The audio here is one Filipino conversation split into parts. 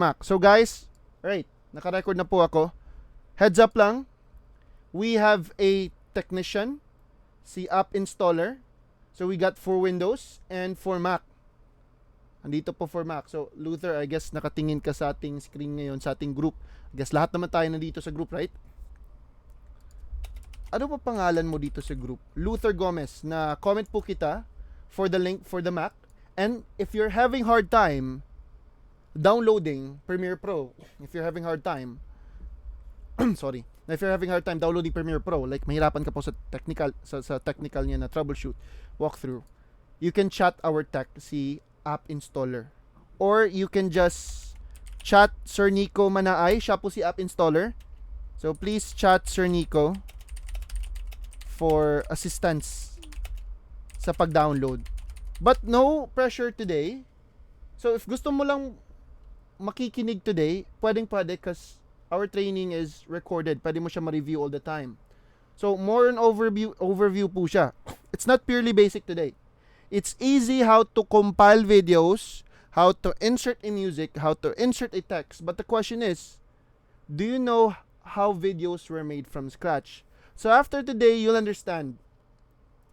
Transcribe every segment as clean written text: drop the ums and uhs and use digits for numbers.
Mac. So guys, right, naka-record na po ako. Heads up lang, we have a technician, si app installer. So we got for Windows and for Mac. Andito po for Mac. So Luther, I guess nakatingin ka sa ating screen ngayon, sa ating group. I guess lahat naman tayo nandito sa group, right? Ano pa pangalan mo dito sa group? Luther Gomez. Na comment po kita for the link for the Mac. And if you're having hard time downloading Premiere Pro, if you're having hard time sorry, if you're having hard time downloading Premiere Pro, like mahirapan ka po sa technical niya na troubleshoot walkthrough, you can chat our tech, si app installer, or you can just chat Sir Nico Manaay, siya po si app installer. So please chat Sir Nico for assistance sa pag-download, but no pressure today. So if gusto mo lang makikinig today, pwede because our training is recorded. Pwede mo siya ma-review all the time. So more an overview po siya. It's not purely basic today. It's easy how to compile videos, how to insert a music, how to insert a text. But the question is, do you know how videos were made from scratch? So after today, you'll understand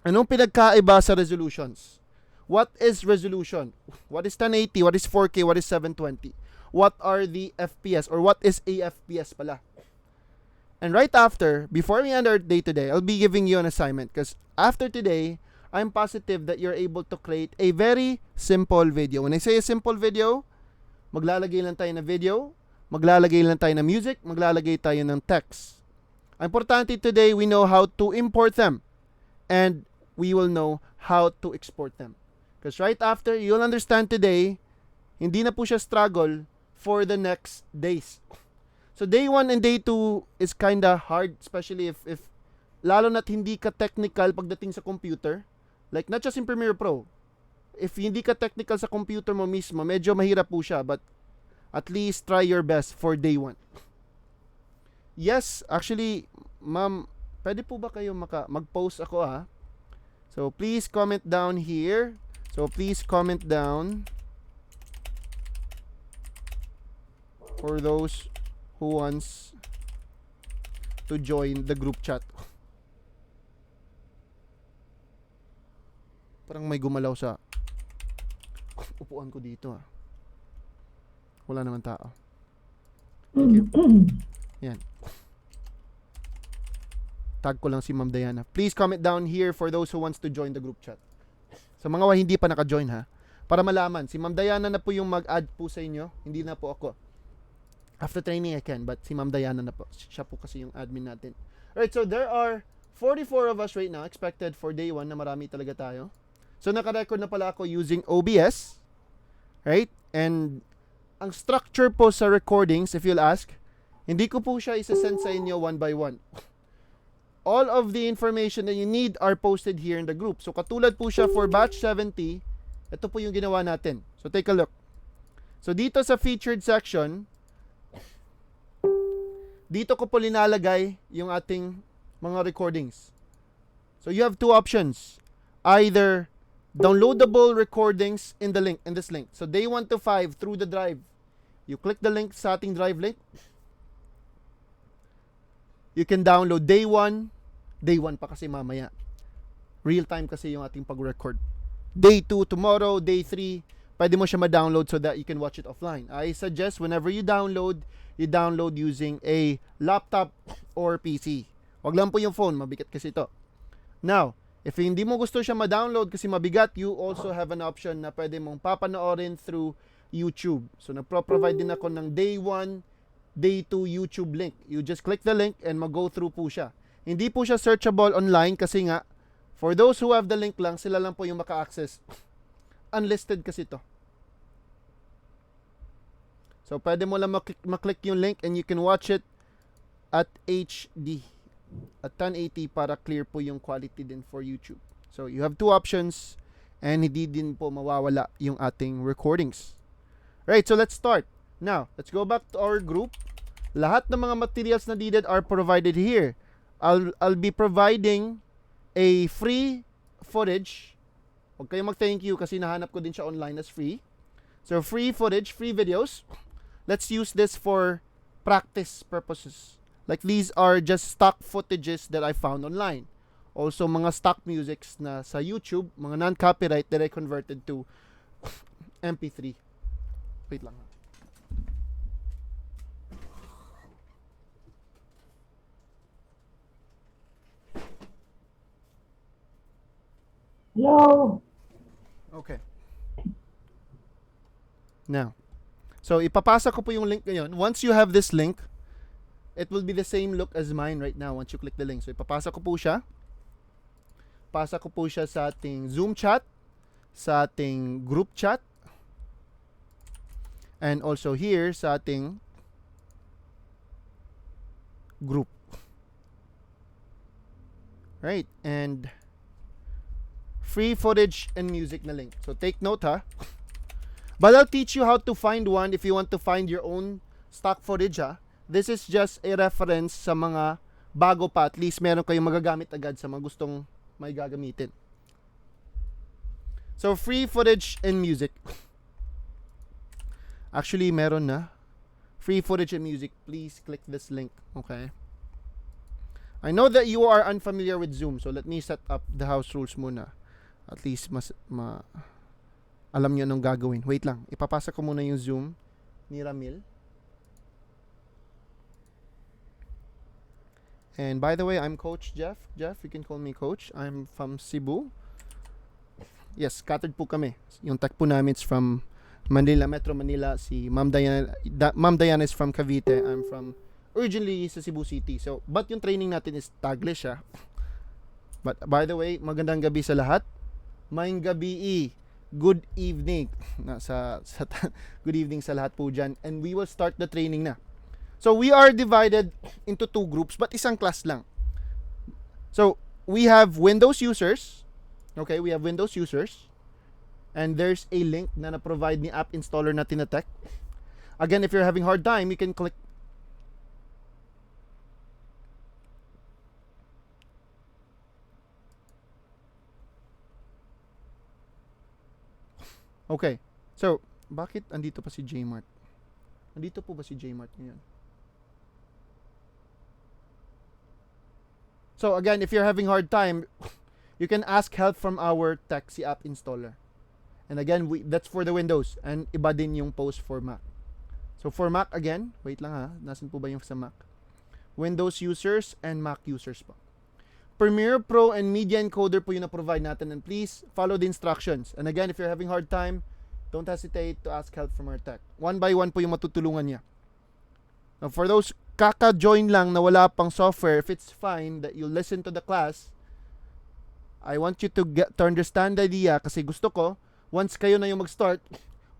anong pinagkaiba sa resolutions. What is resolution? What is 1080? What is 4K? What is 720? What are the FPS, or what is a FPS pala? And right after, before we end our day today, I'll be giving you an assignment, because after today, I'm positive that you're able to create a very simple video. When I say a simple video, maglalagay lang tayo ng video, maglalagay lang tayo ng music, maglalagay tayo ng text. Importante today, we know how to import them, and we will know how to export them. Because right after, you'll understand today, hindi na po siya struggle for the next days. So day 1 and day 2 is kinda hard, especially if lalo na't hindi ka technical pagdating sa computer. Like not just in Premiere Pro. If hindi ka technical sa computer mo mismo, medyo mahirap po siya, but at least try your best for day 1. Yes, actually, ma'am, pwede po ba kayo mag-post ako ha? So please comment down here. So please comment down for those who wants to join the group chat. Parang may gumalaw sa upuan ko dito ah. Wala naman tao. Thank you. Yan. Tag ko lang si Ma'am Diana. Please comment down here for those who wants to join the group chat. Sa mga hindi pa naka-join ha. Para malaman, si Ma'am Diana na po yung mag-add po sa inyo. Hindi na po ako. After training I can, but si Ma'am Diana na po. Siya po kasi yung admin natin. Alright, so there are 44 of us right now expected for day 1 na marami talaga tayo. So naka-record na pala ako using OBS. Right? And ang structure po sa recordings, if you'll ask, hindi ko po siya isa-send sa inyo one by one. All of the information that you need are posted here in the group. So katulad po siya for batch 70, ito po yung ginawa natin. So take a look. So dito sa featured section, dito ko po linalagay yung ating mga recordings. So you have two options. Either downloadable recordings in this link. So day 1 to 5 through the drive. You click the link sa ating drive link. You can download day 1 pa kasi mamaya. Real time kasi yung ating pag-record. Day 2 tomorrow, day 3, pwede mo siya ma-download so that you can watch it offline. I suggest whenever you download using a laptop or PC. Wag lang po yung phone, mabigat kasi ito. Now, if hindi mo gusto siya ma-download kasi mabigat, you also have an option na pwede mong papanoorin through YouTube. So, nagpro-provide din ako ng day 1, day 2 YouTube link. You just click the link and mag-go through po siya. Hindi po siya searchable online kasi nga, for those who have the link lang, sila lang po yung maka-access. Unlisted kasi ito. So, pwede mo lang maklik yung link and you can watch it at HD. At 1080 para clear po yung quality din for YouTube. So, you have two options and hindi din po mawawala yung ating recordings. Right, so let's start. Now, let's go back to our group. Lahat ng mga materials na needed are provided here. I'll be providing a free footage. Huwag kayong mag-thank you kasi nahanap ko din siya online as free. So, free footage, free videos. let's use this for practice purposes. Like these are just stock footages that I found online. Also mga stock musics na sa YouTube, mga non-copyright that I converted to MP3. Wait lang. Hello. Okay. Now, so ipapasa ko po yung link ngayon. Once you have this link, it will be the same look as mine right now once you click the link. So ipapasa ko po siya. Pasa ko po siya sa ating Zoom chat, sa ating group chat, and also here sa ating group. Right, and free footage and music na link. So take note ha. But I'll teach you how to find one if you want to find your own stock footage ha. This is just a reference sa mga bago pa. At least meron kayong magagamit agad sa mga gustong may gagamitin. So free footage and music. Actually meron na. Free footage and music. Please click this link. Okay. I know that you are unfamiliar with Zoom. So let me set up the house rules muna. At least alam nyo anong gagawin. Wait lang. Ipapasa ko muna yung Zoom ni Ramil. And by the way, I'm Coach Jeff. Jeff, you can call me Coach. I'm from Cebu. Yes, scattered po kami. Yung tag po namin is from Manila, Metro Manila. Si Ma'am Diana is from Cavite. I'm from originally sa Cebu City. So, but yung training natin is Taglish ha. But by the way, magandang gabi sa lahat. Maing gabi. Good evening. Good evening sa lahat po dyan. And we will start the training na. So we are divided into two groups but isang class lang. So we have Windows users. Okay, we have Windows users. And there's a link na na-provide ni app installer na Tinatech. Again, if you're having hard time, you can click. Okay. So, bakit andito pa si Jmart? Andito po ba si Jmart ngayon? So again, if you're having hard time, you can ask help from our Taxi app installer. And again, that's for the Windows. And iba din yung post for Mac. So for Mac again, wait lang ha, nasan po ba yung sa Mac? Windows users and Mac users po. Premiere Pro and Media Encoder po yung na-provide natin. And please follow the instructions. And again, if you're having hard time, don't hesitate to ask help from our tech. One by one po yung matutulungan niya. Now for those kaka-join lang na wala pang software, if it's fine that you listen to the class, I want you to understand the idea kasi gusto ko, once kayo na yung mag-start,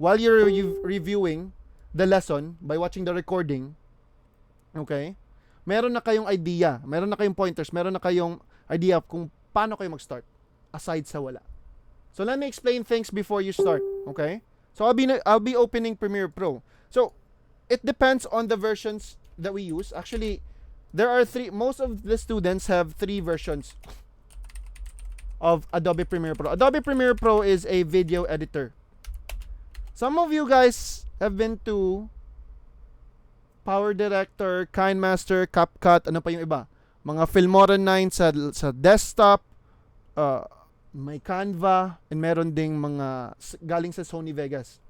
while you're reviewing the lesson by watching the recording, okay, meron na kayong idea, meron na kayong pointers, meron na kayong idea kung paano kayo mag-start aside sa wala. So let me explain things before you start, okay? So I'll be opening Premiere Pro. So it depends on the versions that we use. Actually, there are most of the students have 3 versions of Adobe Premiere Pro. Adobe Premiere Pro is a video editor. Some of you guys have been to Power Director, KineMaster, CapCut, ano pa yung iba? Mga Filmora 9 sa desktop, may Canva, and meron ding mga galing sa Sony Vegas.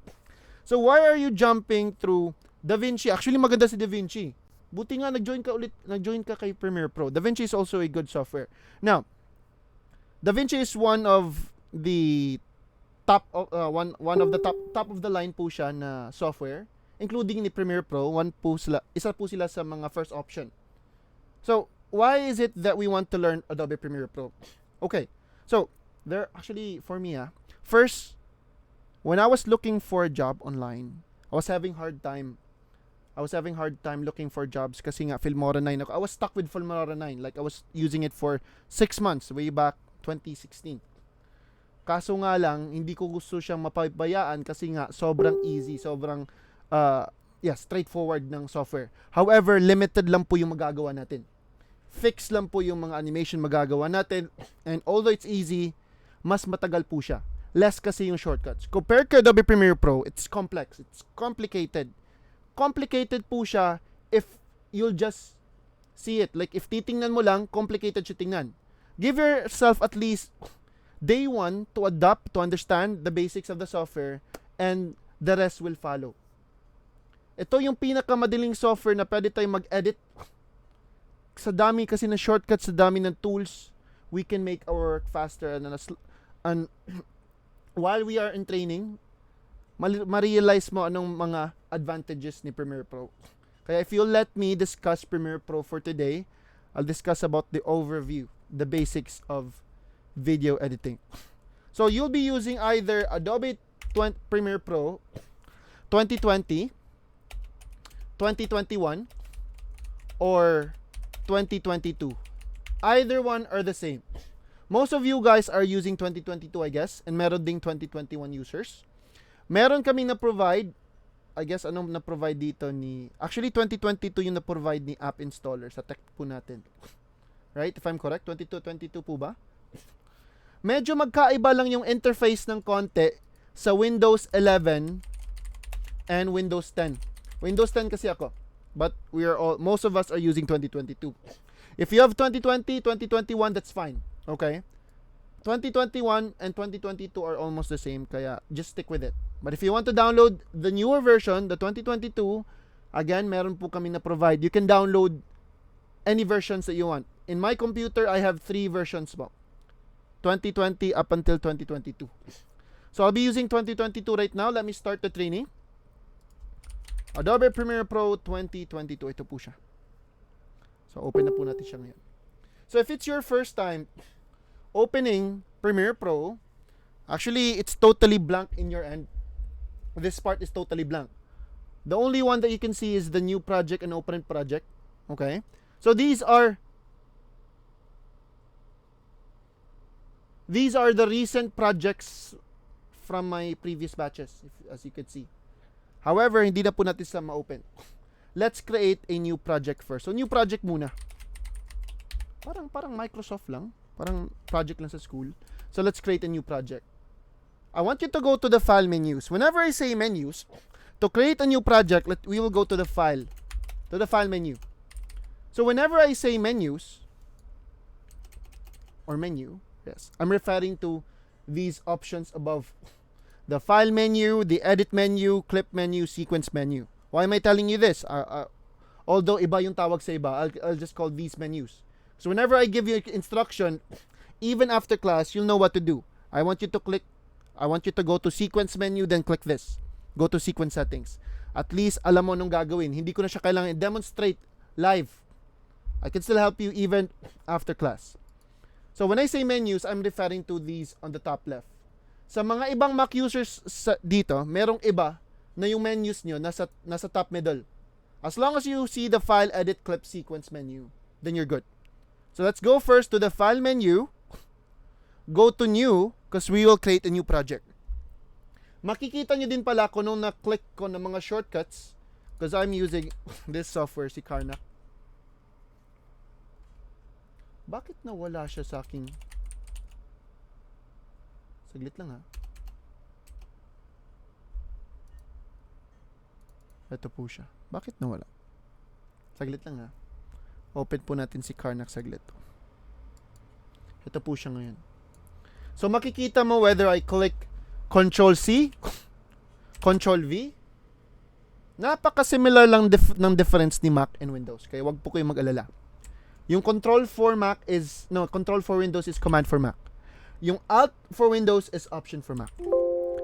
So why are you jumping through DaVinci? Actually, maganda si DaVinci. Buti nga nag-join ka kay Premiere Pro. DaVinci is also a good software. Now, DaVinci is one of the top of top of the line po siya na software, including ni Premiere Pro. Isa po sila sa mga first option. So, why is it that we want to learn Adobe Premiere Pro? Okay. So, there actually for me first, when I was looking for a job online, I was having hard time looking for jobs kasi nga Filmora 9 ako. I was stuck with Filmora 9. Like I was using it for 6 months way back 2016. Kaso nga lang, hindi ko gusto siyang mapabayaan kasi nga sobrang easy, sobrang straightforward ng software. However, limited lang po yung magagawa natin. Fix lang po yung mga animation magagawa natin. And although it's easy, mas matagal po siya. Less kasi yung shortcuts. Compared to Adobe Premiere Pro, it's complex. It's complicated. complicated po siya if you'll just see it. Like, if titingnan mo lang, complicated siya tingnan. Give yourself at least day 1 to adapt, to understand the basics of the software, and the rest will follow. Ito yung pinakamadaling software na pwede tayong mag-edit. Sa dami kasi na shortcuts, sa dami ng tools, we can make our work faster. And while we are in training, ma-realize mo anong mga advantages ni Premiere Pro. Kaya if you'll let me discuss Premiere Pro for today, I'll discuss about the overview, the basics of video editing. So you'll be using either Adobe Premiere Pro 2020, 2021, or 2022. Either one are the same. Most of you guys are using 2022, I guess, and meron ding 2021 users. Meron kaming na-provide, I guess, anong na-provide dito ni... Actually, 2022 yung na-provide ni App Installer sa tech po natin. Right? If I'm correct, 22 po ba? Medyo magkaiba lang yung interface ng konti sa Windows 11 and Windows 10. Windows 10 kasi ako. But most of us are using 2022. If you have 2020, 2021, that's fine. Okay? 2021 and 2022 are almost the same, kaya just stick with it. But if you want to download the newer version, the 2022, again, meron po kami na provide. You can download any versions that you want. In my computer, I have 3 versions po. 2020 up until 2022. So I'll be using 2022 right now. Let me start the training. Adobe Premiere Pro 2022. Ito po siya. So open na po natin siya ngayon. So if it's your first time opening Premiere Pro, actually it's totally blank in your end. This part is totally blank. The only one that you can see is the new project and open project. Okay? So these are the recent projects from my previous batches, as you can see. However, hindi na po natin sa ma-open. Let's create a new project first. So new project muna. Parang Microsoft lang. Parang project lang sa school. So let's create a new project. I want you to go to the file menus. Whenever I say menus, to create a new project, we will go to the file menu. So whenever I say menus, or menu, yes, I'm referring to these options above. The file menu, the edit menu, clip menu, sequence menu. Why am I telling you this? Although iba yung tawag sa iba, I'll just call these menus. So whenever I give you instruction, even after class, you'll know what to do. I want you to go to sequence menu, then click this. Go to sequence settings. At least alam mo nung gagawin. Hindi ko na siya kailangan i-demonstrate live. I can still help you even after class. So when I say menus, I'm referring to these on the top left. Sa mga ibang Mac users dito, merong iba na yung menus nyo nasa top middle. As long as you see the file, edit, clip, sequence menu, then you're good. So let's go first to the file menu. Go to new, because we will create a new project. Makikita nyo din pala kung nung na-click ko ng mga shortcuts, because I'm using this software, si Karnak. Bakit nawala siya sa aking... Saglit lang ha. Ito po siya. Bakit nawala? Saglit lang ha. Open po natin si Karnak saglit. Ito po siya ngayon. So makikita mo whether I click Control-C, Control-V. Napaka-similar lang ng difference ni Mac and Windows. Kaya wag po kayong mag-alala. Yung Control for Windows is Command for Mac. Yung Alt for Windows is Option for Mac.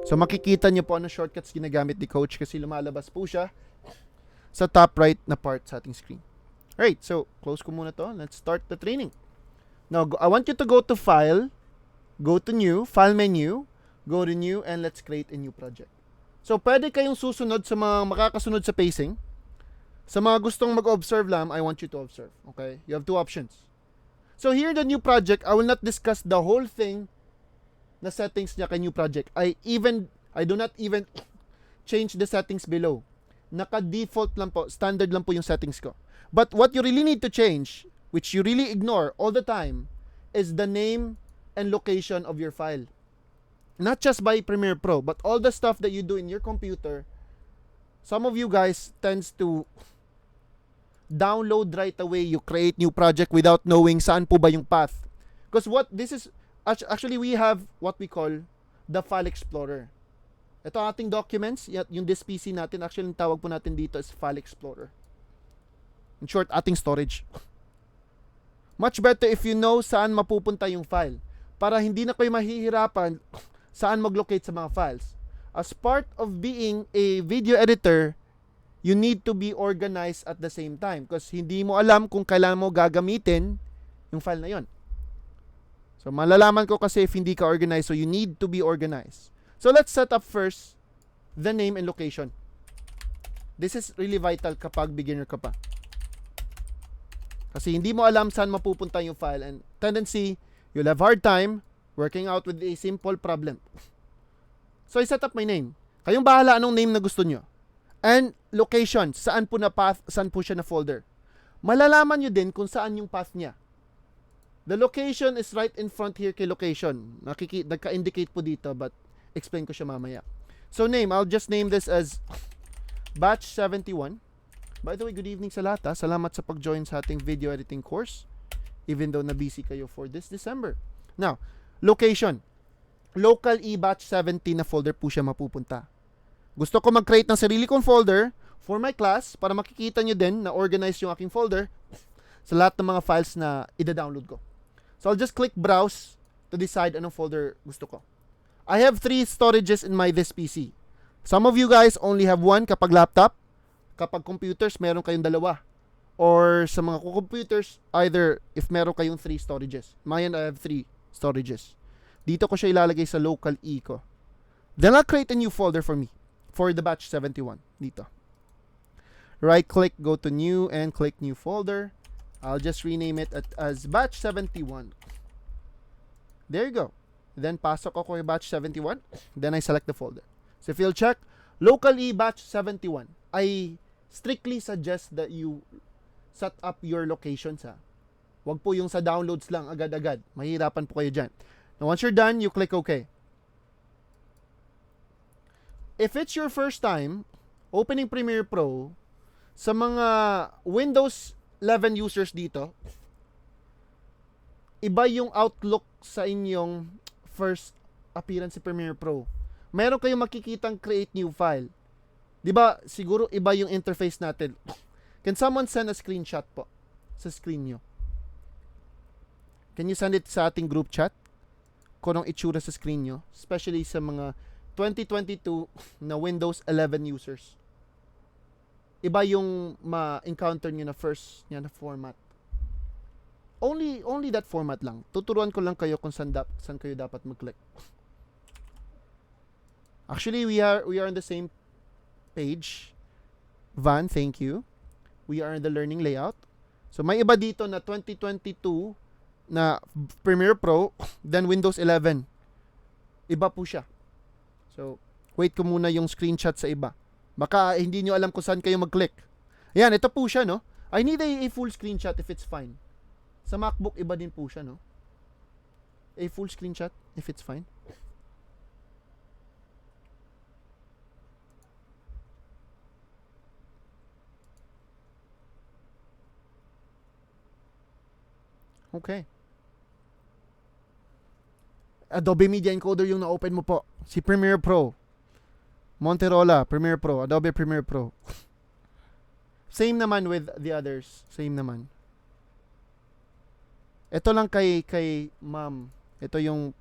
So makikita nyo po ano shortcuts ginagamit ni Coach kasi lumalabas po siya sa top right na part sa ating screen. Alright, so close ko muna to. Let's start the training. Now, I want you to go to File, go to New, File menu, go to New, and let's create a new project. So pwede kayong susunod sa mga makakasunod sa pacing. Sa mga gustong mag-observe lang, I want you to observe. Okay? You have 2 options. So here, the new project, I will not discuss the whole thing na settings niya kay new project. I do not even change the settings below. Naka-default lang po, standard lang po yung settings ko. But what you really need to change, which you really ignore all the time, is the name and location of your file. Not just by Premiere Pro, but all the stuff that you do in your computer, Some of you guys tends to download right away, you create new project without knowing saan po ba yung path. Because what this is, actually we have what we call the file explorer. Ito ating documents, yung this PC natin, actually yung tawag po natin dito is file explorer. In short, ating storage. Much better if you know saan mapupunta yung file, para hindi na kayo mahihirapan saan mag-locate sa mga files. As part of being a video editor, you need to be organized at the same time because hindi mo alam kung kailan mo gagamitin yung file na yon. So malalaman ko kasi if hindi ka organized, so you need to be organized. So let's set up first the name and location. This is really vital kapag beginner ka pa. Kasi hindi mo alam saan mapupunta yung file and tendency, you'll have hard time working out with a simple problem. So I set up my name. Kayong bahala anong name na gusto nyo. And location, saan po na path, saan po siya na folder. Malalaman nyo din kung saan yung path niya. The location is right in front here kay location. Nagka-indicate po dito but explain ko siya mamaya. So name, I'll just name this as Batch 71. By the way, good evening sa lahat. Salamat sa pag-join sa ating video editing course. Even though na busy kayo for this December. Now, location. Local eBatch 70 na folder po siya mapupunta. Gusto ko mag-create ng sarili kong folder for my class para makikita nyo din na organize yung aking folder sa lahat ng mga files na ida-download ko. So I'll just click browse to decide anong folder gusto ko. I have 3 storages in my this PC. Some of you guys only have 1 kapag laptop. Kapag computers, meron kayong 2. Or sa mga computers, either if meron kayong 3 storages. Mine, I have 3 storages. Dito ko siya ilalagay sa local E ko. Then I'll create a new folder for me. For the batch 71. Dito. Right click, go to new, and click new folder. I'll just rename it as batch 71. There you go. Then pasok ako kay batch 71. Then I select the folder. So if you'll check, local E batch 71. I strictly suggest that you set up your locations ha. Wag po yung sa downloads lang agad-agad. Mahirapan po kayo dyan. Now once you're done, you click OK. If it's your first time opening Premiere Pro, sa mga Windows 11 users dito, iba yung outlook sa inyong first appearance sa Premiere Pro. Meron kayong makikitang create new file. 'Di ba? Siguro iba yung interface natin. Can someone send a screenshot po sa screen nyo? Can you send it sa ating group chat? Kung anong itsura sa screen nyo, especially sa mga 2022 na Windows 11 users. Iba yung ma-encounter nyo na first niya na format. Only that format lang. Tuturuan ko lang kayo kung saan kayo dapat mag-click. Actually, we are on the same page. Van, thank you. We are in the learning layout. So may iba dito na 2022 na Premiere Pro, then Windows 11. Iba po siya. So, wait ko muna yung screenshot sa iba. Baka hindi nyo alam kung saan kayo mag-click. Ayan, ito po siya, no? I need a full screenshot if it's fine. Sa MacBook, iba din po siya, no? A full screenshot if it's fine. Okay. Adobe Media Encoder yung na-open mo po. Si Premiere Pro. Motorola, Premiere Pro. Adobe Premiere Pro. Same naman with the others. Same naman. Ito lang kay ma'am. Ito yung...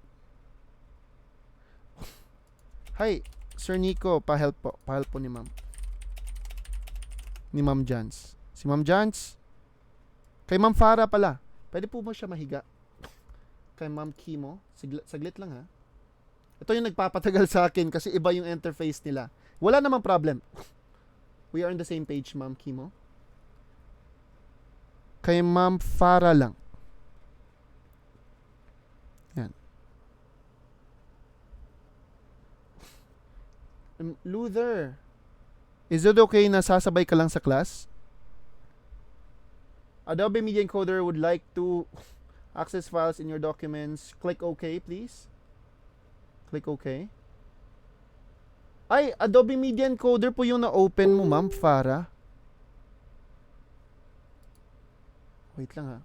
Hi, Sir Nico. Pa-help po. Pa-help po ni ma'am. Ni Ma'am Jans. Si Ma'am Jans. Kay Ma'am Farah pala. Pwede po ba siya mahiga? Kay Ma'am Kimo. Saglit lang ha. Ito yung nagpapatagal sa akin kasi iba yung interface nila. Wala namang problem. We are on the same page, Ma'am Kimo. Kay Ma'am Farah lang. Yan. Luther, is it okay na sasabay ka lang sa class? Adobe Media Encoder would like to access files in your documents. Click OK, please. Click OK. Ay, Adobe Media Encoder po yung na-open mo, Ma'am Farah. Wait lang ha.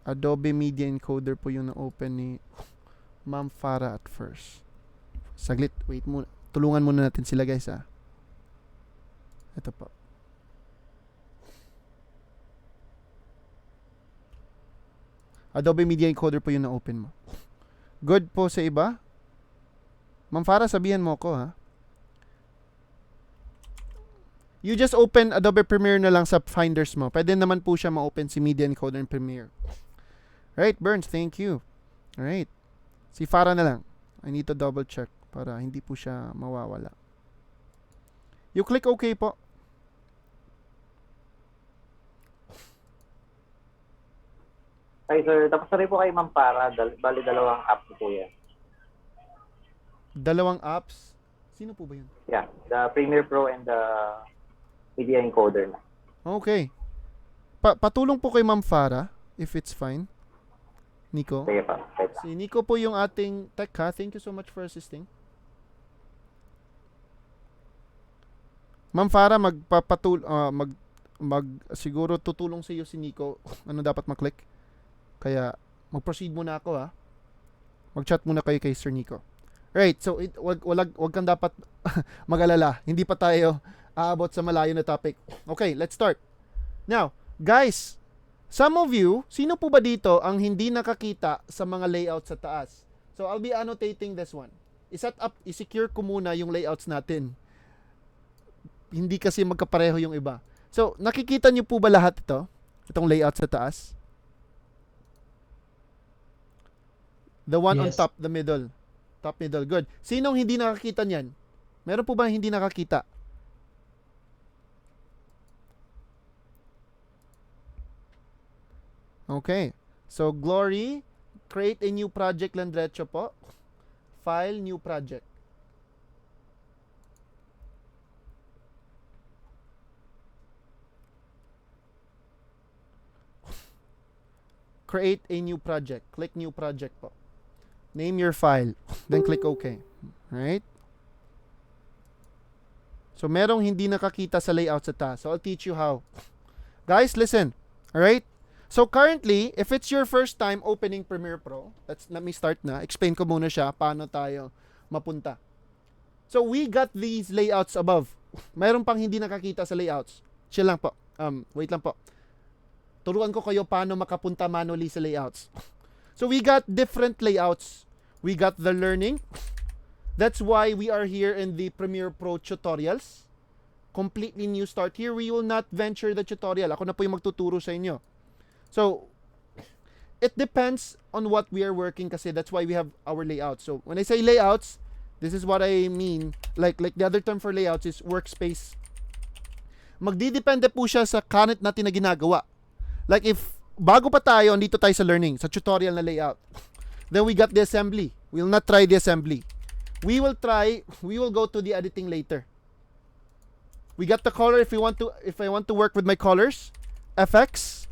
Adobe Media Encoder po yung na-open ni Ma'am Farah at first. Saglit, wait muna. Tulungan muna natin sila guys ha. Ito po. Adobe Media Encoder po yung na-open mo. Good po sa iba? Ma'am Farah, sabihan mo ako ha. You just open Adobe Premiere na lang sa Finders mo. Pwede naman po siya ma-open si Media Encoder and Premiere. Right, Burns, thank you. Alright. Si Farah na lang. I need to double check para hindi po siya mawawala. You click OK po. Ay, sir, tapos na rin po kay Ma'am Para. Bali, dalawang app po yan. Dalawang apps. Sino po ba yun? Yeah, the Premiere Pro and the Media Encoder na. Okay. Patulong po kay Ma'am Farah, if it's fine. Nico. Sige pa. Si Nico po yung ating tech ha. Thank you so much for assisting. Ma'am Farah, siguro tutulong sa iyo si Nico. Ano dapat maklik? Kaya mag-proceed muna ako ha. Mag-chat muna kayo kay Sir Nico. Right, so wag kang dapat mag-alala. Hindi pa tayo aabot sa malayo na topic. Okay, let's start. Now, guys, some of you, sino po ba dito ang hindi nakakita sa mga layouts sa taas? So, I'll be annotating this one. I-secure ko muna yung layouts natin. Hindi kasi magkapareho yung iba. So, nakikita niyo po ba lahat ito? Itong layout sa taas? The one on Yes. top, the middle. Top, middle. Good. Sinong hindi nakakita niyan? Meron po ba hindi nakakita? Okay. So, Glory, create a new project lang diretso po. File, new project. Create a new project. Click new project po. Name your file. Then click OK. Right? So, merong hindi nakakita sa layout sa taas. So, I'll teach you how. Guys, listen. Alright? So, currently, if it's your first time opening Premiere Pro, let me start na. Explain ko muna siya paano tayo mapunta. So, we got these layouts above. Mayroon pang hindi nakakita sa layouts. Chill lang po. Wait lang po. Turuan ko kayo paano makapunta manually sa layouts. So, we got different layouts. We got the learning. That's why we are here in the Premiere Pro tutorials. Completely new start. Here, we will not venture the tutorial. Ako na po yung magtuturo sa inyo. So, it depends on what we are working kasi that's why we have our layouts. So, when I say layouts, this is what I mean. Like the other term for layouts is workspace. Magdidepende po siya sa current natin na ginagawa. Like if bago pa tayo, andito tayo sa learning, sa tutorial na layout. Then we got the assembly. We will not try the assembly. We will go to the editing later. We got the color if I want to work with my colors, FX,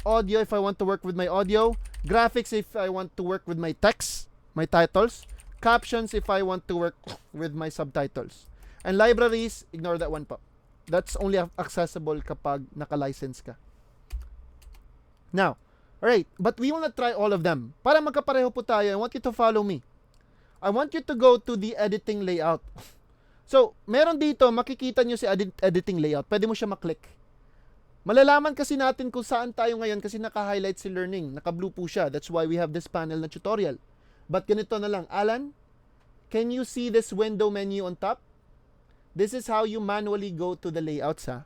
audio if I want to work with my audio, graphics if I want to work with my text, my titles, captions if I want to work with my subtitles. And libraries, ignore that one po. That's only accessible kapag naka-license ka. Now, alright, but we will not try all of them. Para magkapareho po tayo, I want you to follow me. I want you to go to the editing layout. So, meron dito, makikita nyo si editing layout. Pwede mo siya maklik. Malalaman kasi natin kung saan tayo ngayon kasi naka-highlight si learning. Naka-blue po siya. That's why we have this panel na tutorial. But ganito na lang. Alan, can you see this window menu on top? This is how you manually go to the layouts, ha?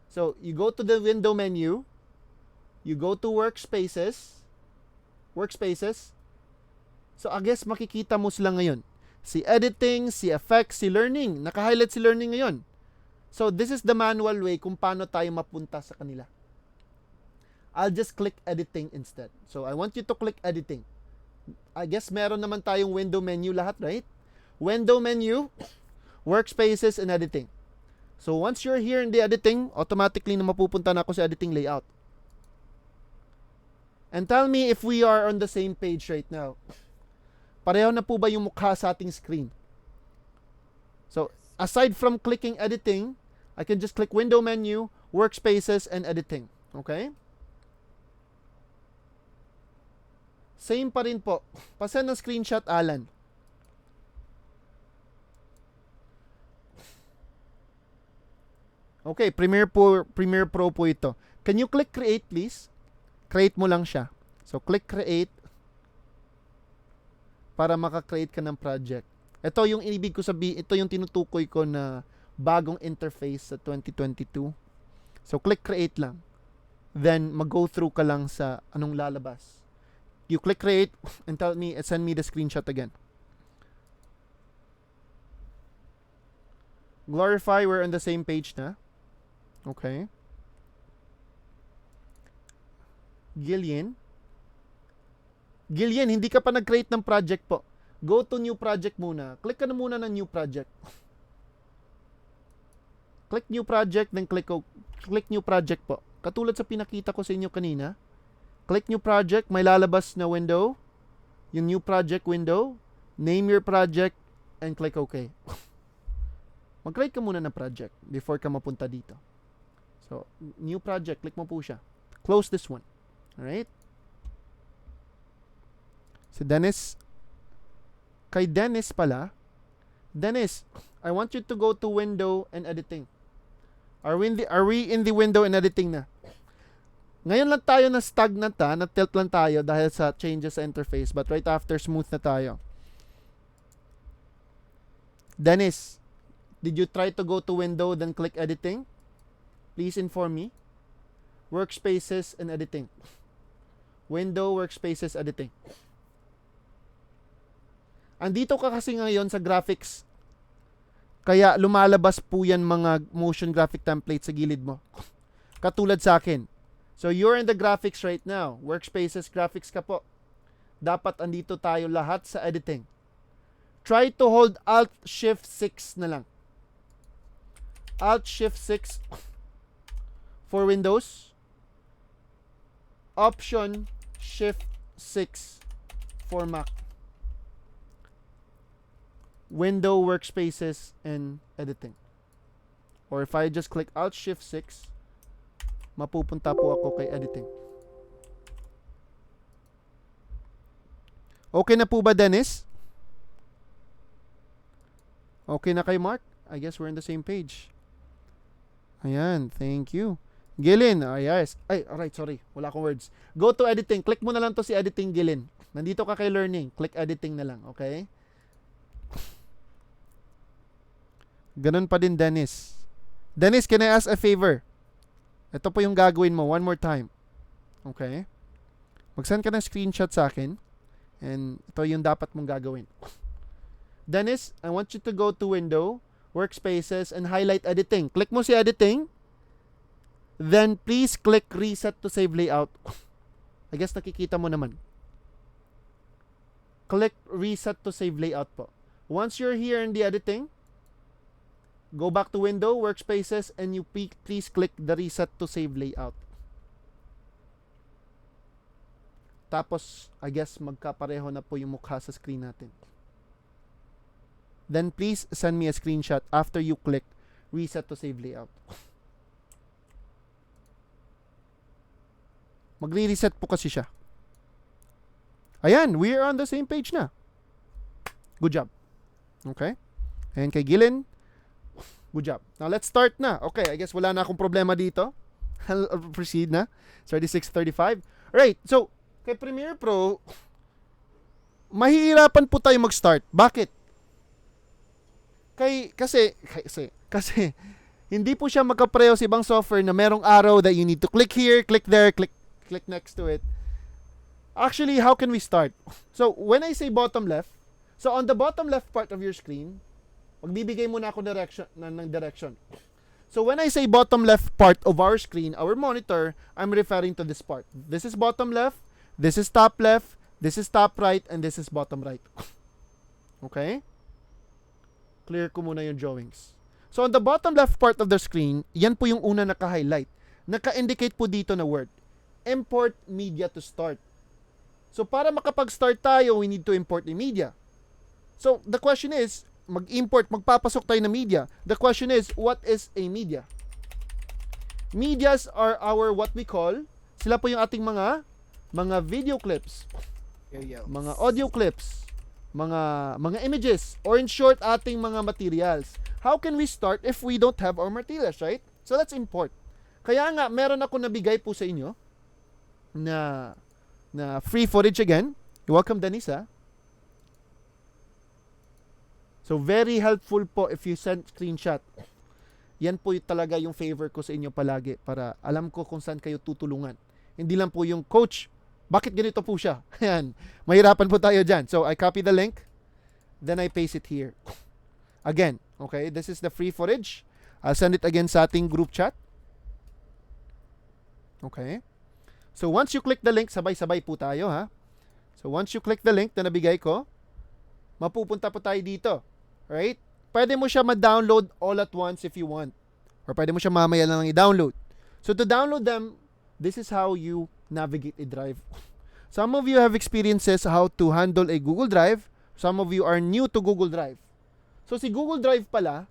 So, you go to the window menu. You go to workspaces. So, I guess makikita mo sila ngayon. Si editing, si effects, si learning. Naka-highlight si learning ngayon. So, this is the manual way kung paano tayo mapunta sa kanila. I'll just click editing instead. So, I want you to click editing. I guess meron naman tayong window menu lahat, right? Window menu, workspaces, and editing. So, once you're here in the editing, automatically na mapupunta na ako sa editing layout. And tell me if we are on the same page right now. Pareho na po ba yung mukha sa ating screen? So, aside from clicking editing, I can just click window menu, workspaces, and editing. Okay? Same pa rin po. Pasend ng screenshot, Alan. Okay, Premiere Pro po ito. Can you click create please? Create mo lang siya. So click create para maka-create ka ng project. Ito yung ibig ko sabihin, ito yung tinutukoy ko na bagong interface sa 2022. So click create lang. Then mag-go through ka lang sa anong lalabas. You click create and send me the screenshot again. Glorify, we're on the same page na. Okay. Gillian, hindi ka pa nag-create ng project po. Go to new project muna. Click ka na muna ng new project. Click new project, then click new project po. Katulad sa pinakita ko sa inyo kanina. Click new project, may lalabas na window. Yung new project window. Name your project, and click OK. Mag-create ka muna ng project before ka mapunta dito. So, new project, click mo po siya. Close this one. Alright? Si Dennis. Kay Dennis pala. Dennis, I want you to go to window and editing. Are we in the window and editing na? Ngayon lang tayo na stagnant na tilt lang tayo dahil sa changes sa interface, but right after smooth na tayo. Dennis, did you try to go to window then click editing? Please inform me. Workspaces and editing. Window, workspaces, editing. Andito ka kasi ngayon sa graphics. Kaya lumalabas po yan mga motion graphic templates sa gilid mo. Katulad sa akin. So you're in the graphics right now. Workspaces, graphics ka po. Dapat andito tayo lahat sa editing. Try to hold Alt-Shift-6 na lang. Alt-Shift-6 for Windows. Option-Shift-6 for Mac. Window, workspaces, and editing. Or if I just click Alt-Shift-6, mapupunta po ako kay editing. Okay na po ba, Dennis? Okay na kay Mark? I guess we're on the same page. Ayan, thank you. Gilin, yes. Ay, alright, sorry. Wala akong words. Go to editing. Click mo na lang to si editing, Gilin. Nandito ka kay learning. Click editing na lang, okay? Ganun pa din, Dennis. Dennis, can I ask a favor? Ito po yung gagawin mo. One more time. Okay? Mag-send ka ng screenshot sa akin. And ito yung dapat mong gagawin. Dennis, I want you to go to Window, Workspaces, and highlight Editing. Click mo si Editing. Then, please click Reset to save layout. I guess nakikita mo naman. Click Reset to save layout po. Once you're here in the Editing, go back to Window, Workspaces, and you please click the Reset to save layout. Tapos, I guess magkapareho na po yung mukha sa screen natin. Then please send me a screenshot after you click Reset to save layout. Magre-reset po kasi siya. Ayan, we are on the same page na. Good job. Okay? And kay Gillen, good job. Now let's start na. Okay, I guess wala na akong problema dito. I'll proceed na. 36:35. Right, so kay Premiere Pro, mahihirapan po tayo mag-start. Bakit? Kasi hindi po siya magkapareho sa ibang software na merong arrow that you need to click here, click there, click next to it. Actually, how can we start? So, when I say bottom left, so on the bottom left part of your screen, magbibigay muna ako ng direction. So, when I say bottom left part of our screen, our monitor, I'm referring to this part. This is bottom left, this is top left, this is top right, and this is bottom right. Okay? Clear ko muna yung drawings. So, on the bottom left part of the screen, yan po yung una naka-highlight. Naka-indicate po dito na word. Import media to start. So, para makapag-start tayo, we need to import the media. So, the question is, mag-import, magpapasok tayo ng media. The question is, what is a media? Medias are our what we call, sila po yung ating mga video clips, mga audio clips, mga images, or in short, ating mga materials. How can we start if we don't have our materials, right? So let's import. Kaya nga, meron ako nabigay po sa inyo na free footage again. You're welcome, Danisa. So very helpful po if you send screenshot. Yan po talaga yung favor ko sa inyo palagi para alam ko kung saan kayo tutulungan. Hindi lang po yung, coach, bakit ganito po siya? Ayan, mahirapan po tayo dyan. So I copy the link, then I paste it here. Again, okay, this is the free footage. I'll send it again sa ating group chat. Okay. So once you click the link, sabay-sabay po tayo, ha. So once you click the link na nabigay ko, mapupunta po tayo dito. Right? Pwede mo siya ma-download all at once if you want. Or pwede mo siya mamaya lang i-download. So to download them, this is how you navigate a drive. Some of you have experiences how to handle a Google Drive. Some of you are new to Google Drive. So si Google Drive pala,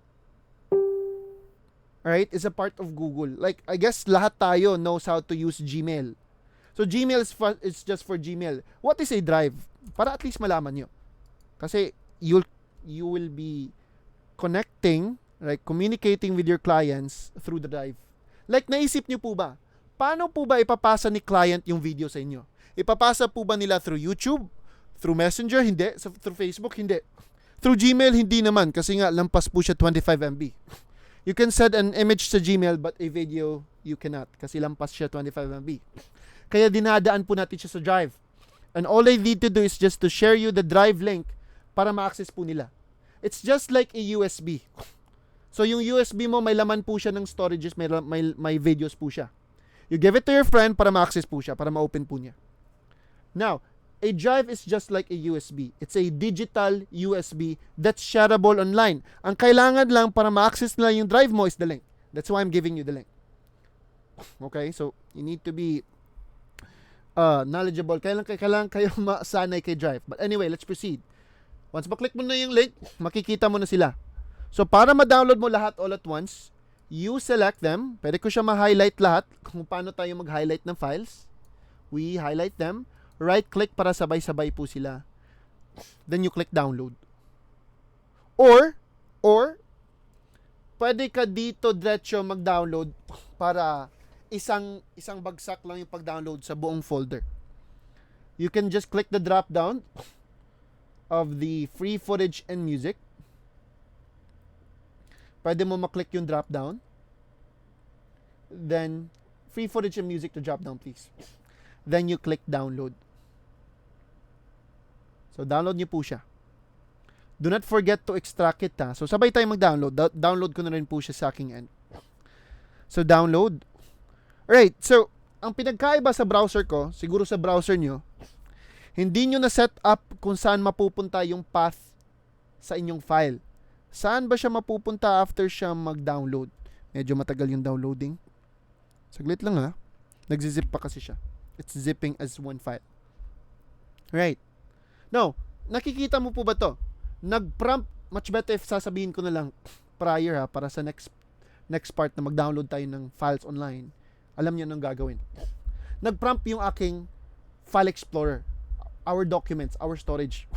right, is a part of Google. Like, I guess lahat tayo knows how to use Gmail. So Gmail is just for Gmail. What is a drive? Para at least malaman nyo. Kasi you will be connecting, like communicating with your clients through the drive. Like, naisip nyo po ba? Paano po ba ipapasa ni client yung video sa inyo? Ipapasa po ba nila through YouTube? Through Messenger? Hindi. Through Facebook? Hindi. Through Gmail? Hindi naman. Kasi nga, lampas po siya 25 MB. You can send an image sa Gmail but a video you cannot. Kasi lampas siya 25 MB. Kaya dinadaan po natin siya sa drive. And all I need to do is just to share you the drive link para ma-access po nila. It's just like a USB. So yung USB mo, may laman po siya ng storages, may videos po siya. You give it to your friend para ma-access po siya, para ma-open po niya. Now, a drive is just like a USB. It's a digital USB that's shareable online. Ang kailangan lang para ma-access nila yung drive mo is the link. That's why I'm giving you the link. Okay, so you need to be knowledgeable. Kailangan kayo masanay kay drive. But anyway, let's proceed. Once maklik mo na yung link, makikita mo na sila. So, para ma-download mo lahat all at once, you select them. Pwede ko siya ma-highlight lahat kung paano tayo mag-highlight ng files. We highlight them. Right-click para sabay-sabay po sila. Then you click download. Or, pwede ka dito diretso mag-download para isang bagsak lang yung pag-download sa buong folder. You can just click the drop-down of the free footage and music. Pwede mo maklik yung drop down. Then, free footage and music to drop down, please. Then you click download. So, download nyo po siya. Do not forget to extract it, ha. So, sabay tayo mag-download. Download ko na rin po siya sa aking end. So, download. Alright, so, ang pinagkaiba sa browser ko, siguro sa browser nyo, hindi nyo na set up kung saan mapupunta yung path sa inyong file. Saan ba siya mapupunta after siya mag-download? Medyo matagal yung downloading. Saglit lang, ha. Nagzizip pa kasi siya. It's zipping as one file. Right. Now, nakikita mo po ba to? Nag-prompt, much better if sasabihin ko na lang prior, ha, para sa next part na mag-download tayo ng files online. Alam niyo nang gagawin. Nag-prompt yung aking file explorer. Our documents, our storage.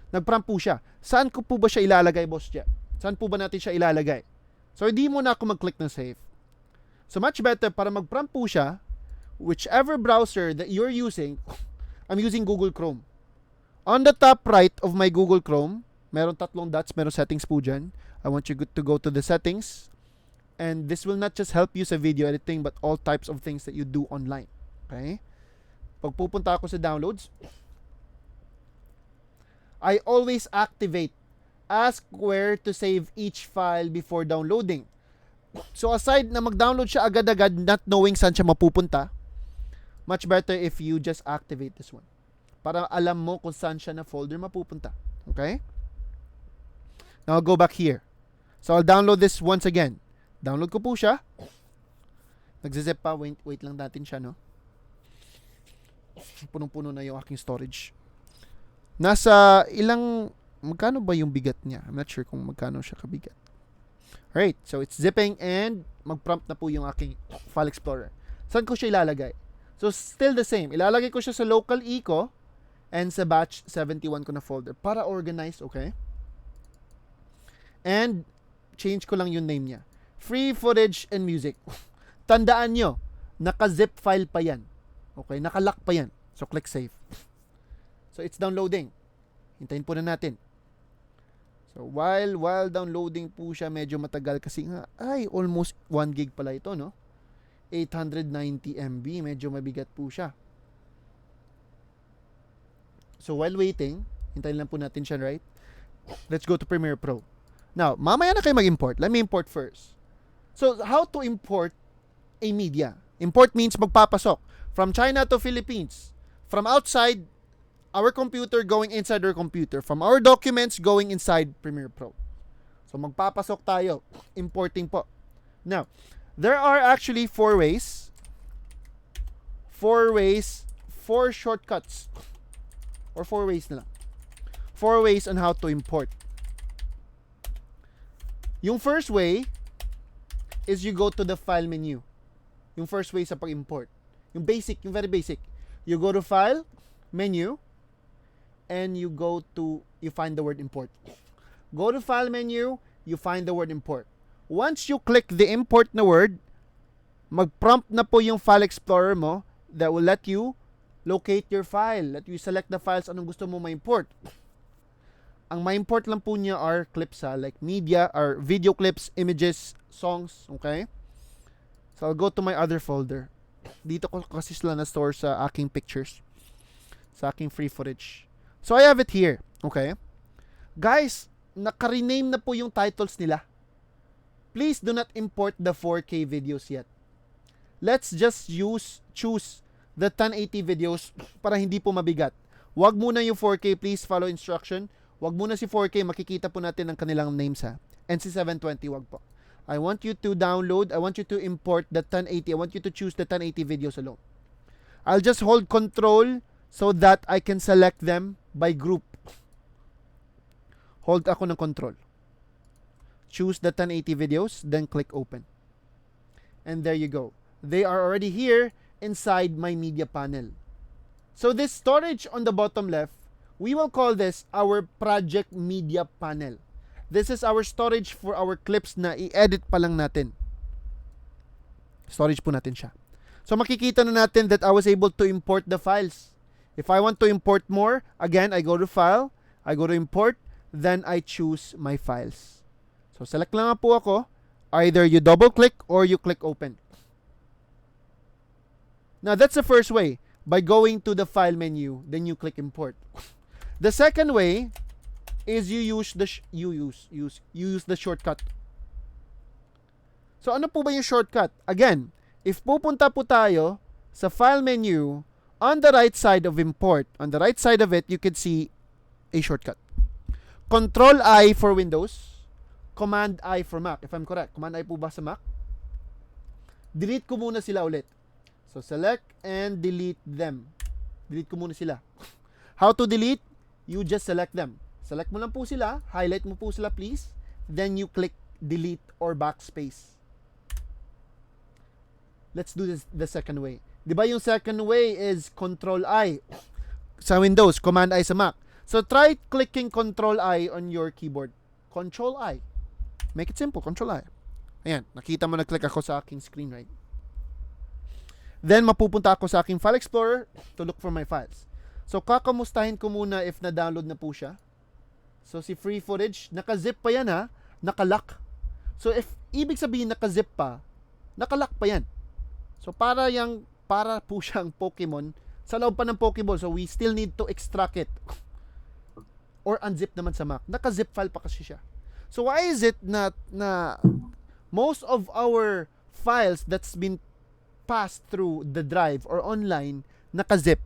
Nag-prompt po siya. Saan ko po ba siya ilalagay, Boss Jet? Saan po ba natin siya ilalagay? So, hindi mo na ako mag-click ng save. So, much better, para mag-prompt po siya, whichever browser that you're using, I'm using Google Chrome. On the top right of my Google Chrome, meron 3 dots, meron settings po dyan. I want you to go to the settings. And this will not just help you sa video editing, but all types of things that you do online. Okay? Pag pupunta ako sa downloads, I always activate ask where to save each file before downloading. So aside na mag-download siya agad-agad not knowing saan siya mapupunta, much better if you just activate this one. Para alam mo kung saan siya na folder mapupunta. Okay? Now I'll go back here. So I'll download this once again. Download ko po siya. Nagzizip pa. Wait lang natin siya, no? Punong-puno na yung aking storage. Nasa ilang magkano ba yung bigat niya? I'm not sure kung magkano siya kabigat. Alright, so it's zipping and mag-prompt na po yung aking File Explorer. Saan ko siya ilalagay? So still the same. Ilalagay ko siya sa local eco and sa batch 71 ko na folder para organize, okay? And change ko lang yung name niya. Free footage and music. Tandaan nyo, naka-zip file pa yan. Okay, naka-lock pa yan. So click save. So it's downloading. Hintayin po na natin. So while downloading po siya, medyo matagal kasi nga, almost 1 gig pala ito, no? 890 MB, medyo mabigat po siya. So while waiting, hintayin lang po natin siya, right? Let's go to Premiere Pro. Now, mamaya na kayo mag-import. Let me import first. So how to import a media? Import means magpapasok from China to Philippines. From outside our computer going inside our computer. From our documents going inside Premiere Pro. So magpapasok tayo. Importing po. Now, there are actually 4 ways. 4 shortcuts. Or 4 ways na lang. 4 ways on how to import. Yung first way is you go to the file menu. Yung first way sa pag-import. Yung basic, yung very basic. You go to file, menu, and you find the word import. Go to file menu, you find the word import. Once you click the import na word, mag-prompt na po yung File Explorer mo that will let you locate your file. Let you select the files anong gusto mo ma-import. Ang ma-import lang po niya are clips like media or video clips, images, songs, okay? So I'll go to my other folder. Dito ko kasi sila na-store sa aking pictures. Sa aking free footage. So I have it here, okay? Guys, naka-rename na po yung titles nila. Please do not import the 4K videos yet. Let's just choose the 1080 videos para hindi po mabigat. Wag muna yung 4K, please follow instruction. Wag muna si 4K, makikita po natin ang kanilang names ha. NC720, wag po. I want you to download, I want you to import the 1080. I want you to choose the 1080 videos alone. I'll just hold control so that I can select them by group. Hold ako ng control. Choose the 1080 videos, then click open. And there you go. They are already here inside my media panel. So this storage on the bottom left, we will call this our project media panel. This is our storage for our clips na i-edit pa lang natin. Storage po natin siya. So makikita na natin that I was able to import the files. If I want to import more, again, I go to File, I go to Import, then I choose my files. So select lang nga po ako. Either you double click or you click open. Now that's the first way. By going to the file menu, then you click import. The second way is you use the shortcut. So ano po ba yung shortcut? Again, if pupunta po tayo sa file menu, on the right side of import, on the right side of it, you can see a shortcut. Control I for Windows, Command I for Mac. If I'm correct, Command I po ba sa Mac? Delete ko muna sila ulit. So select and delete them. Delete ko muna sila. How to delete? You just select them. Select mo lang po sila, highlight mo po sila please, then you click delete or backspace. Let's do this the second way. Di ba yung second way is Control I sa Windows, Command I sa Mac. So try clicking Control I on your keyboard. Control I. Make it simple, Control I. Ayan, nakita mo na-click ako sa aking screen, right? Then mapupunta ako sa aking File Explorer to look for my files. So kakamustahin ko muna if na-download na po siya. So si free footage, naka-zip pa yan ha, naka-lock. So if ibig sabihin naka-zip pa, naka-lock pa yan. So para po siyang Pokemon sa loob pa ng Pokeball. So we still need to extract it. Or unzip naman sa Mac. Naka-zip file pa kasi siya. So why is it na most of our files that's been passed through the drive or online naka-zip?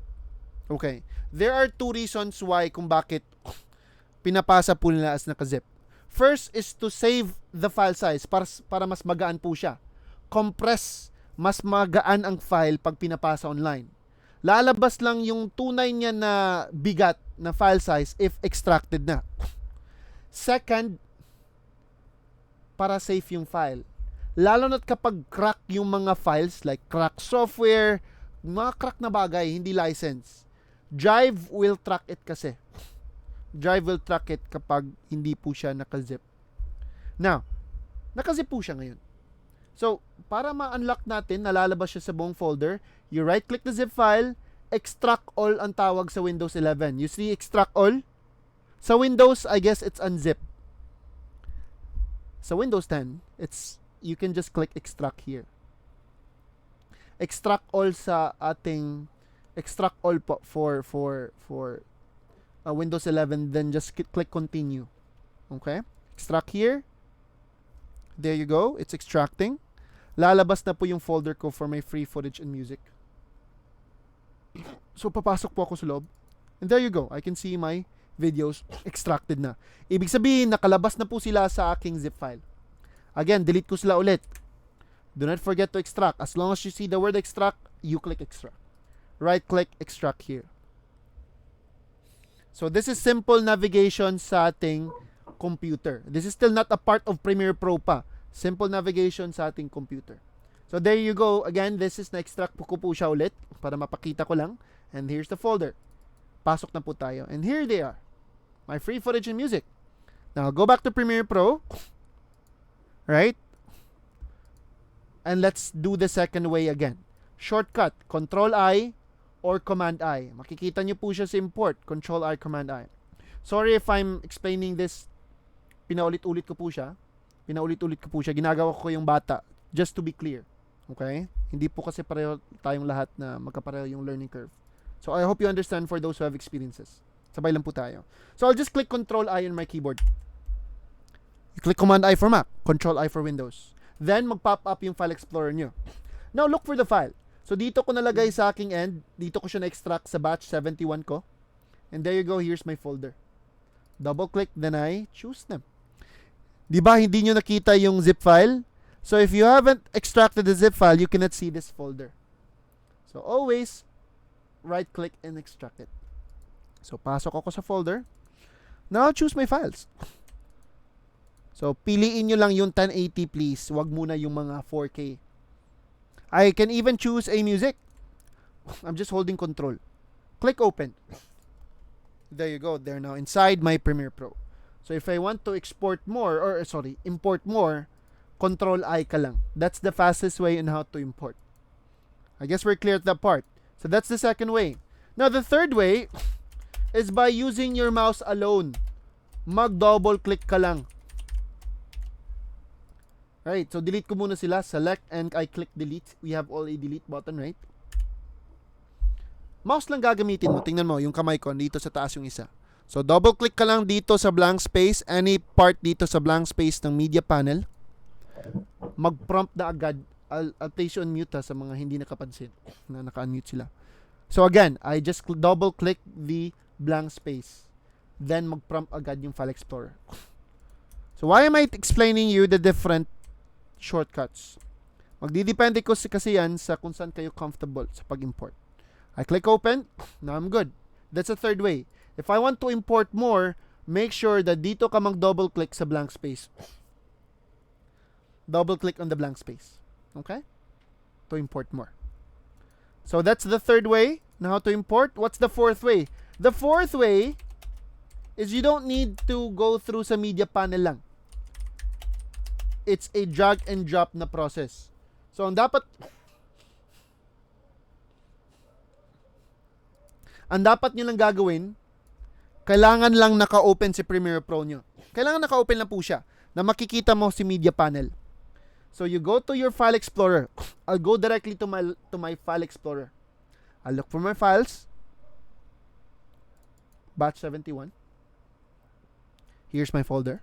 Okay. There are 2 reasons why kung bakit pinapasa po nila as naka-zip. First is to save the file size para mas magaan po siya. Compress, mas magaan ang file pag pinapasa online. Lalabas lang yung tunay niya na bigat na file size if extracted na. Second, para safe yung file. Lalo na't kapag crack yung mga files, like crack software, mga crack na bagay, hindi license. Drive will track it kasi. Drive will track it kapag hindi po siya nakazip. Now, nakazip po siya ngayon. So, para ma-unlock natin, nalalabas siya sa buong folder, you right-click the zip file, extract all ang tawag sa Windows 11. You see extract all? Sa Windows, I guess it's unzip. Sa Windows 10, you can just click extract here. Extract all sa ating extract all po for Windows 11, then just click continue. Okay? Extract here. There you go. It's extracting. Lalabas na po yung folder ko for my free footage and music. So papasok po ako sa loob. And there you go. I can see my videos extracted na. Ibig sabihin, nakalabas na po sila sa aking zip file. Again, delete ko sila ulit. Do not forget to extract. As long as you see the word extract, you click extract. Right-click, extract here. So this is simple navigation sa ating computer. This is still not a part of Premiere Pro pa. Simple navigation sa ating computer. So there you go. Again, this is na-extract ko po siya ulit para mapakita ko lang. And here's the folder. Pasok na po tayo. And here they are. My free footage and music. Now, go back to Premiere Pro. Right? And let's do the second way again. Shortcut, Control-I or Command-I. Makikita nyo po siya sa import. Control-I, Command-I. Sorry if I'm explaining this. Pinaulit-ulit ko po siya. Ginagawa ko yung bata. Just to be clear. Okay? Hindi po kasi pareho tayong lahat na magkapareho yung learning curve. So, I hope you understand for those who have experiences. Sabay lang po tayo. So, I'll just click Control-I on my keyboard. You click Command-I for Mac. Control-I for Windows. Then, mag-pop up yung File Explorer nyo. Now, look for the file. So, dito ko nalagay sa aking end. Dito ko siya na-extract sa batch 71 ko. And there you go. Here's my folder. Double-click, then I choose them. Diba, hindi nyo nakita yung zip file? So, if you haven't extracted the zip file, you cannot see this folder. So, always right-click and extract it. So, pasok ako sa folder. Now, I'll choose my files. So, piliin nyo lang yung 1080 please. Wag muna yung mga 4K. I can even choose a music. I'm just holding control. Click open. There you go. They're now inside my Premiere Pro. So, if I want to import more, Control-I ka lang. That's the fastest way on how to import. I guess we're clear at that part. So, that's the second way. Now, the third way is by using your mouse alone. Mag-double click ka lang. Right, so delete ko muna sila. Select and I click delete. We have all a delete button, right? Mouse lang gagamitin mo. Tingnan mo, yung kamay ko, dito sa taas yung isa. So, double click ka lang dito sa blank space. Any part dito sa blank space ng media panel. Mag-prompt na agad. I'll place you on mute sa mga hindi nakapansin na naka-unmute sila. So, again, I just double click the blank space. Then, mag-prompt agad yung File Explorer. So, why am I explaining you the different shortcuts? Magdidepende ko kasi yan sa kung saan kayo comfortable sa pag-import. I click open. Now, I'm good. That's the third way. If I want to import more, make sure that dito ka mag-double click sa blank space. Double click on the blank space. Okay? To import more. So, that's the third way na how to import. What's the fourth way? The fourth way is you don't need to go through sa media panel lang. It's a drag and drop na process. So, ang dapat nyo lang gagawin, kailangan lang naka-open si Premiere Pro nyo. Kailangan naka-open lang po siya na makikita mo si media panel. So, you go to your File Explorer. I'll go directly to my File Explorer. I'll look for my files. Batch 71. Here's my folder.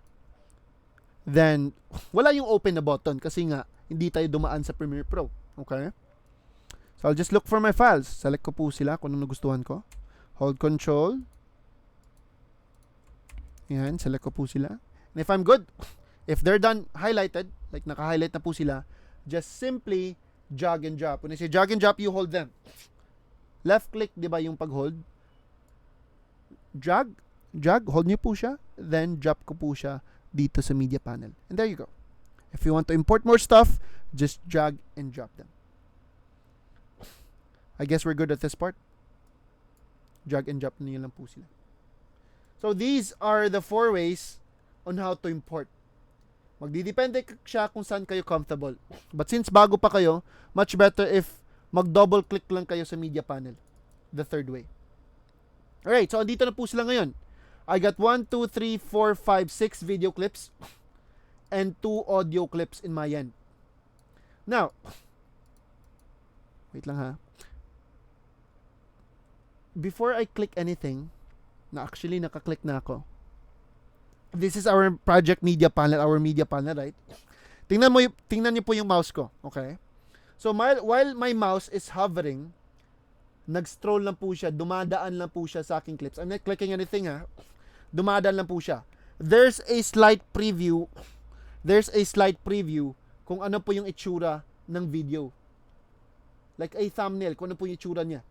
Then, wala yung open na button kasi nga, hindi tayo dumaan sa Premiere Pro. Okay? So, I'll just look for my files. Select ko po sila kung anong nagustuhan ko. Hold Control. Yan, select ko po sila. And if I'm good, if they're done, highlighted, like naka-highlight na po sila, just simply drag and drop. When I say drag and drop, you hold them. Left click, di ba yung pag-hold? Drag, drag, hold nyo po siya, then drop ko po siya dito sa media panel. And there you go. If you want to import more stuff, just drag and drop them. I guess we're good at this part. Drag and drop nyo lang po sila. So these are the 4 ways on how to import. Magdidepende siya kung saan kayo comfortable. But since bago pa kayo, much better if mag-double click lang kayo sa media panel. The third way. Alright, so andito na po sila ngayon. I got 1, 2, 3, 4, 5, 6 video clips and 2 audio clips in my end. Now, wait lang ha. Before I click anything, actually nakaklick na ako. This is our project media panel, right? Tingnan niyo po yung mouse ko, okay? So while my mouse is hovering, nag-scroll lang po siya, dumadaan lang po siya sa aking clips. I'm not clicking anything ha. Dumadaan lang po siya. There's a slight preview kung ano po yung itsura ng video. Like a thumbnail, kung ano po yung itsura niya.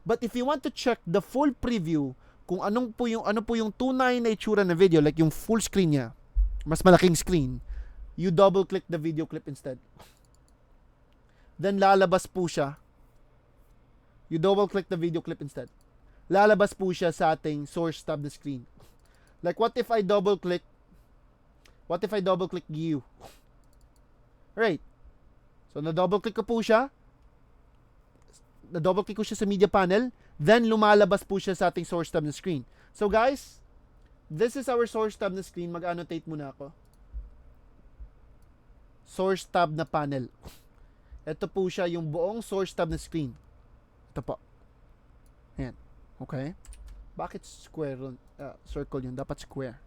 But if you want to check the full preview, kung ano po yung tunay na itsura ng video, like yung full screen niya, mas malaking screen, you double click the video clip instead. Then lalabas po siya. You double click the video clip instead. Lalabas po siya sa ating source tab na screen. Like what if I double click you? Right. So na double click ko siya sa media panel, then lumalabas po siya sa ating source tab na screen. So guys, this is our source tab na screen. Mag-annotate muna ako. Source tab na panel. Ito po siya yung buong source tab na screen. Ito po. Ayan. Okay? Bakit square circle yun? Dapat square.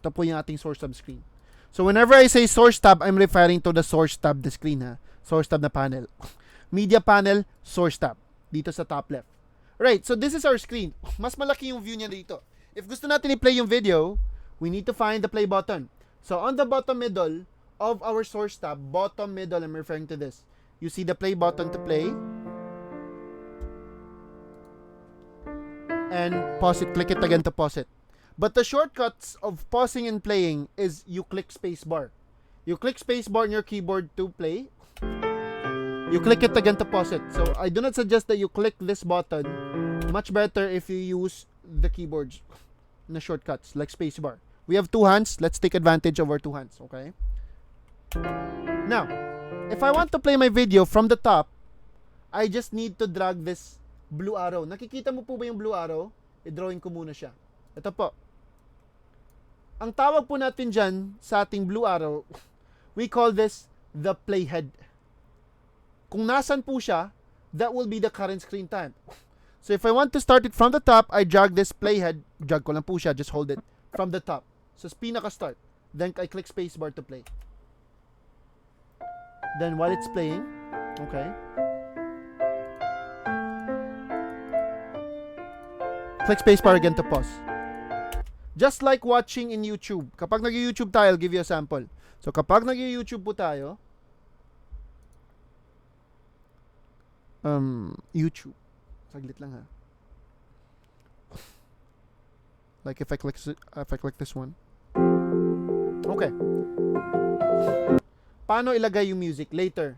Ito po yung ating source tab screen. So whenever I say source tab, I'm referring to the source tab na screen ha. Source tab na panel. Media panel, source tab. Dito sa top left. Right, so this is our screen. Mas malaki yung view niya dito. If gusto natin i-play yung video, we need to find the play button. So on the bottom middle of our source tab, bottom middle, I'm referring to this. You see the play button to play. And pause it, click it again to pause it. But the shortcuts of pausing and playing is you click spacebar. You click spacebar on your keyboard to play. You click it again to pause it. So I do not suggest that you click this button. Much better if you use the keyboards na shortcuts like spacebar. We have 2 hands. Let's take advantage of our 2 hands. Okay. Now, if I want to play my video from the top, I just need to drag this blue arrow. Nakikita mo po ba yung blue arrow? I-drawing ko muna siya. Ito po. Ang tawag po natin dyan sa ating blue arrow, we call this the playhead. Kung nasan po siya, that will be the current screen time. So if I want to start it from the top, I drag this playhead. Drag ko lang po siya, just hold it from the top. So pinaka-start. Then I click spacebar to play. Then while it's playing, okay. Click spacebar again to pause. Just like watching in YouTube. Kapag nag-YouTube tayo, I'll give you a sample. So kapag nag-YouTube po tayo, YouTube. Saglit lang ha. Like if I click this one. Okay. Paano ilagay yung music? Later,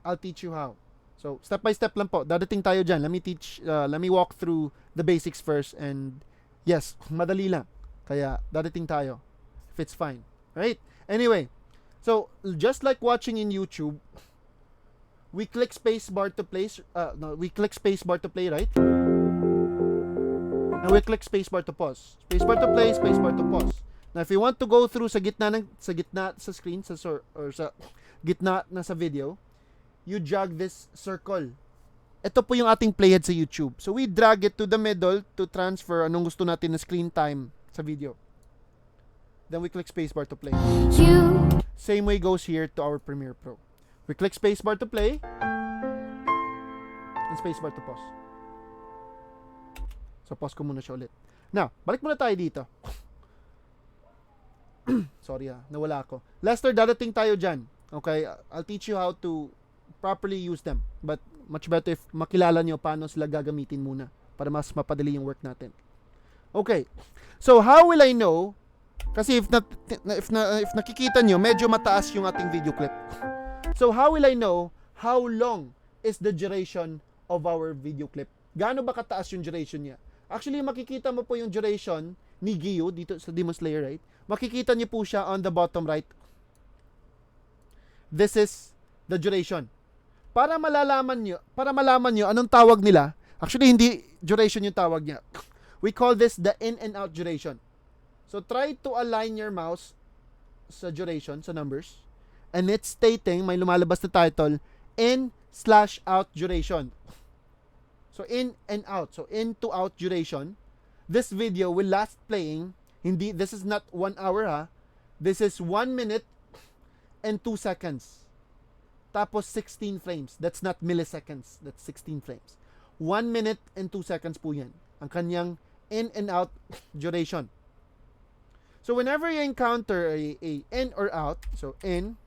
I'll teach you how. So, step by step lang po. Dadating tayo dyan. Let me walk through the basics first. And yes, madali lang. Kaya, dadating tayo. If it's fine. Right? Anyway, so, just like watching in YouTube, we click spacebar to play. We click spacebar to play, right? And we click spacebar to pause. Spacebar to play, spacebar to pause. Now, if you want to go through sa gitna sa screen, sa gitna na sa video, you drag this circle. Ito po yung ating playhead sa YouTube. So we drag it to the middle to transfer anong gusto natin na screen time sa video. Then we click spacebar to play. Same way goes here to our Premiere Pro. We click spacebar to play and spacebar to pause. So pause ko muna siya ulit. Now, balik muna tayo dito. Sorry nawala ako. Lester, dadating tayo dyan. Okay, I'll teach you how to properly use them. But much better if makilala nyo paano sila gagamitin muna para mas mapadali yung work natin. Okay. So how will I know? Kasi if nakikita nyo, medyo mataas yung ating video clip. So how will I know how long is the duration of our video clip? Gaano ba kataas yung duration niya? Actually, makikita mo po yung duration ni Gio dito sa Demon Slayer, right? Makikita niyo po siya on the bottom right. This is the duration. Para malaman nyo anong tawag nila. Actually, hindi duration yung tawag niya. We call this the in and out duration. So try to align your mouse sa duration, sa numbers. And it's stating, may lumalabas na title, in/out duration. So in and out. So in to out duration. This video will last playing. This is not 1 hour ha. This is 1 minute and 2 seconds. Tapos 16 frames. That's not milliseconds. That's 16 frames. 1 minute and 2 seconds po yan. Ang kanyang in and out duration. So whenever you encounter a in or out, so in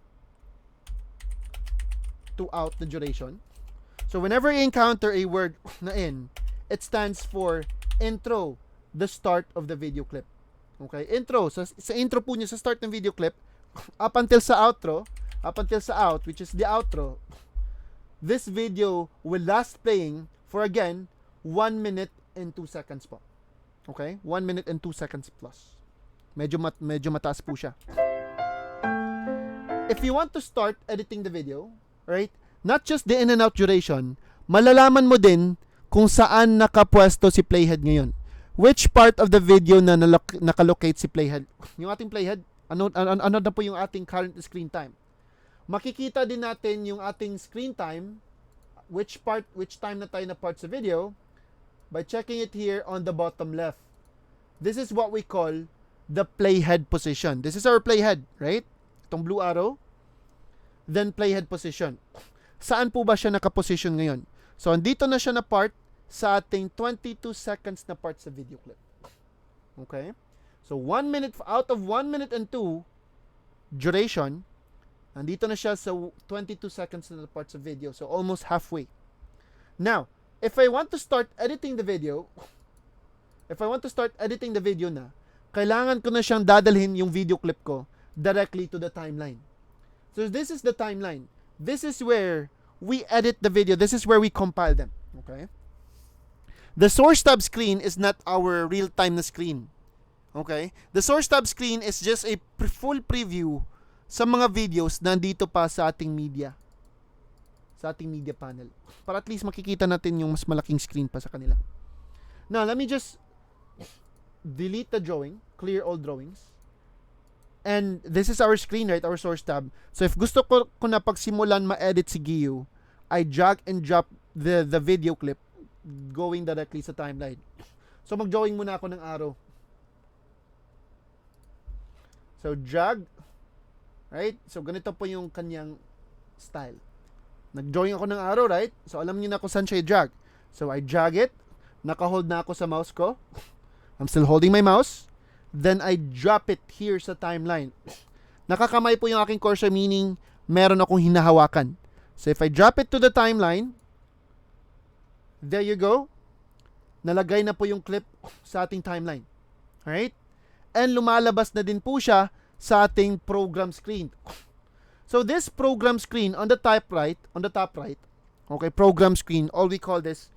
to out the duration. So whenever you encounter a word na in, it stands for intro, the start of the video clip. Okay, intro. So sa intro po niyo sa start ng video clip, up until sa outro, up until sa out, which is the outro, this video will last playing for again 1 minute and 2 seconds po. Okay? 1 minute and 2 seconds plus. Medyo mataas po siya. If you want to start editing the video, right? Not just the in and out duration, malalaman mo din kung saan nakapwesto si playhead ngayon. Which part of the video na nakalocate si playhead? Yung ating playhead, ano na po yung ating current screen time? Makikita din natin yung ating screen time, which time na tayo na part sa video, by checking it here on the bottom left. This is what we call the playhead position. This is our playhead, right? Itong blue arrow. Then playhead position. Saan po ba siya nakaposition ngayon? So, andito na siya na part sa ating 22 seconds na part sa video clip. Okay? So, 1 minute, out of 1 minute and 2 duration, andito na siya sa 22 seconds na part sa video. So, almost halfway. Now, if I want to start editing the video na, kailangan ko na siyang dadalhin yung video clip ko directly to the timeline. So, this is the timeline. This is where we edit the video. This is where we compile them. Okay? The source tab screen is not our real-time na screen. Okay? The source tab screen is just a full preview sa mga videos na nandito pa sa ating media. Sa ating media panel. Para at least makikita natin yung mas malaking screen pa sa kanila. Now, let me just delete the drawing. Clear all drawings. And this is our screen, right? Our source tab. So if gusto ko na pagsimulan ma-edit si Gio, I drag and drop the video clip going directly sa timeline. So mag-drawing muna ako ng arrow. So drag, right? So ganito po yung kanyang style. Nag-drawing ako ng arrow, right? So alam niyo na kung saan siya i-drag. So I drag it. Naka-hold na ako sa mouse ko. I'm still holding my mouse. Then I drop it here sa timeline. Nakakamay po yung aking cursor, meaning meron akong hinahawakan. So if I drop it to the timeline, there you go. Nalagay na po yung clip sa ating timeline. Alright? And lumalabas na din po siya sa ating program screen. So this program screen on the top right, okay, program screen, all we call this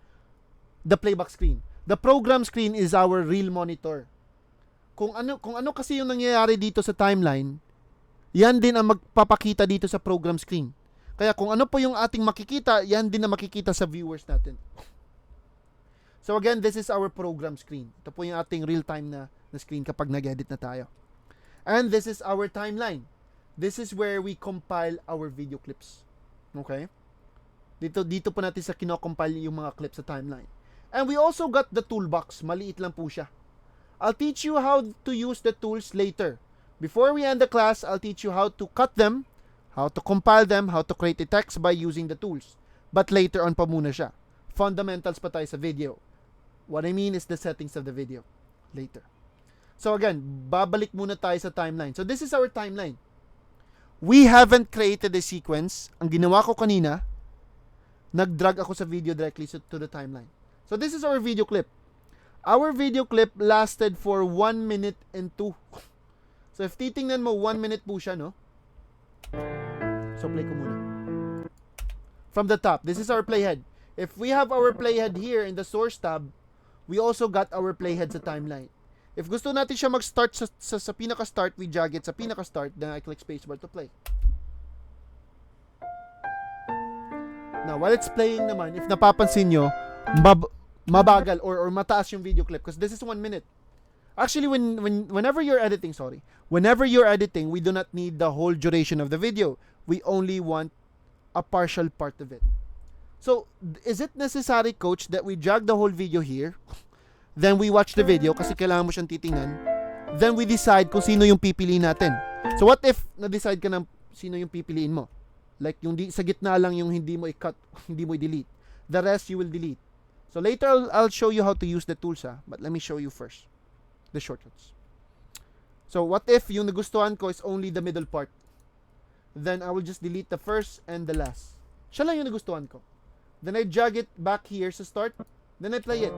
the playback screen. The program screen is our real monitor. Kung ano kasi yung nangyayari dito sa timeline, yan din ang magpapakita dito sa program screen. Kaya kung ano po yung ating makikita, yan din ang makikita sa viewers natin. So again, this is our program screen. Ito po yung ating real-time na screen kapag nag-edit na tayo. And this is our timeline. This is where we compile our video clips. Okay? Dito po natin sa kino-compile yung mga clips sa timeline. And we also got the toolbox. Maliit lang po siya. I'll teach you how to use the tools later. Before we end the class, I'll teach you how to cut them, how to compile them, how to create a text by using the tools. But later on pa muna siya. Fundamentals pa tayo sa video. What I mean is the settings of the video. Later. So again, babalik muna tayo sa timeline. So this is our timeline. We haven't created a sequence. Ang ginawa ko kanina, nag-drag ako sa video directly to the timeline. So this is our video clip. Our video clip lasted for 1 minute and 2. So if titingnan mo, 1 minute po siya, no? So play ko muna. From the top, this is our playhead. If we have our playhead here in the source tab, we also got our playhead sa timeline. If gusto natin siya mag-start sa pinaka-start, we drag it sa pinaka-start, then I click spacebar to play. Now, while it's playing naman, if napapansin nyo, mabagal or mataas yung video clip because this is 1 minute. Actually, whenever you're editing, we do not need the whole duration of the video. We only want a partial part of it. So, is it necessary, coach, that we drag the whole video here? Then we watch the video kasi kailangan mo siyang titingnan. Then we decide kung sino yung pipiliin natin. So, what if na-decide ka ng sino yung pipiliin mo? Like, yung sa gitna lang yung hindi mo i-cut, hindi mo i-delete. The rest, you will delete. So, later, I'll show you how to use the tools, but let me show you first the shortcuts. So, what if yung nagustuhan ko is only the middle part? Then, I will just delete the first and the last. Siya lang yung nagustuhan ko. Then, I drag it back here sa start. Then, I play it.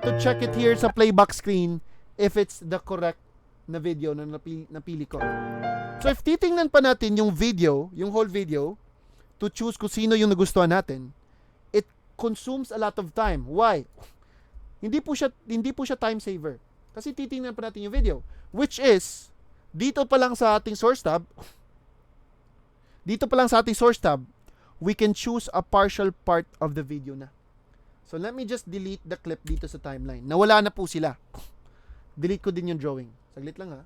To check it here sa playback screen if it's the correct na video na napili ko. So, if titingnan pa natin yung video, yung whole video, to choose kung sino yung nagustuhan natin, it consumes a lot of time. Why? Hindi po siya time saver. Kasi titingnan pa natin yung video. Which is, dito pa lang sa ating source tab, we can choose a partial part of the video na. So, let me just delete the clip dito sa timeline. Nawala na po sila. Delete ko din yung drawing. Saglit lang, ha.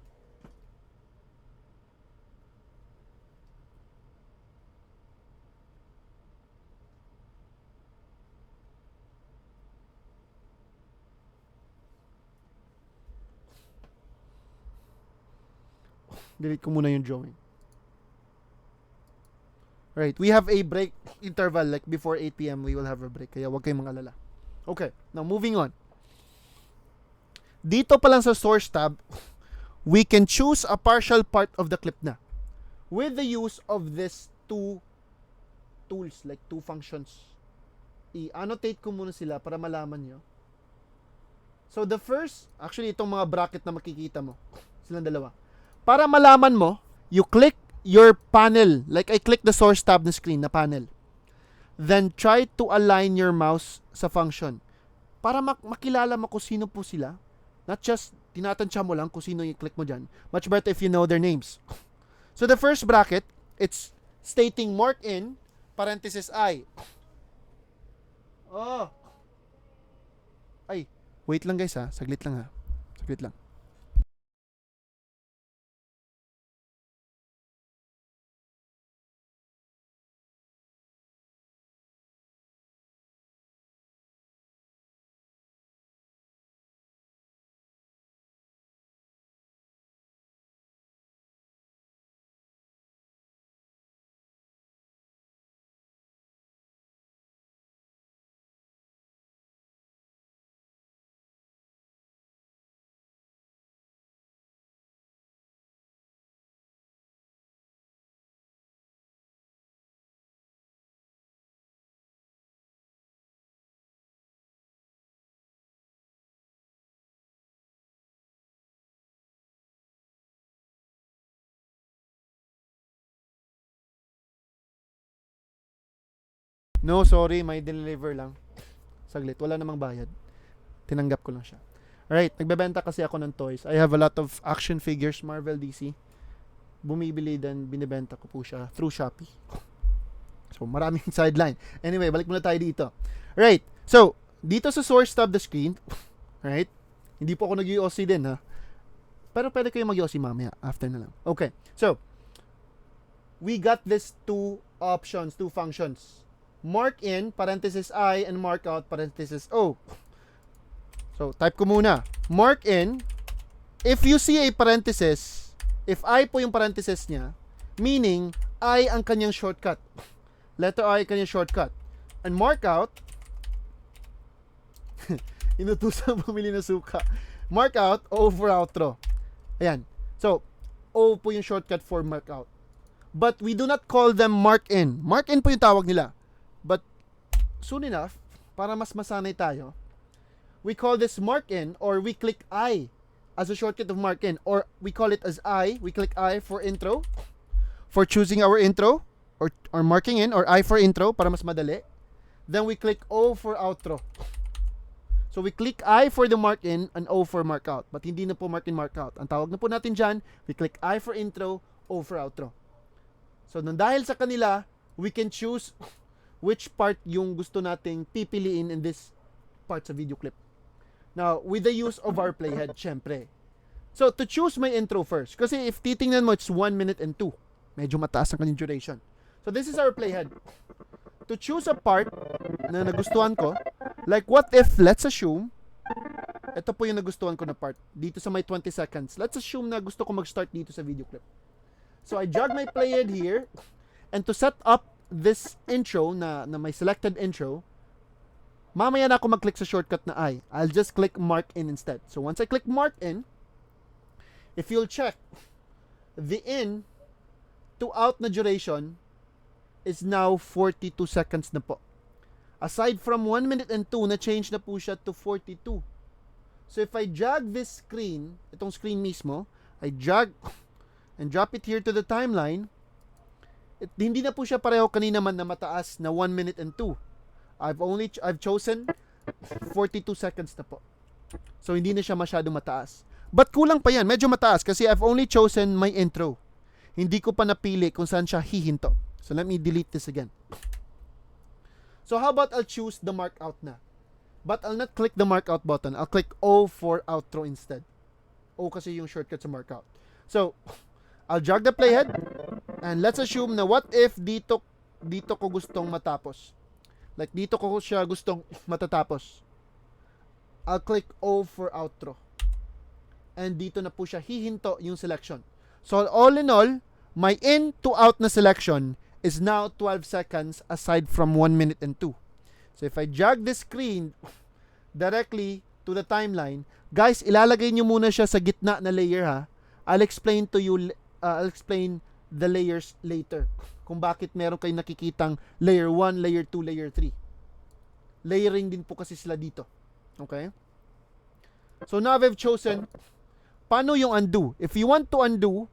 Delete ko muna yung drawing. Right, we have a break interval like before 8 p.m. we will have a break. Kaya wag kayong mag-alala. Okay, now moving on. Dito pa lang sa source tab, we can choose a partial part of the clip na with the use of these two tools, like two functions. I-annotate ko muna sila para malaman nyo. So the first, actually itong mga bracket na makikita mo, silang dalawa. Para malaman mo, you click your panel. Like I click the source tab na screen na panel. Then try to align your mouse sa function. Para makilala mo kung sino po sila. Not just tinatansya mo lang kung sino yung click mo dyan. Much better if you know their names. So the first bracket, it's stating mark in, parenthesis I. Oh. Ay, wait lang guys ha. Saglit lang ha. Saglit lang. No, sorry, may deliver lang. Saglit, wala namang bayad. Tinanggap ko lang siya. Alright, nagbebenta kasi ako ng toys. I have a lot of action figures, Marvel, DC. Bumibili din, binibenta ko po siya through Shopee. So, maraming sideline. Anyway, balik muna tayo dito. Alright, so, dito sa source tab the screen, right? Hindi po ako nag-UOC din, ha? Pero pwede kayo mag-UOC mamaya, after na lang. Okay, so, we got this two options, two functions. Mark in, parenthesis I, and mark out, parenthesis O. So, type ko muna. Mark in, if you see a parenthesis, if I po yung parenthesis niya, meaning, I ang kanyang shortcut. Letter I ang kanyang shortcut. And mark out, inutusan bumili na suka. Mark out, O for outro. Ayan. So, O po yung shortcut for mark out. But we do not call them mark in. Mark in po yung tawag nila. But soon enough, para mas masanay tayo, we call this mark in, or we click I as a shortcut of mark in, or we call it as I. We click I for intro, for choosing our intro, or marking in, or I for intro para mas madali. Then we click O for outro. So we click I for the mark in and O for mark out. But hindi na po mark in, mark out. Ang tawag na po natin dyan, we click I for intro, O for outro. So nang dahil sa kanila, we can choose which part yung gusto nating pipiliin in this part sa video clip. Now, with the use of our playhead, syempre. So, to choose my intro first. Kasi if titingnan mo, it's 1 minute and 2. Medyo mataas ang kanyang duration. So, this is our playhead. To choose a part na nagustuhan ko, like what if, let's assume, ito po yung nagustuhan ko na part. Dito sa may 20 seconds. Let's assume na gusto ko mag-start dito sa video clip. So, I drag my playhead here. And to set up this intro na may selected intro, mamaya na ako mag-click sa shortcut na I. I'll just click mark in instead. So once I click mark in, if you'll check, the in to out na duration is now 42 seconds na po. Aside from 1 minute and 2, na-change na po siya to 42. So if I drag this screen, itong screen mismo, I drag and drop it here to the timeline, hindi na po siya pareho kanina man na mataas na 1 minute and 2. I've chosen 42 seconds na po. So hindi na siya masyado mataas. But kulang pa yan, medyo mataas kasi I've only chosen my intro. Hindi ko pa napili kung saan siya hihinto. So let me delete this again. So how about I'll choose the mark out na. But I'll not click the mark out button. I'll click O for outro instead. O kasi yung shortcut sa mark out. So I'll drag the playhead and let's assume na what if dito ko gustong matapos. Like dito ko siya gustong matatapos. I'll click O for outro. And dito na po siya hihinto yung selection. So all in all, my in to out na selection is now 12 seconds aside from 1 minute and 2. So if I drag this screen directly to the timeline, guys, ilalagay nyo muna siya sa gitna na layer ha. I'll explain the layers later. Kung bakit meron kayong nakikitang layer 1, layer 2, layer 3. Layering din po kasi sila dito. Okay? So now I've chosen, paano yung undo? If you want to undo,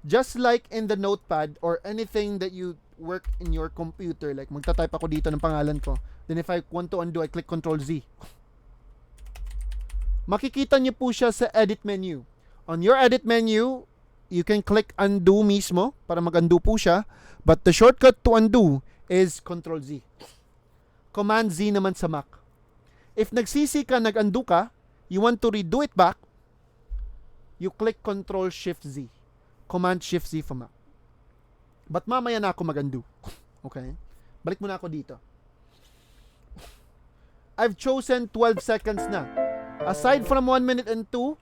just like in the notepad or anything that you work in your computer, like magta-type ako dito ng pangalan ko, then if I want to undo, I click Ctrl Z. Makikita niyo po siya sa edit menu. On your edit menu, you can click undo mismo para mag-undo po siya. But the shortcut to undo is Ctrl Z. Command Z naman sa Mac. If nagsisi ka, nag-undo ka, you want to redo it back, you click Ctrl Shift Z. Command Shift Z for Mac. But mamaya na ako mag-undo. Okay? Balik muna ako dito. I've chosen 12 seconds na. Aside from 1 minute and 2,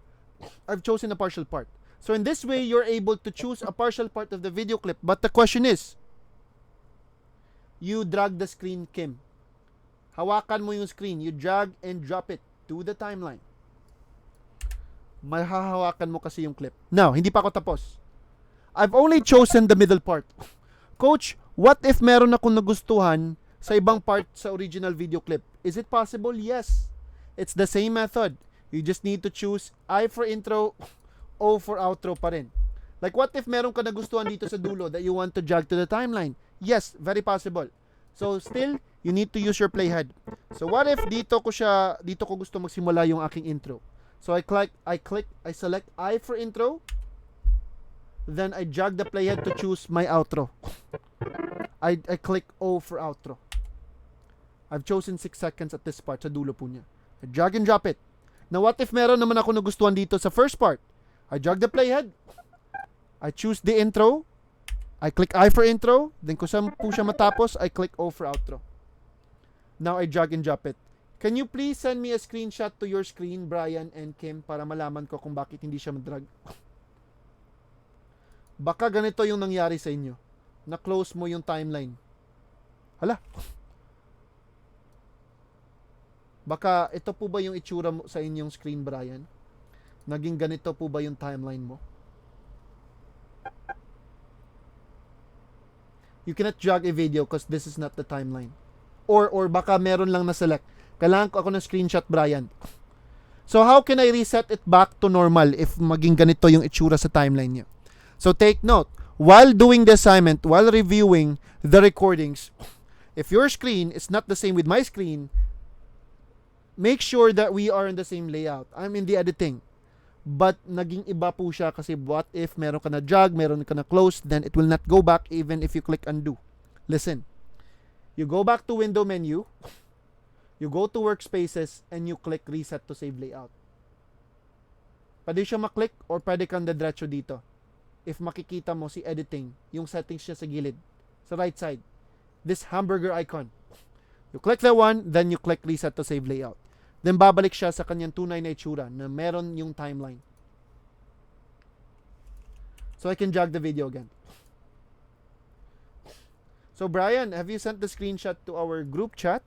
I've chosen a partial part. So in this way, you're able to choose a partial part of the video clip. But the question is, you drag the screen, Kim. Hawakan mo yung screen. You drag and drop it to the timeline. Mahahawakan mo kasi yung clip. Now, hindi pa ako tapos. I've only chosen the middle part. Coach, what if meron akong nagustuhan sa ibang part sa original video clip? Is it possible? Yes. It's the same method. You just need to choose I for intro, O for outro pa rin. Like what if meron ka nagustuhan dito sa dulo that you want to drag to the timeline? Yes, very possible. So still, you need to use your playhead. So what if dito ko gusto magsimula yung aking intro. So I select I for intro. Then I drag the playhead to choose my outro. I click O for outro. I've chosen 6 seconds at this part sa dulo po niya. I drag and drop it. Now what if meron naman ako nagustuhan dito sa first part? I drag the playhead. I choose the intro. I click I for intro. Then kung saan po siya matapos, I click O for outro. Now I drag and drop it. Can you please send me a screenshot to your screen, Brian and Kim, para malaman ko kung bakit hindi siya madrag? Baka ganito yung nangyari sa inyo. Na-close mo yung timeline. Hala. Baka ito po ba yung itsura mo sa inyong screen, Brian? Naging ganito po ba yung timeline mo? You cannot drag a video because this is not the timeline. Or baka meron lang na-select. Kailangan ko ako ng screenshot, Brian. So, how can I reset it back to normal if maging ganito yung itsura sa timeline niya? So, take note. While doing the assignment, while reviewing the recordings, if your screen is not the same with my screen, make sure that we are in the same layout. I'm in the editing. But, naging iba po siya kasi what if meron ka na jog, meron ka na close, then it will not go back even if you click undo. Listen. You go back to window menu, you go to workspaces, and you click reset to save layout. Pwede siya maklik or pwede kang dediretso dito. If makikita mo si editing, yung settings niya sa gilid, sa right side, this hamburger icon. You click that one, then you click reset to save layout. Then babalik siya sa kanyang tunay na itsura na meron yung timeline. So I can jog the video again. So Brian, have you sent the screenshot to our group chat?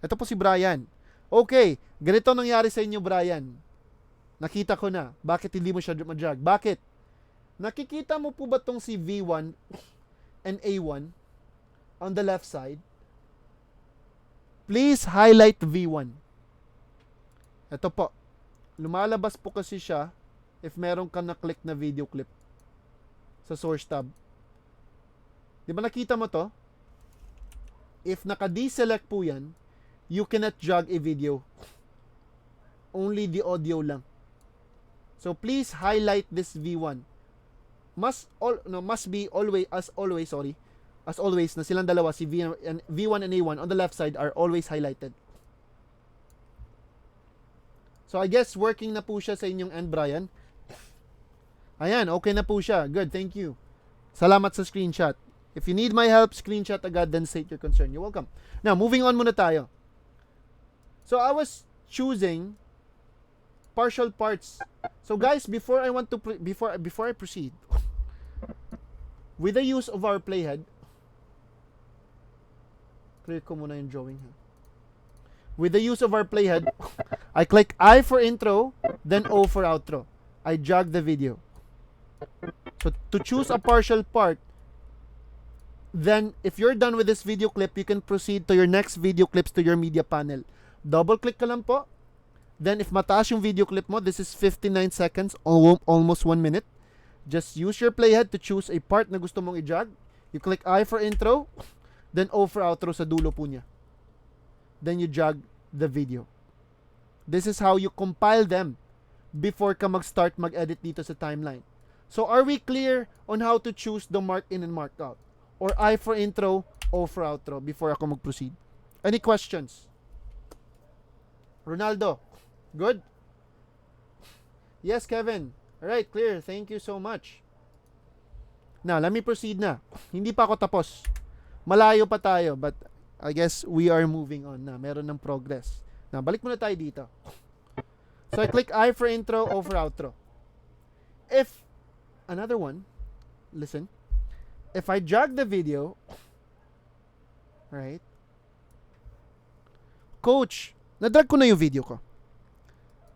Ito po si Brian. Okay, ganito nangyari sa inyo, Brian. Nakita ko na. Bakit hindi mo siya ma-jog? Bakit? Nakikita mo po ba tong si V1 and A1 on the left side? Please highlight V1. Ito po. Lumalabas po kasi siya if meron ka na-click na video clip sa source tab. Di ba nakita mo to? If naka-deselect po yan, you cannot jog a video. Only the audio lang. So please highlight this V1. Must be always, as always, na silang dalawa, si V1 and A1 on the left side are always highlighted. So I guess working na po siya sa inyong end, Brian. Ayan, okay na po siya. Good, thank you. Salamat sa screenshot. If you need my help, screenshot agad, then state your concern. You're welcome. Now, moving on muna tayo. So, I was choosing partial parts. So, guys, before I proceed, with the use of our playhead, clear ko muna yung drawing. With the use of our playhead, I click I for intro, then O for outro. I jog the video. So, to choose a partial part, then, if you're done with this video clip, you can proceed to your next video clips to your media panel. Double-click ka lang po. Then, if mataas yung video clip mo, this is 59 seconds, almost 1 minute. Just use your playhead to choose a part na gusto mong i-jog. You click I for intro, then O for outro sa dulo po niya. Then, you jog the video. This is how you compile them before ka mag-start mag-edit dito sa timeline. So, are we clear on how to choose the mark in and mark out? Or I for intro, O for outro before ako mag-proceed? Any questions? Ronaldo, good? Yes, Kevin. Alright, clear. Thank you so much. Now, let me proceed na. Hindi pa ako tapos. Malayo pa tayo, but I guess we are moving on na. Meron ng progress. Now, balik muna tayo dito. So, I click I for intro, O for outro. If, another one, listen. If I jog the video, right? Coach, nadrag ko na yung video ko.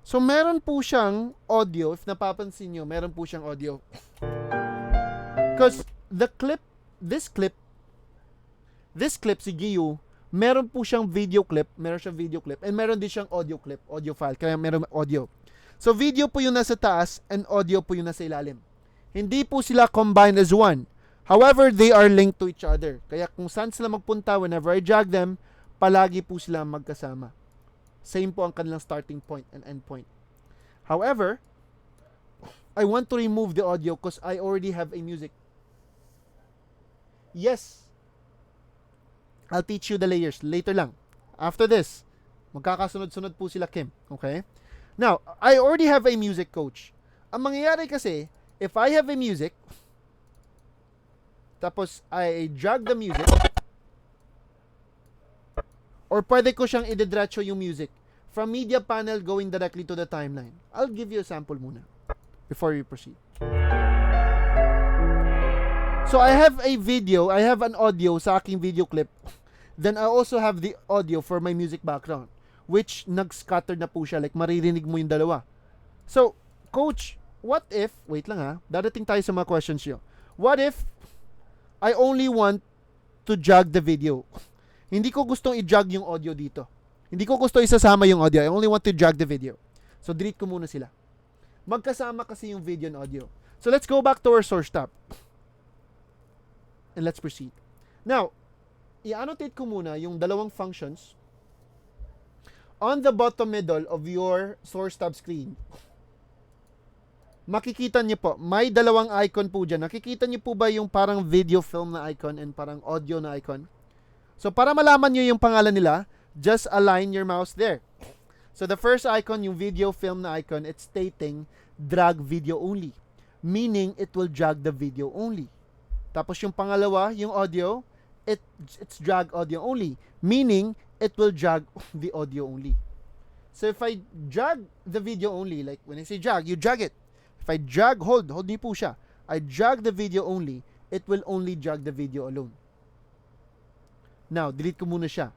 So, meron po siyang audio. If napapansin nyo, meron po siyang audio. Because this clip, si Giyu, meron po siyang video clip, and meron din siyang audio clip, audio file, kaya meron audio. So, video po yung nasa taas, and audio po yung nasa ilalim. Hindi po sila combined as one. However, they are linked to each other. Kaya kung saan sila magpunta, whenever I jog them, palagi po sila magkasama. Same po ang kanilang starting point and end point. However, I want to remove the audio because I already have a music. Yes. I'll teach you the layers later lang. After this, magkakasunod-sunod po sila, Kim. Okay? Now, I already have a music, coach. Ang mangyayari kasi, if I have a music, tapos I jog the music, or pwede ko siyang idediretso yung music from media panel going directly to the timeline. I'll give you a sample muna before we proceed. So I have a video, I have an audio sa aking video clip. Then I also have the audio for my music background, which nag-scatter na po siya, like maririnig mo yung dalawa. So, coach, what if, wait lang ha, dadating tayo sa mga questions nyo. What if I only want to jog the video? Hindi ko gustong i-jog yung audio dito. Hindi ko gusto isasama yung audio. I only want to drag the video. So, delete ko muna sila. Magkasama kasi yung video and audio. So, let's go back to our source tab. And let's proceed. Now, i-annotate ko muna yung dalawang functions on the bottom middle of your source tab screen. Makikita niyo po, may dalawang icon po dyan. Nakikita niyo po ba yung parang video film na icon and parang audio na icon? So, para malaman niyo yung pangalan nila, just align your mouse there. So, the first icon, yung video film na icon, it's stating drag video only. Meaning, it will drag the video only. Tapos yung pangalawa, yung audio, it's drag audio only. Meaning, it will drag the audio only. So, if I drag the video only, like when I say drag, you drag it. If I drag, hold niyo po siya. I drag the video only, it will only drag the video alone. Now, delete ko muna siya.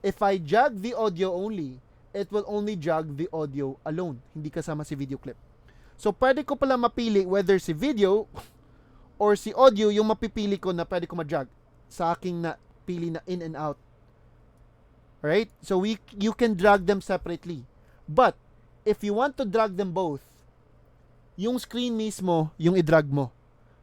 If I drag the audio only, it will only drag the audio alone. Hindi kasama si video clip. So, pwede ko pala mapili whether si video or si audio yung mapipili ko na pwede ko ma-drag sa aking pili na in and out. Right? So, you can drag them separately. But, if you want to drag them both, yung screen mismo, yung i-drag mo.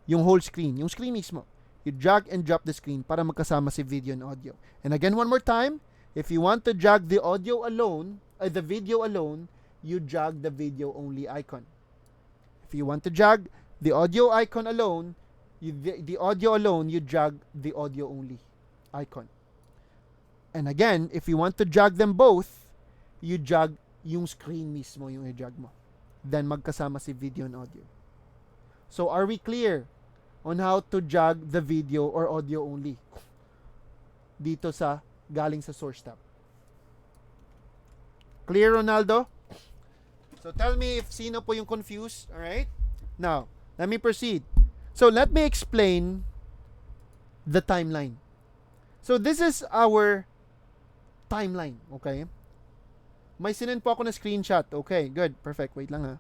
Yung whole screen. Yung screen mismo. You drag and drop the screen para magkasama si video and audio. And again, one more time, if you want to drag the audio alone, the video alone, you drag the video only icon. If you want to drag the audio icon alone, the audio alone, you drag the audio only icon. And again, if you want to drag them both, you drag yung screen mismo yung i-drag mo. Then magkasama si video and audio. So are we clear on how to drag the video or audio only dito sa galing sa source tab? Clear, Ronaldo? So tell me if sino po yung confused. Alright? Now, let me proceed. So let me explain the timeline. So this is our timeline. Okay? May sinend po ako na screenshot. Okay, good. Perfect. Wait lang ha.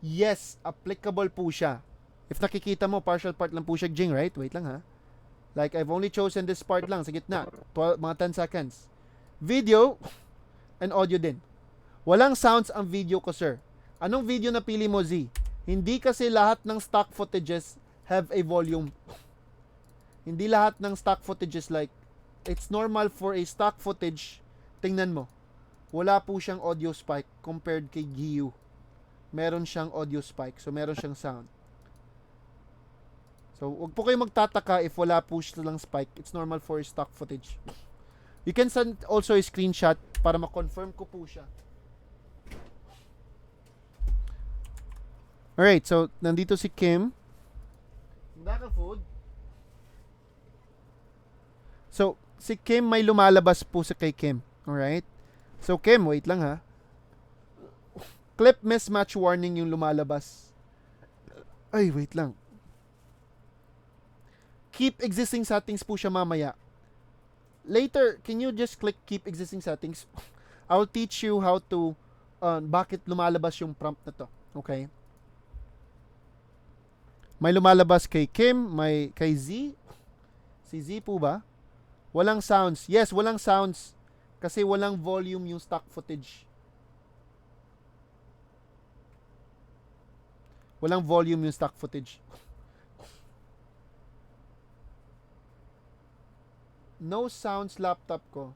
Yes, applicable po siya. If nakikita mo, partial part lang po siya, Jing, right? Wait lang ha. Like, I've only chosen this part lang sa gitna. 12, mga 10 seconds. Video and audio din. Walang sounds ang video ko, sir. Anong video na pili mo, Z? Hindi kasi lahat ng stock footages have a volume. Hindi lahat ng stock footages like it's normal for a stock footage. Tingnan mo. Wala po siyang audio spike compared kay Giyu. Meron siyang audio spike. So, meron siyang sound. So, wag po kayo magtataka if wala po silang spike. It's normal for stock footage. You can send also a screenshot para ma-confirm ko po siya. Alright, so, nandito si Kim. Baka food. So, si Kim may lumalabas po sa kay Kim. Alright? So, Kim, wait lang ha. Clip mismatch warning yung lumalabas. Ay, wait lang. Keep existing settings po siya mamaya. Later, can you just click keep existing settings? I'll teach you how to bakit lumalabas yung prompt na to. Okay? May lumalabas kay Kim, may kay Z. Si Z po ba? Walang sounds. Yes, walang sounds. Kasi walang volume yung stock footage. Walang volume yung stock footage. No sounds laptop ko.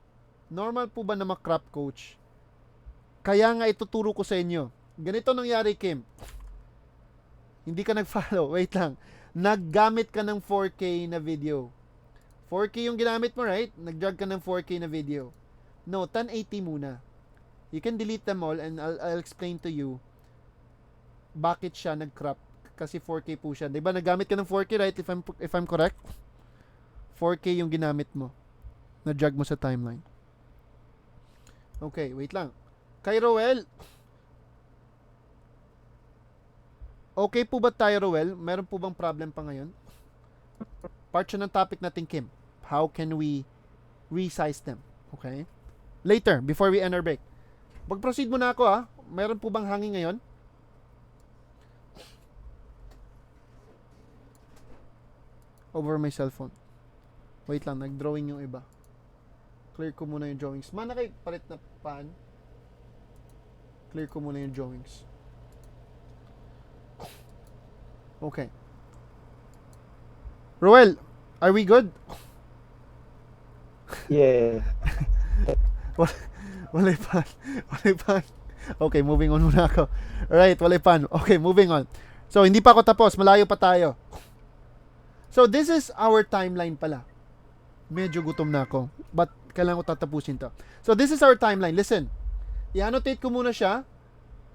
Normal po ba na ma-crop, coach? Kaya nga ituturo ko sa inyo. Ganito nangyari, Kim. Hindi ka nag-follow. Wait lang. Naggamit ka ng 4K na video. 4K yung ginamit mo, right? Nag-drag ka ng 4K na video. No, 1080 muna. You can delete them all and I'll explain to you bakit siya nag-crop. Kasi 4K po siya. Diba nagamit ka ng 4K, right? If I'm correct? 4K yung ginamit mo. Na-drag mo sa timeline. Okay, wait lang. Kay Roel. Okay po ba tayo, Roel? Meron po bang problem pa ngayon? Part siya ng topic natin, Kim. How can we resize them? Okay? Later, before we end our break. Mag-proceed muna ako ha. Meron po bang hangin ngayon? Over my cellphone. Wait lang, nag-drawing yung iba. Clear ko muna yung drawings. Mana kay palit na pan. Clear ko muna yung drawings. Okay. Roel, are we good? Yeah. Walay pan. Walay pan. Okay, moving on muna ako. Alright, walay pan. Okay, moving on. So, hindi pa ako tapos. Malayo pa tayo. So, this is our timeline pala. Medyo gutom na ako. But, kailangan ko tatapusin to. So, this is our timeline. Listen. I-annotate ko muna siya.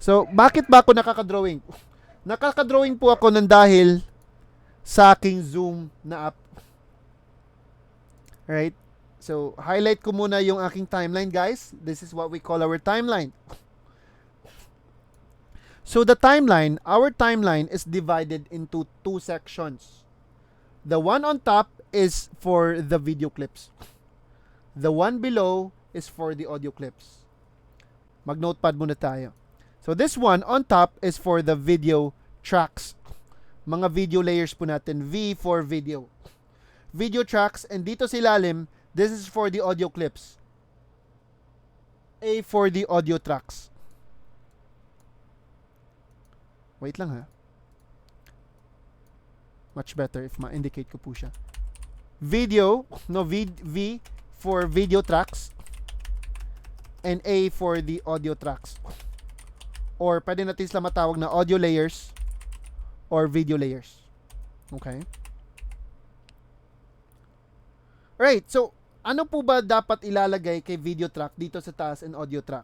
So, bakit ba ako nakaka-drawing? Nakaka-drawing po ako ng dahil sa aking Zoom na app. Right? So, highlight ko muna yung aking timeline, guys. This is what we call our timeline. So, our timeline is divided into two sections. The one on top is for the video clips. The one below is for the audio clips. Mag-notepad muna tayo. So, this one on top is for the video tracks. Mga video layers po natin. V for video. Video tracks. And dito sa ilalim, this is for the audio clips. A for the audio tracks. Wait lang ha. Much better if ma-indicate ko po siya. Video, no, V for video tracks. And A for the audio tracks. Or pwede natin sila matawag na audio layers or video layers. Okay? Right, so ano po ba dapat ilalagay kay video track dito sa taas and audio track?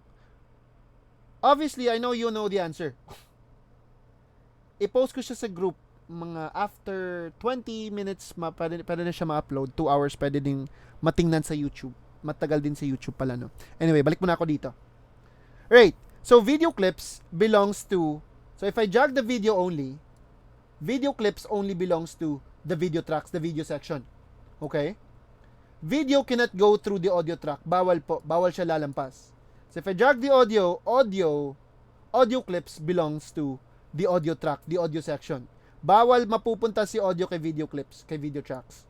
Obviously, I know you know the answer. I-post ko siya sa group mga after 20 minutes pwede na siya ma-upload. 2 hours pwede din matingnan sa YouTube. Matagal din sa YouTube pala, no? Anyway, balik muna ako dito. Right, so video clips belongs to, so if I drag the video only, video clips only belongs to the video tracks, the video section. Okay? Video cannot go through the audio track. Bawal po. Bawal siya lalampas. So if I drag the audio clips belongs to the audio track, the audio section. Bawal mapupunta si audio kay video clips, kay video tracks.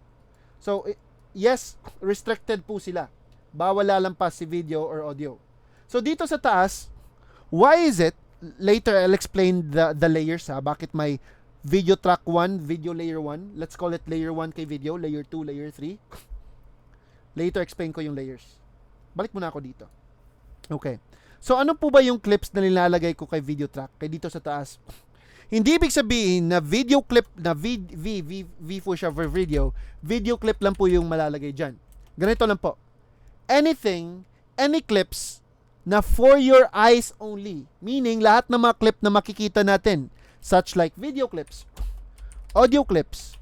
So, yes, restricted po sila. Bawal lalampas si video or audio. So, dito sa taas, why is it, later I'll explain the layers ha, bakit may video track 1, video layer 1. Let's call it layer 1 kay video, layer 2, layer 3. Later explain ko yung layers. Balik muna ako dito. Okay. So, ano po ba yung clips na nilalagay ko kay video track? Kay dito sa taas. Hindi ibig sabihin na video clip, na V po siya for video. Video clip lang po yung malalagay dyan. Ganito lang po. Any clips na for your eyes only. Meaning, lahat ng mga clip na makikita natin. Such like video clips, audio clips,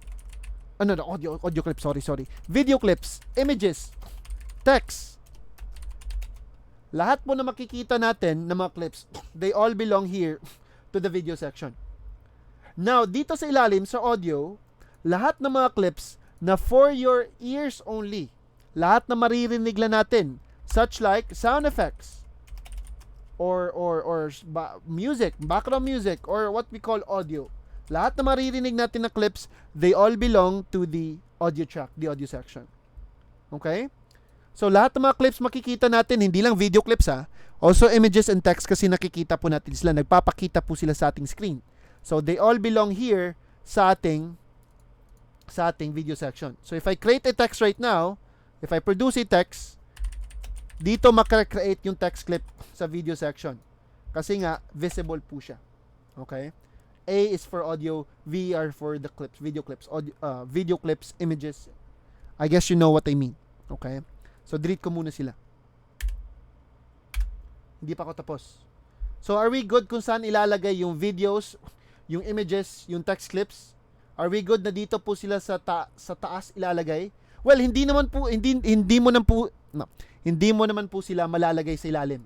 audio clips, sorry. Video clips, images, text. Lahat po na makikita natin na mga clips, they all belong here to the video section. Now, dito sa ilalim, sa audio, lahat ng mga clips na for your ears only. Lahat na maririnig lang natin, such like sound effects, or music, background music, or what we call audio. Lahat na maririnig natin na clips, they all belong to the audio track, the audio section. Okay? So, lahat ng mga clips makikita natin, hindi lang video clips ha, also images and text kasi nakikita po natin sila, nagpapakita po sila sa ating screen. So, they all belong here sa ating video section. So, if I create a text right now, if I produce a text, dito makakreate yung text clip sa video section. Kasi nga, visible po siya. Okay? A is for audio, V are for the clips, video clips, video clips, images. I guess you know what I mean. Okay? So, delete ko muna sila. Hindi pa ako tapos. So, are we good kung saan ilalagay yung videos, yung images, yung text clips? Are we good na dito po sila sa taas ilalagay? Well, hindi mo naman po sila malalagay sa ilalim.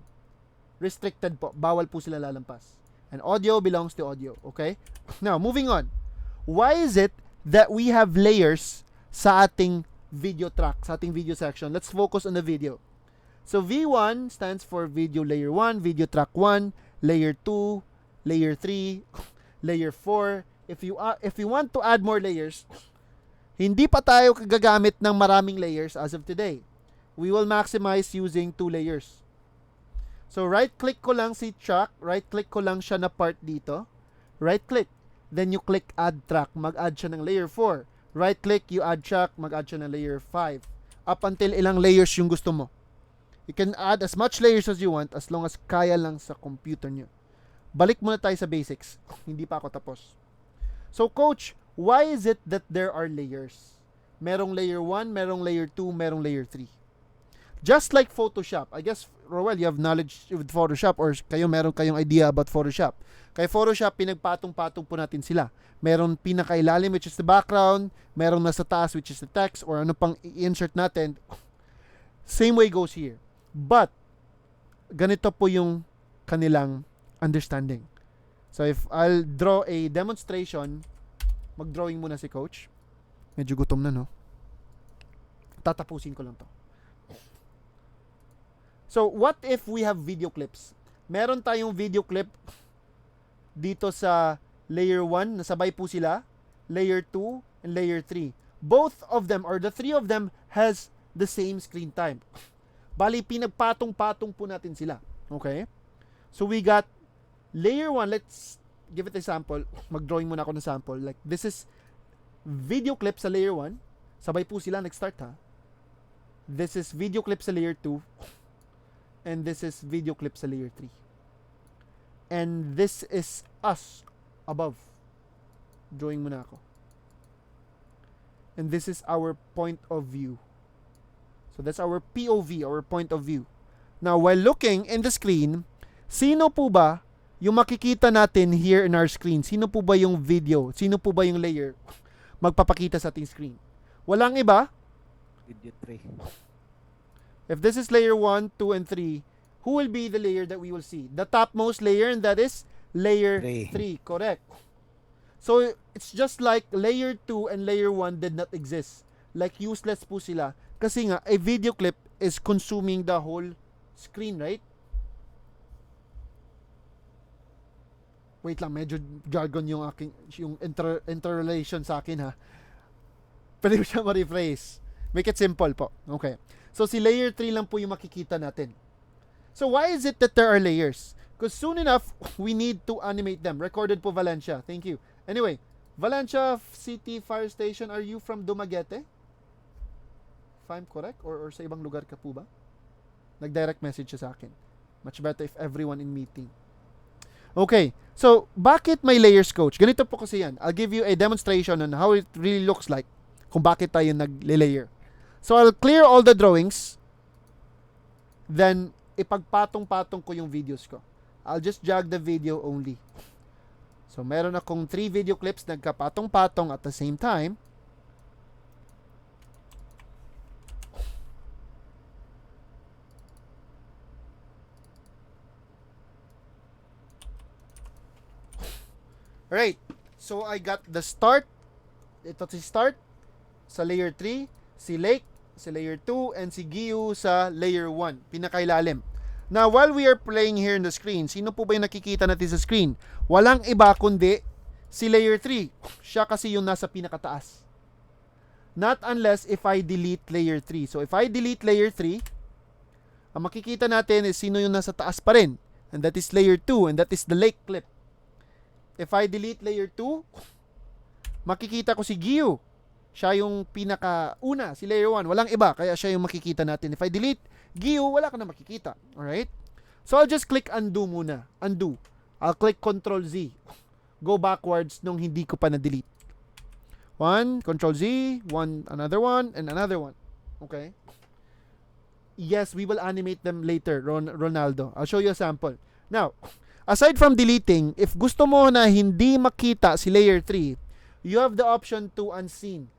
Restricted po. Bawal po sila lalampas. And audio belongs to audio. Okay? Now, moving on. Why is it that we have layers sa ating video track, sa ating video section? Let's focus on the video. So, V1 stands for video layer 1, video track 1, layer 2, layer 3, layer 4. If you want to add more layers, Hindi pa tayo gagamit ng maraming layers as of today. We will maximize using 2 layers. So right-click ko lang si track, right-click ko lang siya na part dito. Right-click. Then you click add track, mag-add siya ng layer 4. Right-click, you add track, mag-add siya ng layer 5. Up until ilang layers yung gusto mo. You can add as much layers as you want as long as kaya lang sa computer nyo. Balik muna tayo sa basics. Hindi pa ako tapos. So coach, why is it that there are layers? Merong layer 1, merong layer 2, merong layer 3. Just like Photoshop. I guess, Roel, you have knowledge with Photoshop or kayo meron kayong idea about Photoshop. Kay Photoshop, pinagpatong-patong po natin sila. Meron pinakailalim, which is the background. Meron nasa taas, which is the text, or ano pang i-insert natin. Same way goes here. But, ganito po yung kanilang understanding. So, if I'll draw a demonstration, mag-drawing muna si Coach. Medyo gutom na, no? Tatapusin ko lang to. So, what if we have video clips? Meron tayong video clip dito sa layer 1, nasabay po sila, layer 2, and layer 3. Both of them, or the 3 of them, has the same screen time. Bali, pinagpatong-patong po natin sila. Okay? So, we got layer 1, let's give it a sample. Mag-drawing muna ako ng sample. Like, this is video clip sa layer 1. Sabay po sila, nag-start ha. This is video clip sa layer 2. And this is video clip sa layer 3. And this is us above. Drawing muna ako. And this is our point of view. So that's our POV, our point of view. Now, while looking in the screen, sino po ba yung makikita natin here in our screen? Sino po ba yung video? Sino po ba yung layer magpapakita sa ating screen? Walang iba. Video 3. If this is layer 1, 2, and 3, who will be the layer that we will see? The topmost layer, and that is layer 3. Correct. So, it's just like layer 2 and layer 1 did not exist. Like, useless po sila. Kasi nga, a video clip is consuming the whole screen, right? Wait lang, medyo jargon yung aking, yung interrelation sa akin ha. Pwede mo siya ma-rephrase. Make it simple po. Okay. So, si layer 3 lang po yung makikita natin. So, why is it that there are layers? Because soon enough, we need to animate them. Recorded po, Valencia. Thank you. Anyway, Valencia City Fire Station, are you from Dumaguete? If I'm correct? Or sa ibang lugar ka po ba? Nag-direct message siya sa akin. Much better if everyone in meeting. Okay. So, bakit may layers, coach? Ganito po kasi yan. I'll give you a demonstration on how it really looks like kung bakit tayo nag-layer. So, I'll clear all the drawings. Then, ipagpatong-patong ko yung videos ko. I'll just drag the video only. So, meron akong 3 video clips nagkapatong-patong at the same time. Alright. So, I got the start. Ito si start sa layer 3. Si Lake sa layer 2, and si Giyu sa layer 1, pinakailalim. Now, while we are playing here in the screen, sino po ba yung nakikita natin sa screen? Walang iba kundi si layer 3. Siya kasi yung nasa pinakataas. Not unless if I delete layer 3. So, if I delete layer 3, ang makikita natin is sino yung nasa taas pa rin. And that is layer 2, and that is the lake clip. If I delete layer 2, makikita ko si Giyu. Siya yung pinakauna, si layer 1. Walang iba, kaya siya yung makikita natin. If I delete Giyu, wala ka na makikita. Alright? So, I'll just click undo muna. Undo. I'll click Control Z. Go backwards nung hindi ko pa na-delete. 1, Control Z, 1, another one, and another one. Okay? Yes, we will animate them later, Ronaldo. I'll show you a sample. Now, aside from deleting, if gusto mo na hindi makita si layer 3, you have the option to unseen.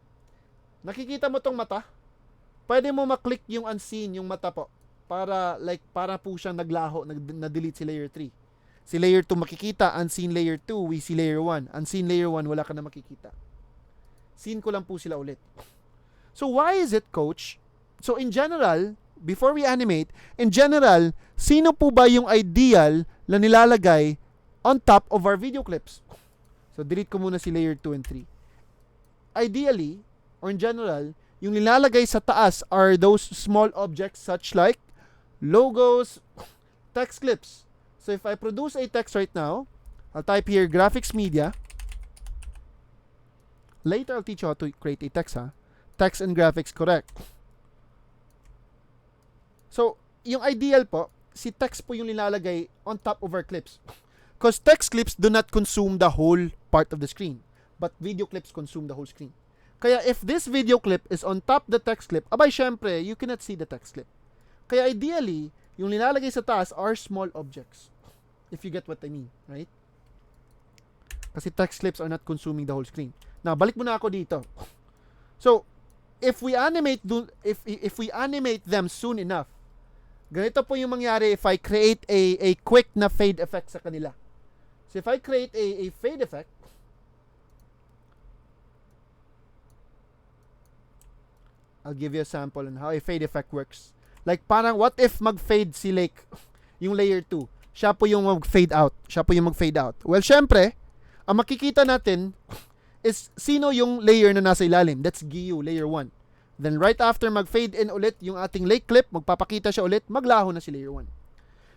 Nakikita mo tong mata? Pwede mo maklik yung unseen, yung mata po. Para po siyang naglaho, na-delete si layer 3. Si layer 2 makikita, unseen layer 2, we see layer 1. Unseen layer 1, wala ka na makikita. Seen ko lang po sila ulit. So why is it, coach? So in general, before we animate, in general, sino po ba yung ideal na nilalagay on top of our video clips? So delete ko muna si layer 2 and 3. Ideally, or in general, yung nilalagay sa taas are those small objects such like logos, text clips. So if I produce a text right now, I'll type here graphics media. Later, I'll teach you how to create a text, ha? Text and graphics, correct. So, yung ideal po, si text po yung nilalagay on top of our clips. Because text clips do not consume the whole part of the screen. But video clips consume the whole screen. Kaya if this video clip is on top the text clip, abay syempre, you cannot see the text clip. Kaya ideally, yung nilalagay sa taas are small objects. If you get what I mean, right? Kasi text clips are not consuming the whole screen. Now, balik muna ako dito. So, if we animate them soon enough, ganito po yung mangyari if I create a quick na fade effect sa kanila. So if I create a fade effect, I'll give you a sample on how a fade effect works. Like parang what if mag-fade si Lake, yung layer 2. Siya po yung mag-fade out. Well, syempre, ang makikita natin is sino yung layer na nasa ilalim. That's GU, layer 1. Then right after mag-fade in ulit yung ating lake clip, magpapakita siya ulit, maglaho na si layer 1.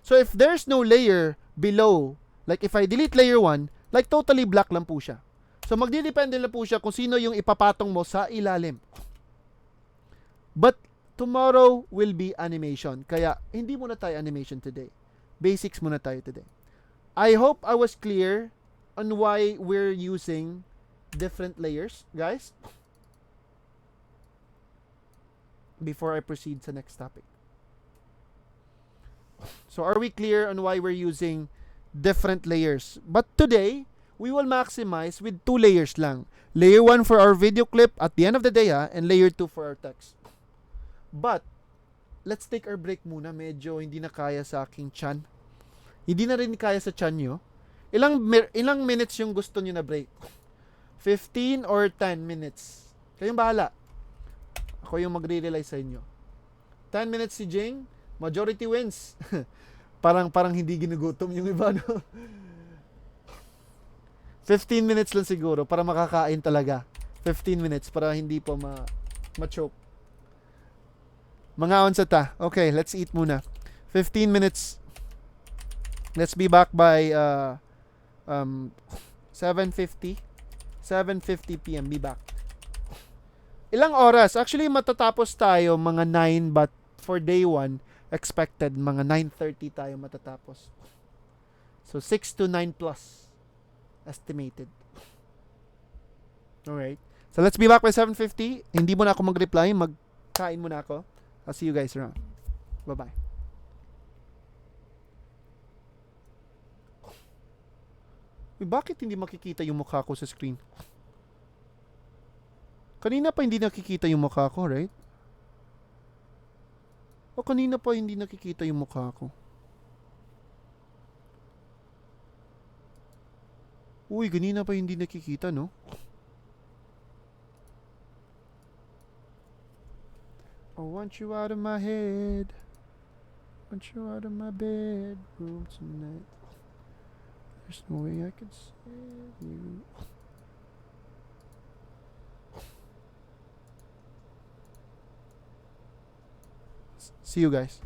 So if there's no layer below, like if I delete layer 1, like totally black lang po siya. So magdidepende lang po siya kung sino yung ipapatong mo sa ilalim. But tomorrow will be animation. Kaya hindi muna tayo animation today. Basics muna tayo today. I hope I was clear on why we're using different layers, guys. Before I proceed sa next topic. So are we clear on why we're using different layers? But today, we will maximize with 2 layers lang. Layer 1 for our video clip at the end of the day, and layer 2 for our text. But, let's take our break muna. Medyo hindi na kaya sa aking chan. Hindi na rin kaya sa chan nyo. Ilang minutes yung gusto nyo na break? 15 or 10 minutes? Kayong bahala. Ako yung magre-rely sa inyo. 10 minutes si Jing, majority wins. parang hindi ginugutom yung iba, no? 15 minutes lang siguro para makakain talaga. 15 minutes para hindi po ma-choke. Mga onsa ta. Okay, let's eat muna. 15 minutes. Let's be back by 7:50. 7:50 p.m. Be back. Ilang oras? Actually, matatapos tayo mga 9, but for day 1, expected mga 9:30 tayo matatapos. So, 6 to 9 plus estimated. Alright. So, let's be back by 7:50. Hindi mo na ako mag-reply. Magkain muna ako. I'll see you guys around. Bye-bye. Bakit hindi makikita yung mukha ko sa screen? Kanina pa hindi nakikita yung mukha ko, right? O kanina pa hindi nakikita yung mukha ko. Uy, kanina pa hindi nakikita, no? I want you out of my head. Want you out of my bedroom tonight. There's no way I could save you. See you guys.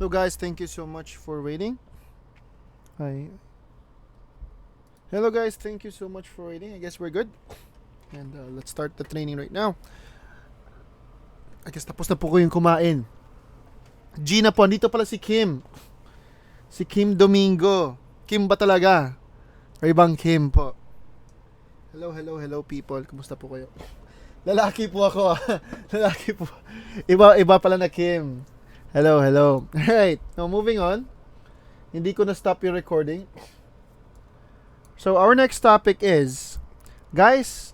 Hello guys, thank you so much for waiting. Hi. Hello guys, thank you so much for waiting. I guess we're good. And let's start the training right now. I guess tapos na po kayong kumain. Gina po, andito pala si Kim. Si Kim Domingo. Kim ba talaga? O ibang Kim po? Hello people. Kumusta po kayo? Lalaki po ako. Lalaki po. Iba pala na Kim. Hello. Alright, now moving on. Hindi ko na stop yung recording. So our next topic is, guys,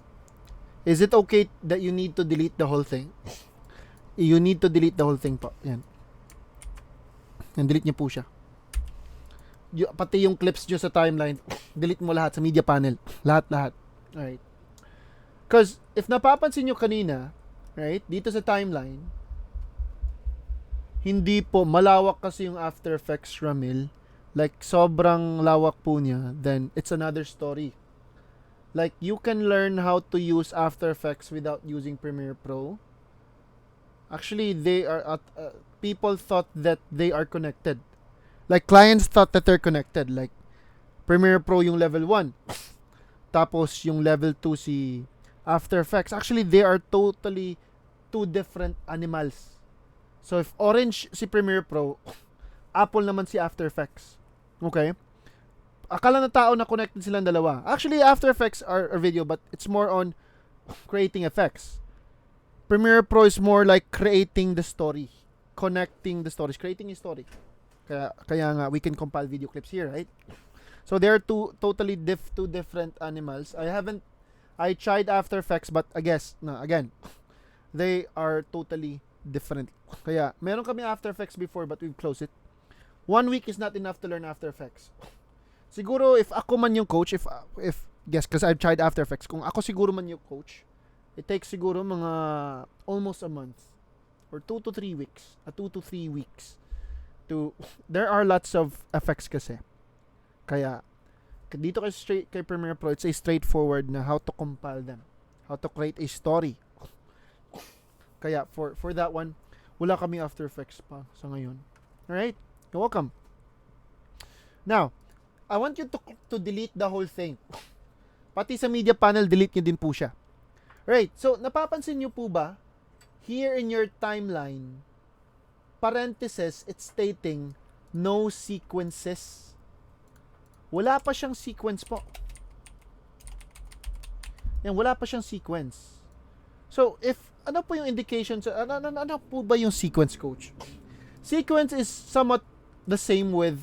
is it okay that you need to delete the whole thing? You need to delete the whole thing po. Yan. Delete niyo po siya. Pati yung clips nyo sa timeline, delete mo lahat sa media panel. Lahat. Alright. Because if napapansin nyo kanina, right, dito sa timeline, hindi po, malawak kasi yung After Effects Ramil. Like, sobrang lawak po niya. Then, it's another story. Like, you can learn how to use After Effects without using Premiere Pro. Actually, people thought that they are connected. Like, clients thought that they're connected. Like, Premiere Pro yung level 1. Tapos, yung level 2 si After Effects. Actually, they are totally two different animals. So, if orange si Premiere Pro, Apple naman si After Effects. Okay? Akala na tao na connected silang dalawa. Actually, After Effects are video, but it's more on creating effects. Premiere Pro is more like creating the story. Connecting the stories. Creating a story. Kaya nga, we can compile video clips here, right? So, they are two different animals. I tried After Effects, but again, they are totally different. Kaya, meron kami After Effects before, but we've closed it. 1 week is not enough to learn After Effects. Siguro, if ako man yung coach, because I've tried After Effects, kung ako siguro man yung coach, it takes siguro mga almost a month, or 2 to 3 weeks. 2 to 3 weeks. There are lots of effects kasi. Kaya, dito kay Premiere Pro, it's a straightforward na how to compile them. How to create a story. Kaya, for that one, wala kami After Effects pa sa ngayon. Alright? You're welcome. Now, I want you to delete the whole thing. Pati sa media panel, delete nyo din po siya. Right, so napapansin nyo po ba, here in your timeline, parenthesis, it's stating, no sequences. Wala pa siyang sequence po. Yan, wala pa siyang sequence. So, ano po yung indication, ano po ba yung sequence, coach? Sequence is somewhat the same with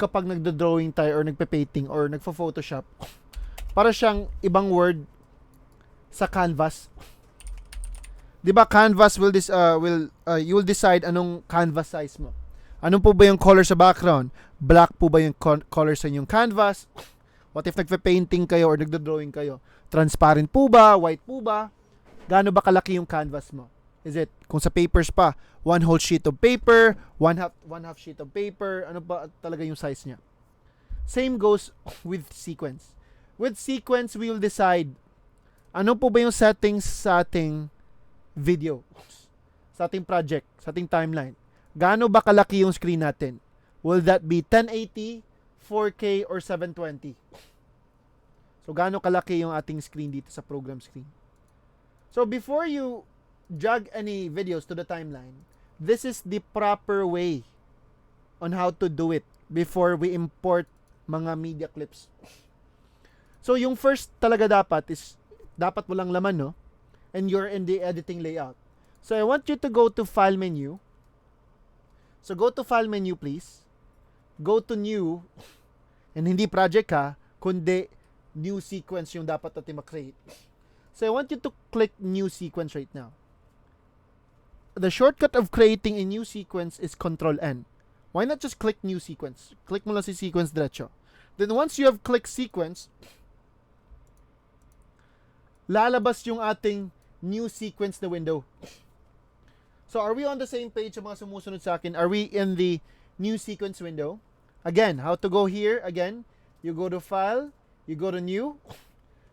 kapag nagdo-drawing tayo or nagpe-painting or nagfo-photoshop. Para siyang ibang word sa canvas. 'Di ba canvas you will decide anong canvas size mo. Ano po ba yung color sa background? Black po ba yung color sa inyong canvas? What if nagpe-painting kayo or nagdo-drawing kayo? Transparent po ba? White po ba? Gaano ba kalaki yung canvas mo? Is it, kung sa papers pa, 1 whole sheet of paper, one half sheet of paper, ano ba talaga yung size niya? Same goes with sequence. With sequence, we will decide ano po ba yung settings sa ating video, sa ating project, sa ating timeline. Gaano ba kalaki yung screen natin? Will that be 1080, 4K, or 720? So, gaano kalaki yung ating screen dito sa program screen? So, before you drag any videos to the timeline, this is the proper way on how to do it before we import mga media clips. So, yung first talaga dapat walang laman, no? And you're in the editing layout. So, I want you to go to File menu. So, go to File menu, please. Go to New. And hindi project ha, kundi new sequence yung dapat natin ma-create. So, I want you to click New Sequence right now. The shortcut of creating a new sequence is Control-N. Why not just click New Sequence? Click mo lang si Sequence diretso. Then once you have clicked Sequence, lalabas yung ating New Sequence na window. So are we on the same page sa mga sumusunod sa akin? Are we in the New Sequence window? Again, how to go here? Again, you go to File, you go to New,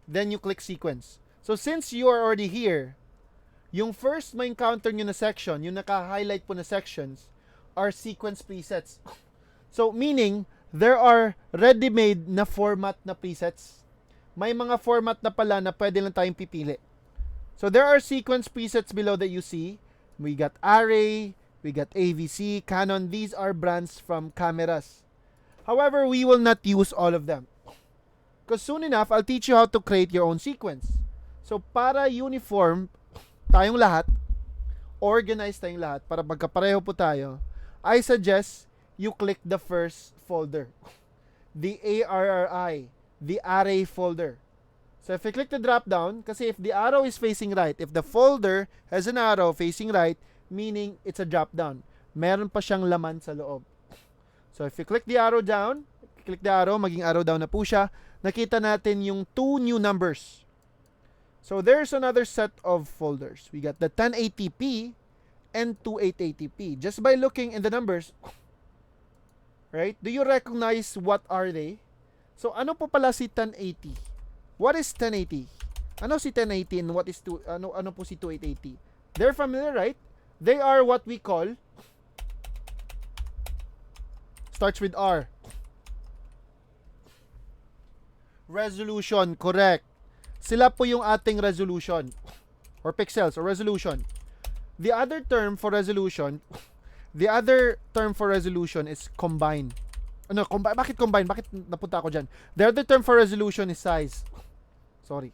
then you click Sequence. So since you are already here, yung first ma-encounter nyo na section, yung naka-highlight po na sections, are sequence presets. So, meaning, there are ready-made na format na presets. May mga format na pala na pwede lang tayong pipili. So, there are sequence presets below that you see. We got Array, we got AVC, Canon. These are brands from cameras. However, we will not use all of them. Because soon enough, I'll teach you how to create your own sequence. So, para uniform tayong lahat, organized tayong lahat, para magkapareho po tayo, I suggest you click the first folder. The ARRI, the array folder. So, if you click the drop down, kasi if the arrow is facing right, if the folder has an arrow facing right, meaning it's a drop down. Meron pa siyang laman sa loob. So, if you click the arrow down, click the arrow, maging arrow down na po siya, nakita natin yung 2 new numbers. So, there's another set of folders. We got the 1080p and 2880p. Just by looking in the numbers, right? Do you recognize what are they? So, ano po pala si 1080? What is 1080? Ano si 1080 and what is ano po si 2880? They're familiar, right? They are what we call, starts with R. Resolution, correct. Sila po yung ating resolution or pixels or resolution. The other term for resolution is combine. Ano, bakit combine? Bakit napunta ako dyan? The other term for resolution is size. Sorry.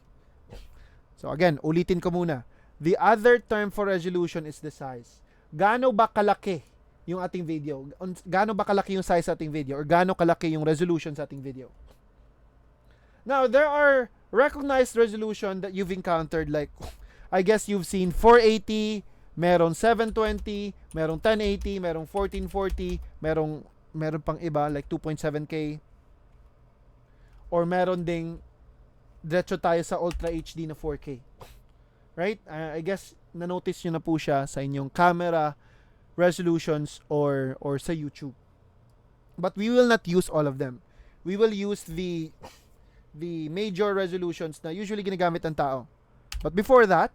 So again, ulitin ko muna. The other term for resolution is the size. Gaano ba kalaki yung ating video? Gaano ba kalaki yung size sa ating video? Or gaano kalaki yung resolution sa ating video? Now, there are recognized resolution that you've encountered, like, I guess you've seen 480, meron 720, meron 1080, meron 1440, meron pang iba, like 2.7K, or meron ding, diretso tayo sa Ultra HD na 4K. Right? I guess, na-notice nyo na po siya sa inyong camera resolutions or sa YouTube. But we will not use all of them. We will use the major resolutions na usually ginagamit ng tao. But before that,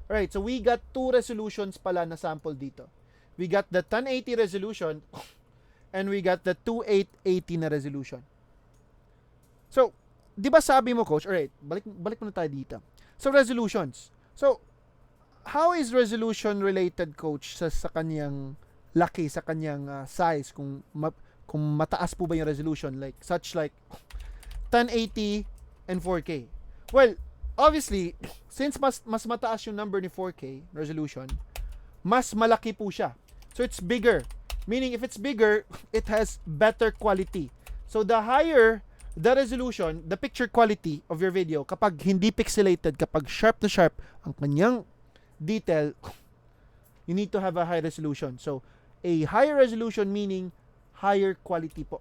right, so we got 2 resolutions pala na sample dito. We got the 1080 resolution and we got the 2880 na resolution. So, di ba sabi mo, coach, alright, balik muna tayo dito. So, resolutions. So, how is resolution related, coach, sa kanyang laki, sa kanyang size, kung mataas po ba yung resolution, like 1080 and 4K. Well, obviously, since mas mataas yung number ni 4K resolution, mas malaki po siya. So it's bigger. Meaning if it's bigger, it has better quality. So the higher the resolution, the picture quality of your video, kapag hindi pixelated, kapag sharp na sharp ang kanyang detail, you need to have a high resolution. So a higher resolution meaning higher quality po.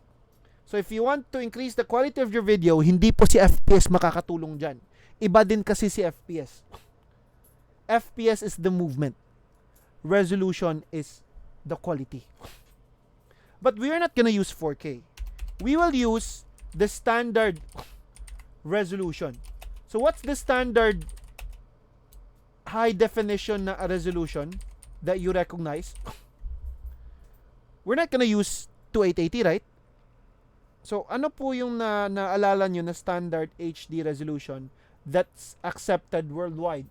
So if you want to increase the quality of your video, hindi po si FPS makakatulong dyan. Iba din kasi si FPS. FPS is the movement. Resolution is the quality. But we are not gonna use 4K. We will use the standard resolution. So what's the standard high definition na resolution that you recognize? We're not gonna use 2880, right? So, ano po yung naalala nyo na standard HD resolution that's accepted worldwide?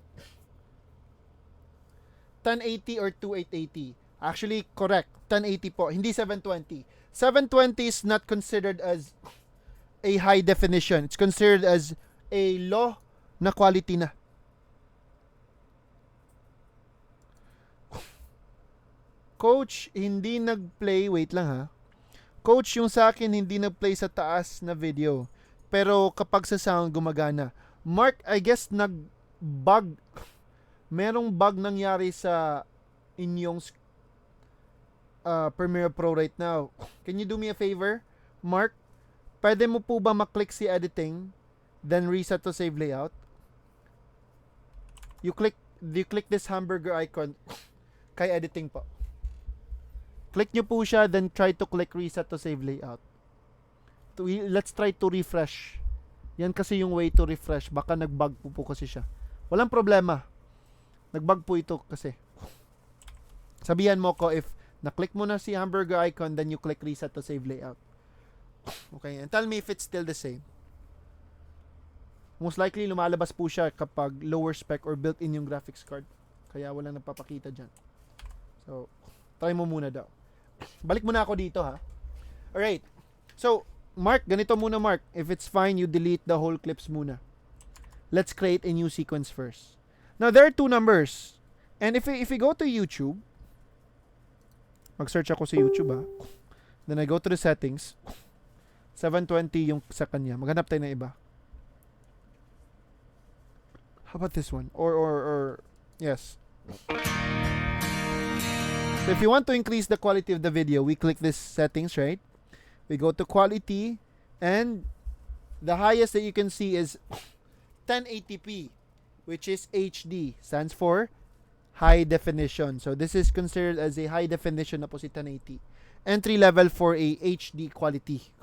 1080 or 2880? Actually, correct. 1080 po. Hindi 720. 720 is not considered as a high definition. It's considered as a low na quality na. Coach, hindi nag-play. Wait lang ha. Coach, yung sa akin hindi nag-play sa taas na video. Pero kapag sa sound, gumagana. Mark, I guess nag-bug. Merong bug nangyari sa inyong Premiere Pro right now. Can you do me a favor, Mark? Pwede mo po ba maklik si editing, then reset to save layout? You click this hamburger icon kay editing po. Click nyo po siya, then try to click reset to save layout. Let's try to refresh. Yan kasi yung way to refresh. Baka nag-bug po kasi siya. Walang problema. Nag-bug po ito kasi. Sabihan mo ko if Na-click mo na si hamburger icon, then you click reset to save layout. Okay, and tell me if it's still the same. Most likely, lumalabas po siya kapag lower spec or built-in yung graphics card. Kaya walang nagpapakita dyan. So, try mo muna daw. Balik muna ako dito, ha. Alright. So, Mark, ganito muna, Mark. If it's fine, you delete the whole clips muna. Let's create a new sequence first. Now, there are two numbers. And if we go to YouTube, mag-search ako sa YouTube, ha. Then I go to the settings. 720 yung sa kanya. Maghanap tayo ng iba. How about this one? Or yes. So if you want to increase the quality of the video, we click this settings, right? We go to quality, and the highest that you can see is 1080p, which is HD, stands for high definition. So this is considered as a high definition na po si 1080. Entry level for a HD quality.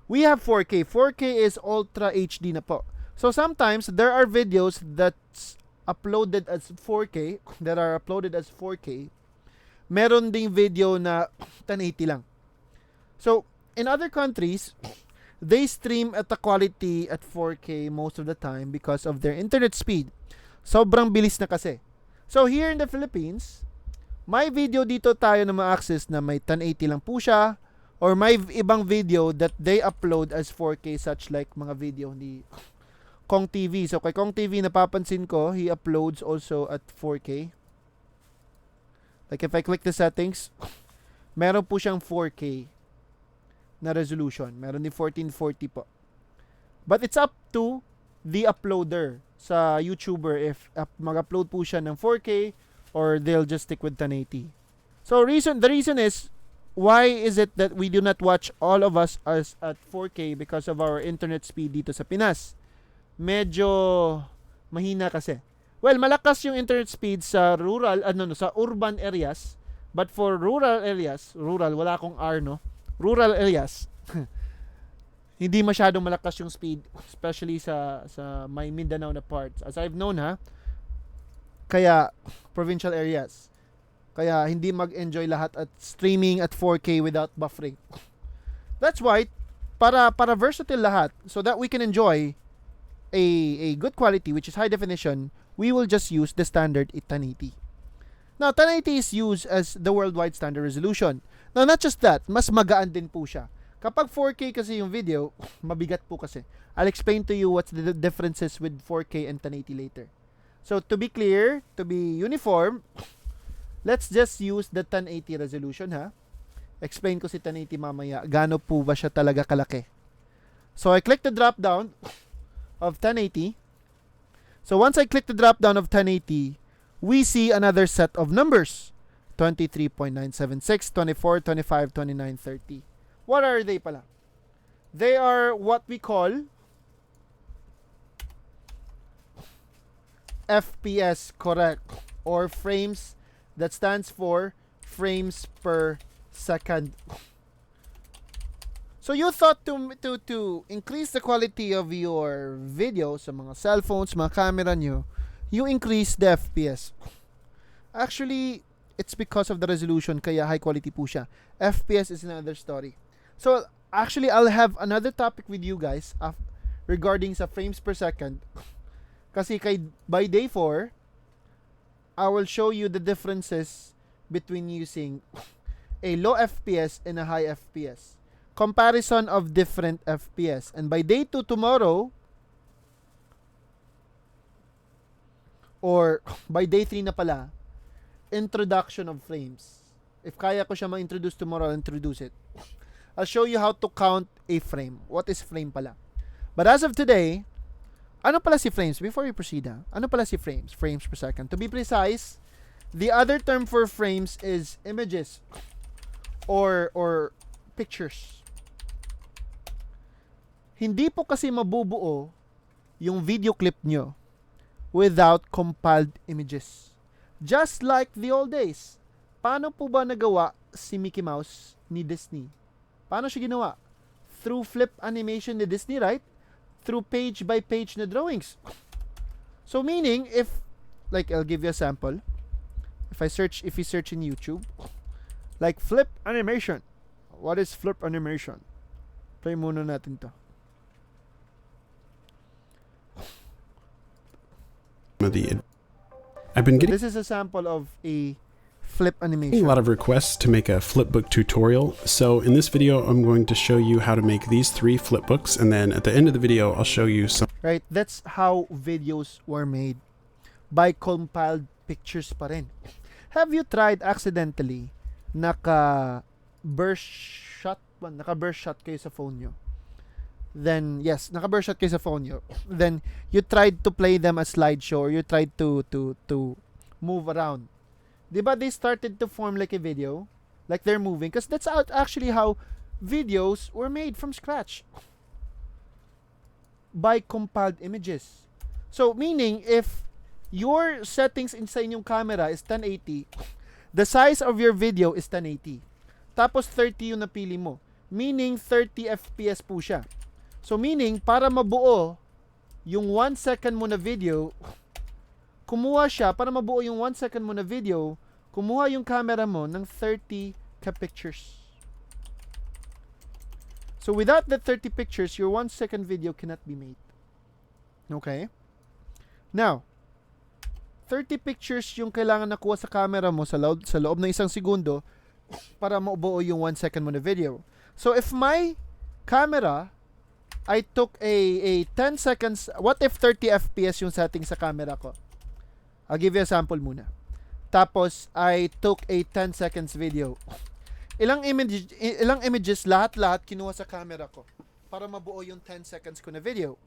We have 4K. 4K is Ultra HD na po. So sometimes there are videos that's uploaded as 4K, that are uploaded as 4K. Meron ding video na 1080 lang. So in other countries, they stream at a quality at 4K most of the time because of their internet speed. Sobrang bilis na kasi. So here in the Philippines, may video dito tayo na ma-access na may 1080 lang po siya, or may ibang video that they upload as 4K, such like mga video ni Kong TV. So kay Kong TV, napapansin ko, he uploads also at 4K. Like if I click the settings, meron po siyang 4K na resolution. Meron din 1440 po. But it's up to the uploader sa YouTuber if mag-upload po siya ng 4K or they'll just stick with 1080. So the reason is, why is it that we do not watch all of us as at 4K? Because of our internet speed dito sa Pinas. Medyo mahina kasi. Well, malakas yung internet speed sa rural, sa urban areas. But for rural areas, wala akong R, no? Rural areas, hindi masyadong malakas yung speed, especially sa may Mindanao na parts. As I've known, ha? Kaya, provincial areas. Kaya, hindi mag-enjoy lahat at streaming at 4K without buffering. That's why, para versatile lahat, so that we can enjoy a good quality, which is high definition, we will just use the standard 1080. Now, 1080 is used as the worldwide standard resolution. Now, not just that, mas magaan din po siya. Kapag 4K kasi yung video, mabigat po kasi. I'll explain to you what's the differences with 4K and 1080 later. So, to be clear, to be uniform, let's just use the 1080 resolution, ha? Explain ko si 1080 mamaya. Gaano po ba siya talaga kalaki? So, I click the drop down of 1080. So once I click the drop down of 1080, we see another set of numbers. 23.976, 24, 25, 29, 30. What are they pala? They are what we call FPS, correct, or frames, that stands for frames per second. So you thought to increase the quality of your video sa mga cellphones, mga camera nyo, you increase the FPS. Actually, it's because of the resolution, kaya high quality po siya. FPS is another story. So actually, I'll have another topic with you guys regarding sa frames per second. Kasi by day 4, I will show you the differences between using a low FPS and a high FPS. Comparison of different FPS. And by day 2 tomorrow, or by day 3 na pala, introduction of frames. If kaya ko siya ma-introduce tomorrow, I'll introduce it. I'll show you how to count a frame. What is frame pala? But as of today, ano pala si frames? Before we proceed, ano pala si frames? Frames per second. To be precise, the other term for frames is images or pictures. Hindi po kasi mabubuo yung video clip nyo without compiled images. Just like the old days. Paano po ba nagawa si Mickey Mouse ni Disney? Paano siya ginawa? Through flip animation ni Disney, right? Through page by page na drawings. So meaning, if, like, I'll give you a sample. If you search in YouTube, Like flip animation. What is flip animation? Play muna natin to. I've been getting This is a sample of a flip a animation. lot of requests to make a flipbook tutorial, so in this video I'm going to show you how to make these 3 flipbooks, and then at the end of the video I'll show you some Right? That's how videos were made. By compiled pictures pa rin. Have you tried accidentally naka-burst shot kayo sa phone nyo? Then, yes, naka-burst shot kayo sa phone nyo. Then, you tried to play them as slideshow, or you tried to move around. Diba they started to form like a video? Like they're moving? Because that's actually how videos were made from scratch. By compiled images. So, meaning, if your settings sa inyong camera is 1080, the size of your video is 1080. Tapos 30 yung napili mo. Meaning 30 FPS po siya. So meaning para mabuo yung 1 second mo na video, kumuha siya para mabuo yung 1 second mo na video, kumuha yung camera mo ng 30 ka pictures. So without the 30 pictures, your 1 second video cannot be made. Okay? Now, 30 pictures yung kailangan nakuha sa camera mo sa loob ng 1 segundo para mabuo yung 1 second mo na video. So if my camera, I took a 10 seconds, what if 30 FPS yung setting sa camera ko? I'll give you a sample muna. Tapos I took a 10 seconds video. Ilang images lahat kinuha sa camera ko para mabuo yung 10 seconds ko na video.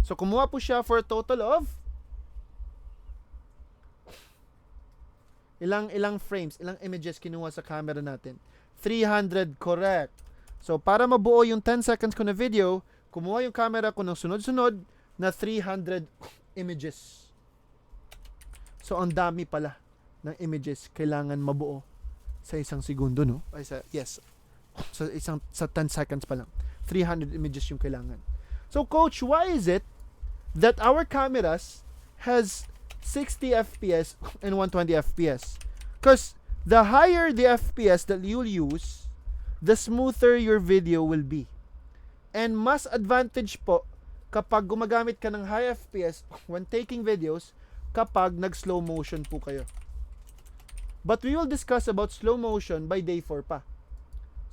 So kumuha po siya for a total of ilang frames, ilang images kinuha sa camera natin? 300, correct. So, para mabuo yung 10 seconds ko na video, kumuha yung camera ko ng sunod-sunod na 300 images. So, ang dami pala ng images kailangan mabuo sa 1 segundo, no? Ay, yes. Sa 10 seconds pa lang. 300 images yung kailangan. So, coach, why is it that our cameras has 60 FPS and 120 FPS? Because the higher the FPS that you'll use, the smoother your video will be. And mas advantage po kapag gumagamit ka ng high FPS when taking videos kapag nag-slow motion po kayo. But we will discuss about slow motion by day 4 pa.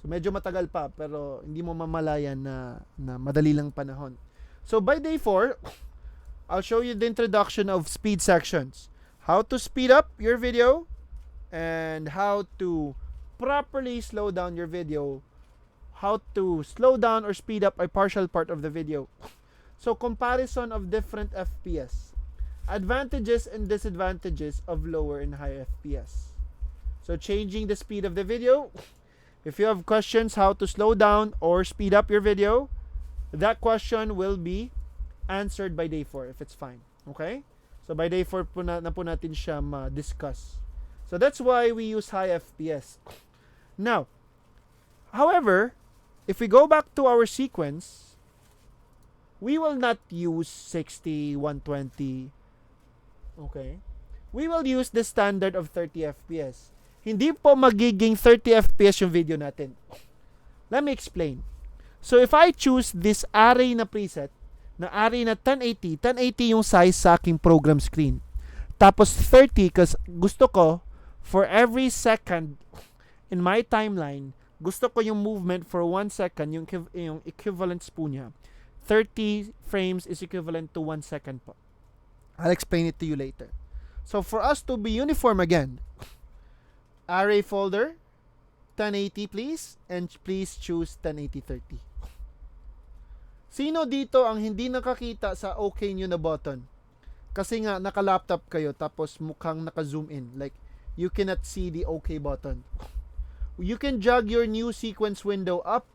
So medyo matagal pa pero hindi mo mamalayan na madali lang panahon. So by day 4, I'll show you the introduction of speed sections. How to speed up your video and how to properly slow down your video. How to slow down or speed up a partial part of the video. So comparison of different FPS. Advantages and disadvantages of lower and high FPS. So changing the speed of the video. If you have questions how to slow down or speed up your video, that question will be answered by day 4 if it's fine. Okay? So by day 4 po na po natin siya ma-discuss. So that's why we use high FPS. Now, however, if we go back to our sequence, we will not use 60, 120. Okay? We will use the standard of 30 FPS. Hindi po magiging 30 FPS yung video natin. Let me explain. So if I choose this array na preset, na array na 1080 yung size sa aking program screen. Tapos 30 kasi gusto ko for every second in my timeline, gusto ko yung movement for 1 second, yung equivalence po niya. 30 frames is equivalent to 1 second po. I'll explain it to you later. So for us to be uniform again, array folder, 1080 please, and please choose 1080-30. Sino dito ang hindi nakakita sa okay nyo na button? Kasi nga, naka-laptop kayo tapos mukhang naka-zoom in. Like, you cannot see the okay button. You can drag your new sequence window up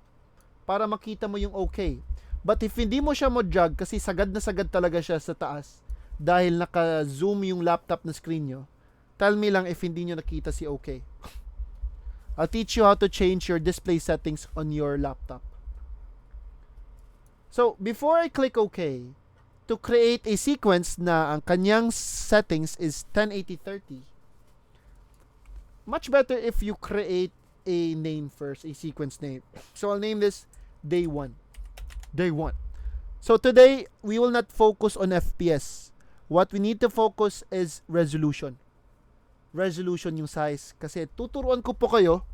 para makita mo yung okay. But if hindi mo siya mo-drag kasi sagad na sagad talaga siya sa taas dahil naka-zoom yung laptop na screen nyo, tell me lang if hindi nyo nakita si okay. I'll teach you how to change your display settings on your laptop. So, before I click OK, to create a sequence na ang kanyang settings is 1080-30, much better if you create a name first, a sequence name. So I'll name this day 1. Day 1. So today, we will not focus on FPS. What we need to focus is resolution. Resolution yung size. Kasi tuturuan ko po kayo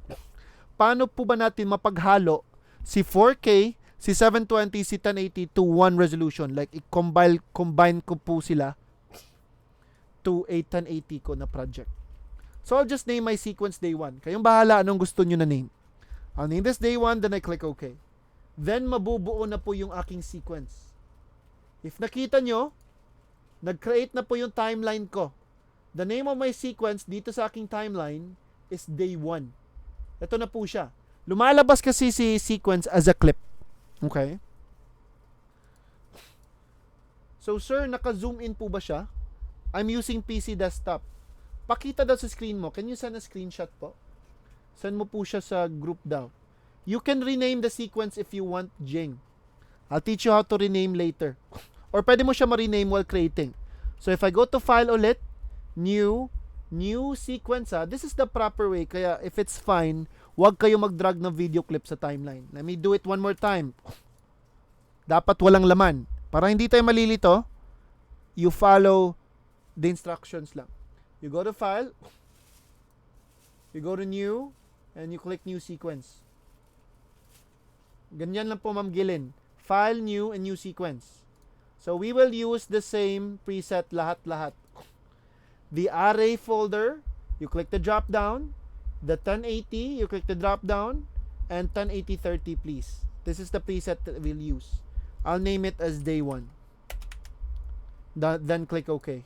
paano po ba natin mapaghalo si 4K, si 720, si 1080 to one resolution. Like, combine ko po sila to a 1080 ko na project. So, I'll just name my sequence day 1. Kayong bahala anong gusto nyo na name. I'll name this day 1, then I click OK. Then, mabubuo na po yung aking sequence. If nakita nyo, nag-create na po yung timeline ko. The name of my sequence dito sa aking timeline is day 1. Ito na po siya. Lumalabas kasi si sequence as a clip. Okay? So, sir, naka-zoom in po ba siya? I'm using PC desktop. Pakita daw sa screen mo. Can you send a screenshot po? Send mo po siya sa group daw. You can rename the sequence if you want, Jing. I'll teach you how to rename later. Or pwede mo siya ma-rename while creating. So, if I go to file ulit, new sequence, this is the proper way. Kaya if it's fine, wag kayo mag-drag ng video clip sa timeline. Let me do it one more time. Dapat walang laman. Para hindi tayo malilito, you follow the instructions lang. You go to file, you go to new, and you click new sequence. Ganyan lang po, Ma'am Gilin. File, new, and new sequence. So we will use the same preset lahat-lahat. The array folder, you click the drop down. The 1080, you click the drop down. And 1080-30, please. This is the preset that we'll use. I'll name it as day 1. Then click OK.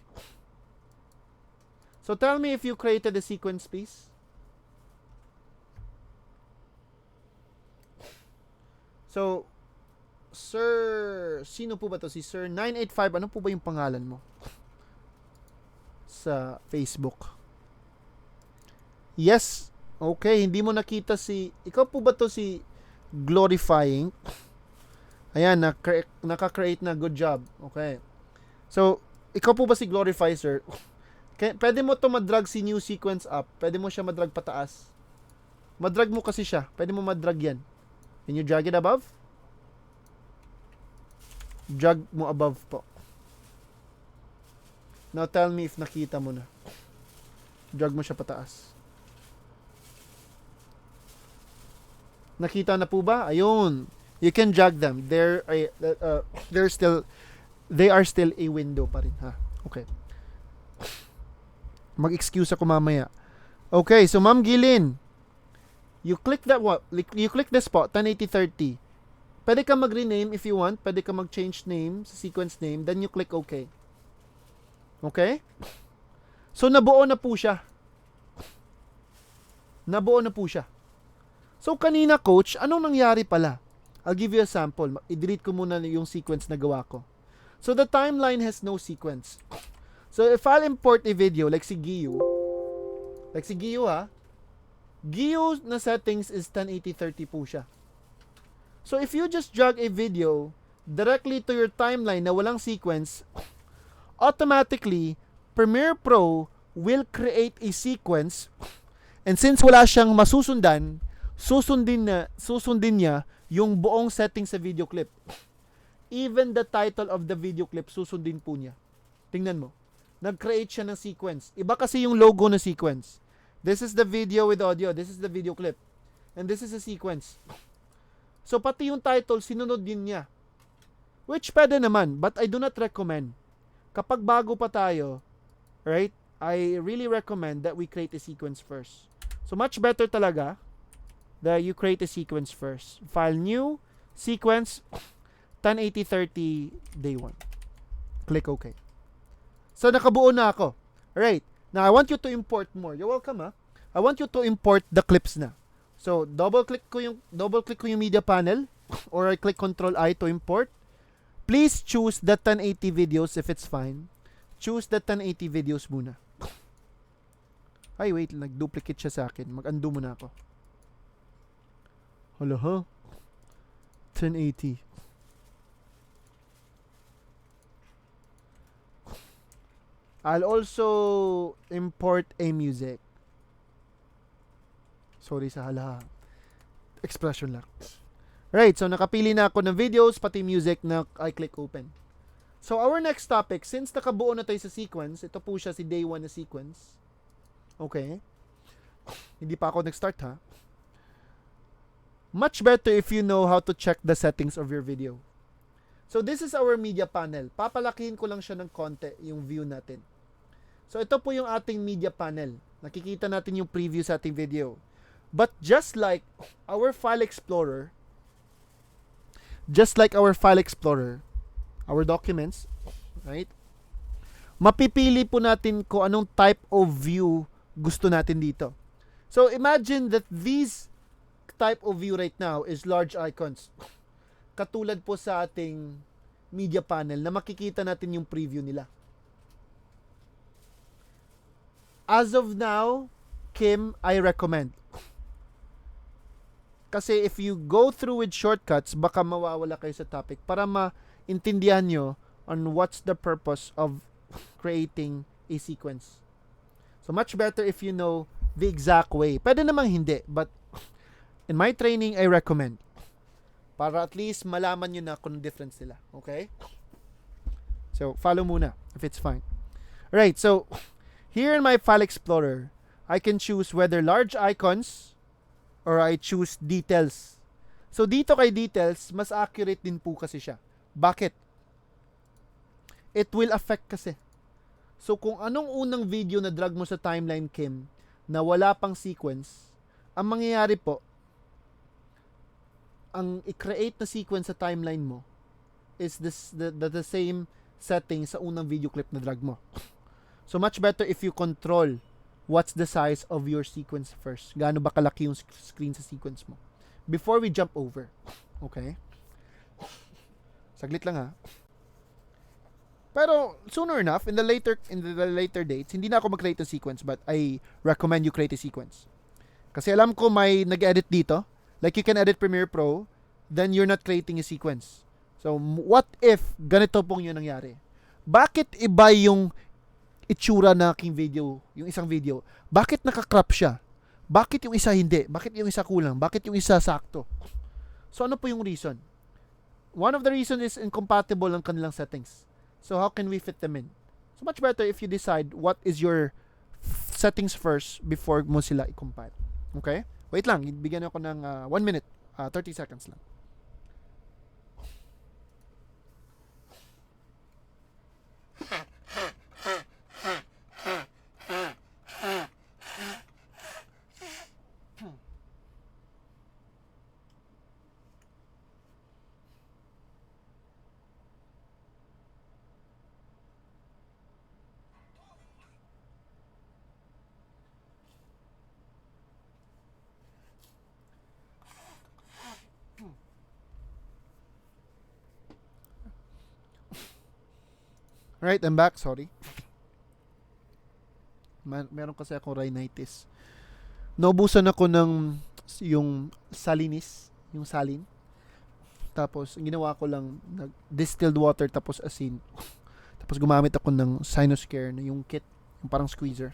So tell me if you created a sequence, please. So, Sir, sino po ba to? Si Sir 985, ano po ba yung pangalan mo? Sa Facebook. Yes. Okay, hindi mo nakita si... Ikaw po ba to si Glorifying? Ayan, naka-create na. Good job. Okay. So, ikaw po ba si Glorify, sir? Pwede mo to madrag si new sequence up. Pwede mo siya madrag pataas. Madrag mo kasi siya. Pwede mo madrag yan. Can you drag it above? Drag mo above po. Now tell me if nakita mo na. Drag mo siya pataas. Nakita na po ba? Ayun. You can drag them. They are still a window pa rin, ha? Okay. Mag-excuse ako mamaya. Okay, so Ma'am Gilin, you click that what? You click the spot 1080-30. Pwede ka mag-rename if you want. Pwede ka mag-change name sa sequence name. Then you click OK. Okay? So, nabuo na po siya. Nabuo na po siya. So, kanina, coach, anong nangyari pala? I'll give you a sample. I-delete ko muna yung sequence na gawa ko. So, the timeline has no sequence. So, if I'll import a video, like si Giyu, ha? Giyu na settings is 1080-30 po siya. So, if you just drag a video directly to your timeline na walang sequence, automatically, Premiere Pro will create a sequence, and since wala siyang masusundan, susundin niya yung buong setting sa video clip. Even the title of the video clip, susundin po niya. Tingnan mo. Nag-create siya ng sequence. Iba kasi yung logo na sequence. This is the video with audio. This is the video clip. And this is a sequence. So, pati yung title, sinunod din niya. Which pwede naman, but I do not recommend. Kapag bago pa tayo, right, I really recommend that we create a sequence first. So, much better talaga that you create a sequence first. File new, sequence, 1080-30, day 1. Click OK. So, nakabuo na ako. Alright. Now, I want you to import more. You're welcome, ha? I want you to import the clips na. So, double-click ko yung media panel, or I click Control-I to import. Please choose the 1080 videos if it's fine. Choose the 1080 videos muna. Ay, wait. Nag-duplicate siya sa akin. Mag-undo muna ako. Hala, ha? 1080. I'll also import a music. Sorry sa hala. Expression lang. Right, so nakapili na ako ng videos, pati music na I click open. So our next topic, since nakabuo na tayo sa sequence, ito po siya si day 1 na sequence. Okay. Hindi pa ako nag-start ha. Much better if you know how to check the settings of your video. So this is our media panel. Papalakihin ko lang siya ng konti yung view natin. So ito po yung ating media panel. Nakikita natin yung preview sa ating video. But just like our file explorer, our documents, right? Mapipili po natin kung anong type of view gusto natin dito. So imagine that these type of view right now is large icons. Katulad po sa ating media panel na makikita natin yung preview nila. As of now, Kim, I recommend. Kasi if you go through with shortcuts, baka mawawala kayo sa topic para maintindihan nyo on what's the purpose of creating a sequence. So much better if you know the exact way. Pwede namang hindi, but in my training, I recommend. Para at least malaman nyo na kung difference nila. Okay? So, follow muna if it's fine. Right, so here in my file explorer, I can choose whether large icons or I choose details. So dito kay details, mas accurate din po kasi siya. Bakit? It will affect kasi. So kung anong unang video na drag mo sa timeline, Kim, na wala pang sequence, ang mangyayari po, ang i-create na sequence sa timeline mo is the same setting sa unang video clip na drag mo. So much better if you control what's the size of your sequence first. Gaano ba kalaki yung screen sa sequence mo before we jump over. Okay? Saglit lang ha. Pero sooner enough, in the later dates, hindi na ako mag-create ng sequence, but I recommend you create a sequence. Kasi alam ko may nag-edit dito. Like you can edit Premiere Pro, then you're not creating a sequence. So what if ganito pong yun nangyari? Bakit iba yung itsura na aking video, yung isang video? Bakit naka-crop siya? Bakit yung isa hindi? Bakit yung isa kulang? Bakit yung isa sakto? So ano po yung reason? One of the reasons is incompatible ang kanilang settings. So how can we fit them in? So much better if you decide what is your settings first before mo sila i-compile. Okay? Wait lang, bigyan ako ng 1 minute, 30 seconds lang. Right, I'm back. Sorry. Meron kasi akong rhinitis. Naubusan ako ng yung salinis, yung salin. Tapos, ang ginawa ko lang, distilled water tapos asin. Tapos gumamit ako ng sinus care, yung kit, yung parang squeezer.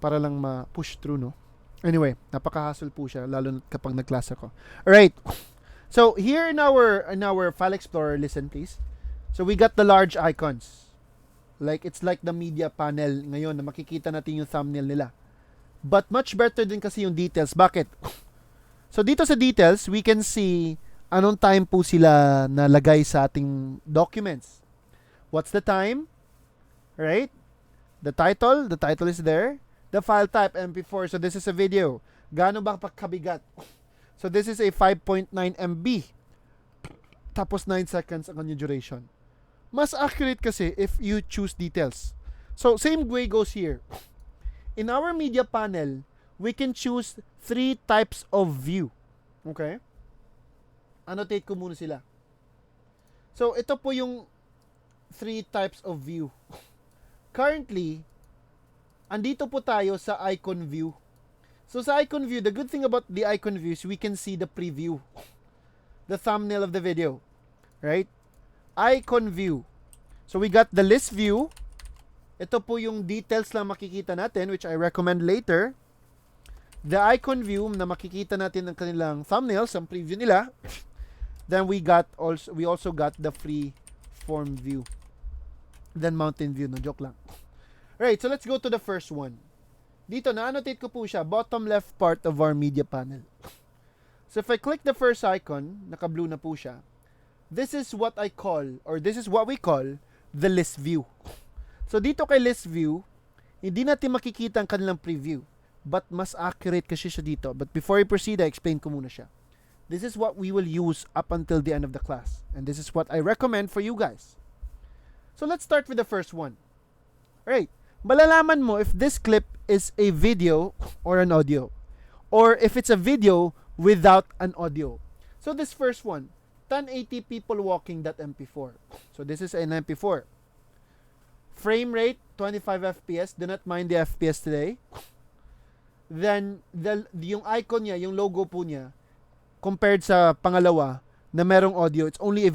Para lang ma-push through, no? Anyway, napaka-hassle po siya, lalo kapag nag-class ako. Alright. So, here in our file explorer, listen please. So we got the large icons. Like it's like the media panel ngayon na makikita natin yung thumbnail nila. But much better din kasi yung details. Bakit? So dito sa details, we can see anong time po sila nalagay sa ating documents. What's the time? Right? The title is there. The file type, MP4. So this is a video. Gaano ba pagkabigat? So this is a 5.9 MB. Tapos 9 seconds ang kanyang duration. Mas accurate kasi if you choose details. So, same way goes here. In our media panel, we can choose 3 types of view. Okay? Annotate ko muna sila. So, ito po yung 3 types of view. Currently, andito po tayo sa icon view. So, sa icon view, the good thing about the icon view is we can see the preview. The thumbnail of the video. Right? Icon view. So we got the list view. Ito po yung details lang makikita natin, which I recommend later. the icon view na makikita natin ang kanilang thumbnails, ang preview nila. Then we also got the free form view. Then mountain view, no joke lang. Right, so let's go to the first one. Dito na-annotate ko po siya, bottom left part of our media panel. So if I click the first icon, naka-blue na po siya. This is what I call, or this is what we call the list view. So dito kay list view, hindi natin makikita ang kanilang preview. But mas accurate kasi siya dito. But before I proceed, I explain ko muna siya. This is what we will use up until the end of the class. And this is what I recommend for you guys. So let's start with the first one. Alright. Malalaman mo if this clip is a video or an audio. Or if it's a video without an audio. So this first one, 1080 people walking.mp4. So this is an MP4. Frame rate, 25 FPS. Do not mind the FPS today. Then, yung icon niya, yung logo po niya, compared sa pangalawa, na merong audio, it's only a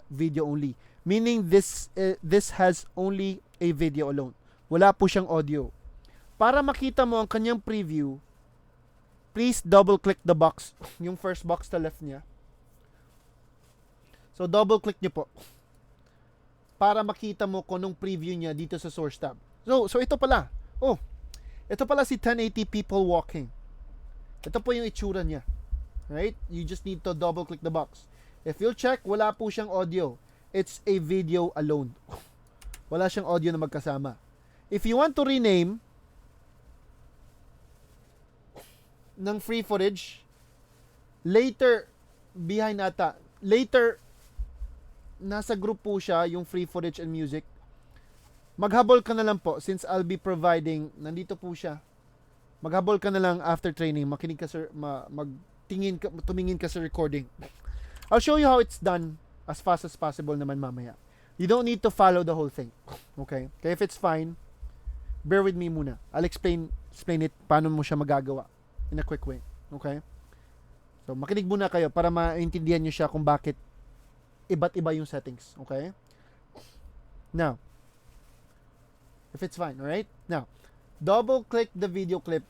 video only. Meaning, this has only a video alone. Wala po siyang audio. Para makita mo ang kanyang preview, please double-click the box, yung first box sa left niya. So, double-click niyo po. Para makita mo kung anong preview niya dito sa source tab. So ito pala. Oh, ito pala si 1080 people walking. Ito po yung itsura niya. Right? You just need to double click the box. If you'll check, wala po siyang audio. It's a video alone. Wala siyang audio na magkasama. If you want to rename ng free footage, later, nasa group po siya, yung free footage and music. Maghabol ka na lang po since I'll be providing, nandito po siya. Maghabol ka na lang after training, makinig ka tumingin ka sa recording. I'll show you how it's done as fast as possible naman mamaya. You don't need to follow the whole thing. Okay? Kaya if it's fine, bear with me muna. I'll explain it paano mo siya magagawa in a quick way. Okay? So makinig muna kayo para maintindihan niyo siya kung bakit iba't iba yung settings. Okay? Now, if it's fine, alright? Now, double-click the video clip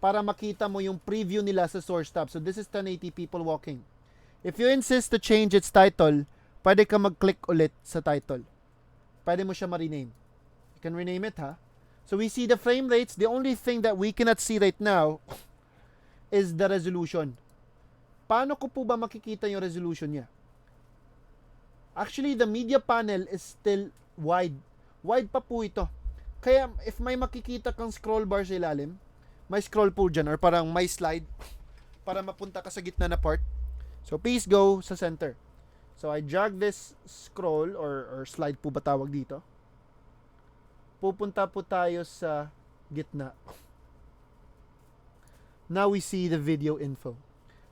para makita mo yung preview nila sa source tab. So, this is 1080 people walking. If you insist to change its title, pwede ka mag-click ulit sa title. Pwede mo siya ma-rename. You can rename it, ha? So, we see the frame rates. The only thing that we cannot see right now is the resolution. Paano ko po ba makikita yung resolution niya? Actually, the media panel is still wide. Wide pa po ito. Kaya, if may makikita kang scroll bar sa ilalim, may scroll po dyan, or parang may slide, para mapunta ka sa gitna na part. So, please go sa center. So, I drag this scroll, or slide po ba tawag dito. Pupunta po tayo sa gitna. Now, we see the video info.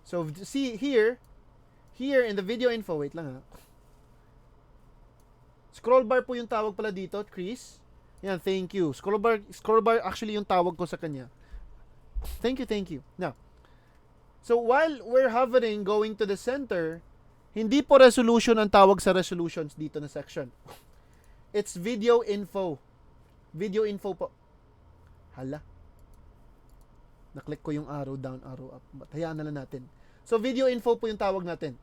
So, see here in the video info, wait lang ha. Scroll bar po yung tawag pala dito, Chris. Yan, thank you. Scroll bar actually yung tawag ko sa kanya. Thank you. Now, so while we're hovering going to the center, hindi po resolution ang tawag sa resolutions dito na section. It's video info. Video info po. Hala. Naklik ko yung arrow down, arrow up. But hayaan na lang natin. So, video info po yung tawag natin.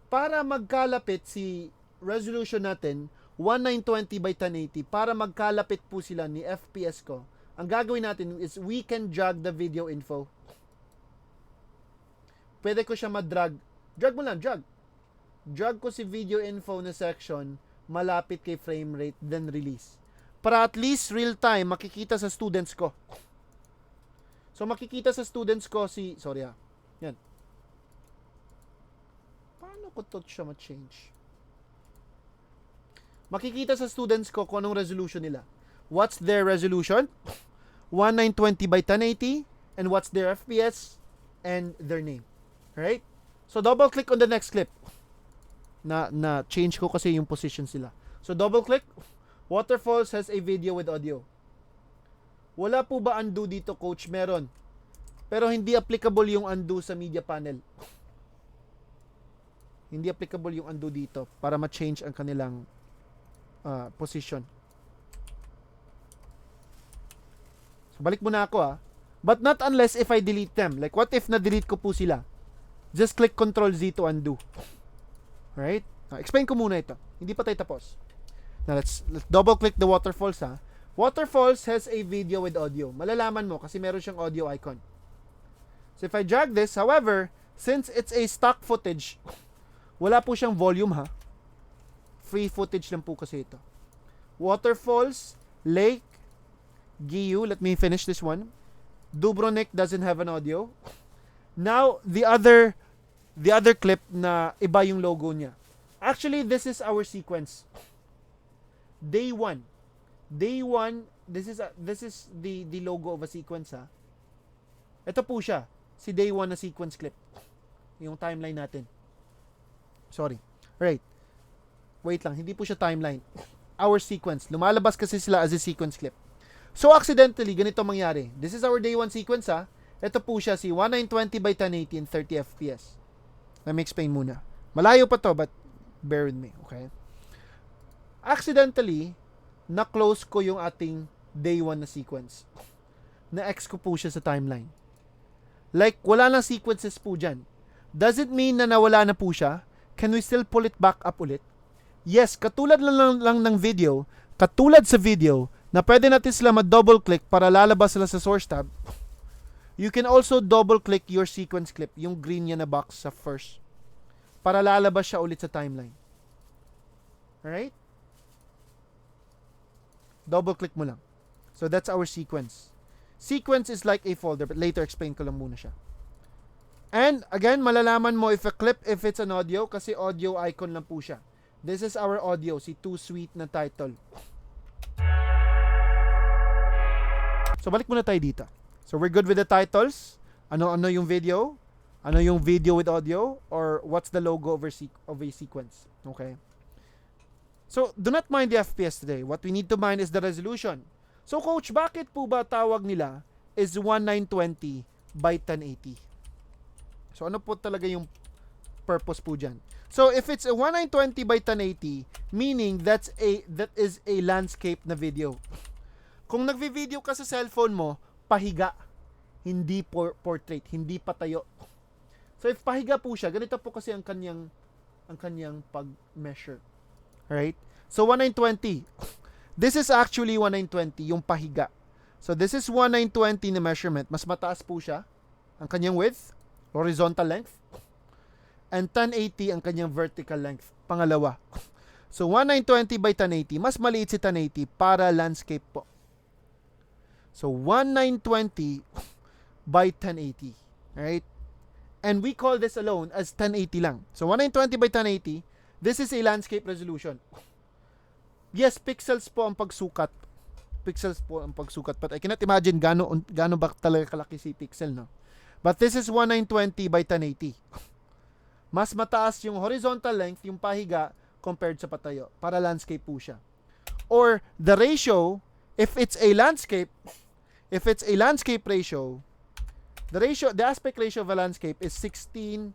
Para magkalapit si resolution natin, 1920 by 1080, para magkalapit po sila ni FPS ko, ang gagawin natin is we can drag the video info. Pwede ko siya ma-drag. Drag mo lang, drag. Drag ko si video info na section malapit kay frame rate, then release. Para at least real time, makikita sa students ko. So, makikita sa students ko yan. Paano ko to siya ma-change? Makikita sa students ko kung anong resolution nila. What's their resolution? 1920 by 1080. And what's their FPS? And their name. Alright? So, double click on the next clip. Na change ko kasi yung position sila. So, double click. Waterfalls has a video with audio. Wala po ba undo dito, coach? Meron. Pero hindi applicable yung undo sa media panel. Hindi applicable yung undo dito para ma-change ang kanilang position. So, balik muna ako But not unless if I delete them. Like, what if na-delete ko po sila? Just click Control Z to undo. Right? Explain ko muna ito. Hindi pa tayo tapos. Now, let's double click the waterfalls ha. Waterfalls has a video with audio. Malalaman mo kasi meron siyang audio icon. So if I drag this, however, since it's a stock footage, wala po siyang volume ha. Free footage lang po kasi ito. Waterfalls, Lake, Giyu. Let me finish this one. Dubrovnik doesn't have an audio. Now, the other clip na iba yung logo niya. Actually, this is our sequence. Day 1. Day 1, this is the logo of a sequence ha. Ito po siya. Si Day 1 na sequence clip. Yung timeline natin. Sorry. Right. Wait lang, hindi po siya timeline. Our sequence. Lumalabas kasi sila as a sequence clip. So, accidentally, ganito mangyari. This is our Day 1 sequence ha. Ito po siya si 1920 by 1080 and 30 FPS. Let me explain muna. Malayo pa to, but bear with me, okay? Accidentally, na-close ko yung ating Day 1 na sequence. Na-X ko po siya sa timeline. Like, wala lang sequences po dyan. Does it mean na nawala na po siya? Can we still pull it back up ulit? Yes, katulad lang ng video, katulad sa video, na pwede natin sila ma-double click para lalabas sila sa source tab, you can also double click your sequence clip, yung green niya na box sa first, para lalabas siya ulit sa timeline. Alright? Double click mo lang. So that's our sequence. Sequence is like a folder, but later explain ko lang muna siya. And again, malalaman mo if it's an audio, kasi audio icon lang po siya. This is our audio, si Too Sweet na title. So balik muna tayo dito. So we're good with the titles. Ano yung video? Ano yung video with audio? Or what's the logo of a sequence? Okay. So do not mind the FPS today. What we need to mind is the resolution. So coach, bakit po ba tawag nila is 1920 by 1080? So ano po talaga yung purpose po dyan? So if it's a 1920 by 1080, meaning that is a landscape na video. Kung nagvi-video ka sa cellphone mo, pahiga, hindi portrait, hindi patayo. So if pahiga po siya, ganito po kasi ang kanyang pag-measure. Right? So 1920. This is actually 1920, yung pahiga. So this is 1920 na measurement. Mas mataas po siya ang kanyang width, horizontal length, and 1080 ang kanyang vertical length. Pangalawa. So 1920 by 1080, mas maliit si 1080 para landscape po. So 1920 by 1080, right? And we call this alone as 1080 lang. So 1920 by 1080, this is a landscape resolution. Yes, pixels po ang pagsukat. But I cannot imagine gaano ba talaga kalaki si pixel, no? But this is 1920 by 1080. Mas mataas yung horizontal length, yung pahiga, compared sa patayo. Para landscape po siya. Or the ratio, if it's a landscape ratio, the aspect ratio of a landscape is 16:9.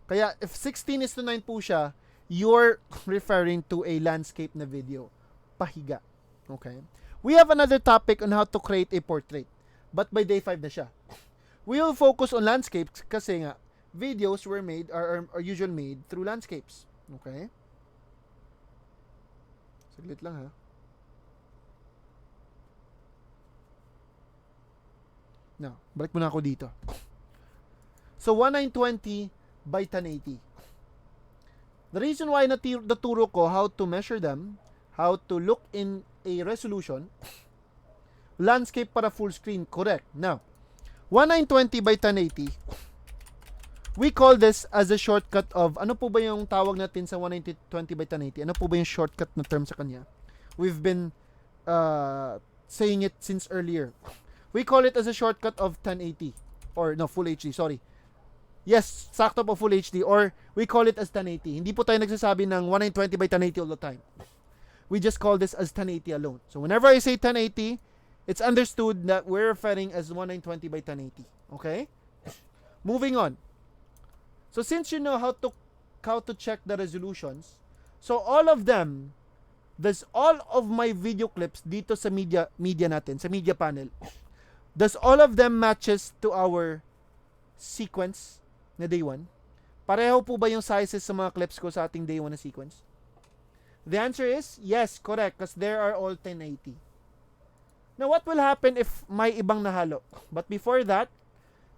Kaya if 16:9 po siya, you're referring to a landscape na video. Pahiga. Okay? We have another topic on how to create a portrait. But by day 5 na siya. We will focus on landscapes kasi nga videos were made are usually made through landscapes. Okay? Saglit lang ha. Now, balik muna ako dito. So 1920 by 1080. The reason why naturo ko how to measure them, how to look in a resolution, landscape para full screen, correct. Now, 1920 by 1080, we call this as a shortcut of, ano po ba yung tawag natin sa 1920 by 1080? Ano po ba yung shortcut na term sa kanya? We've been saying it since earlier. We call it as a shortcut of 1080. Or, no, Full HD, sorry. Yes, sakto po Full HD. Or, we call it as 1080. Hindi po tayo nagsasabi ng 1920 by 1080 all the time. We just call this as 1080 alone. So, whenever I say 1080, it's understood that we're referring as 1920 by 1080. Okay? Moving on. So, since you know how to check the resolutions, so all of them Does all of my video clips dito sa media natin, sa media panel, does all of them matches to our sequence na day 1? Pareho po ba yung sizes sa mga clips ko sa ating day 1 na sequence? The answer is yes, correct, because there are all 1080. Now, what will happen if may ibang nahalo? But before that,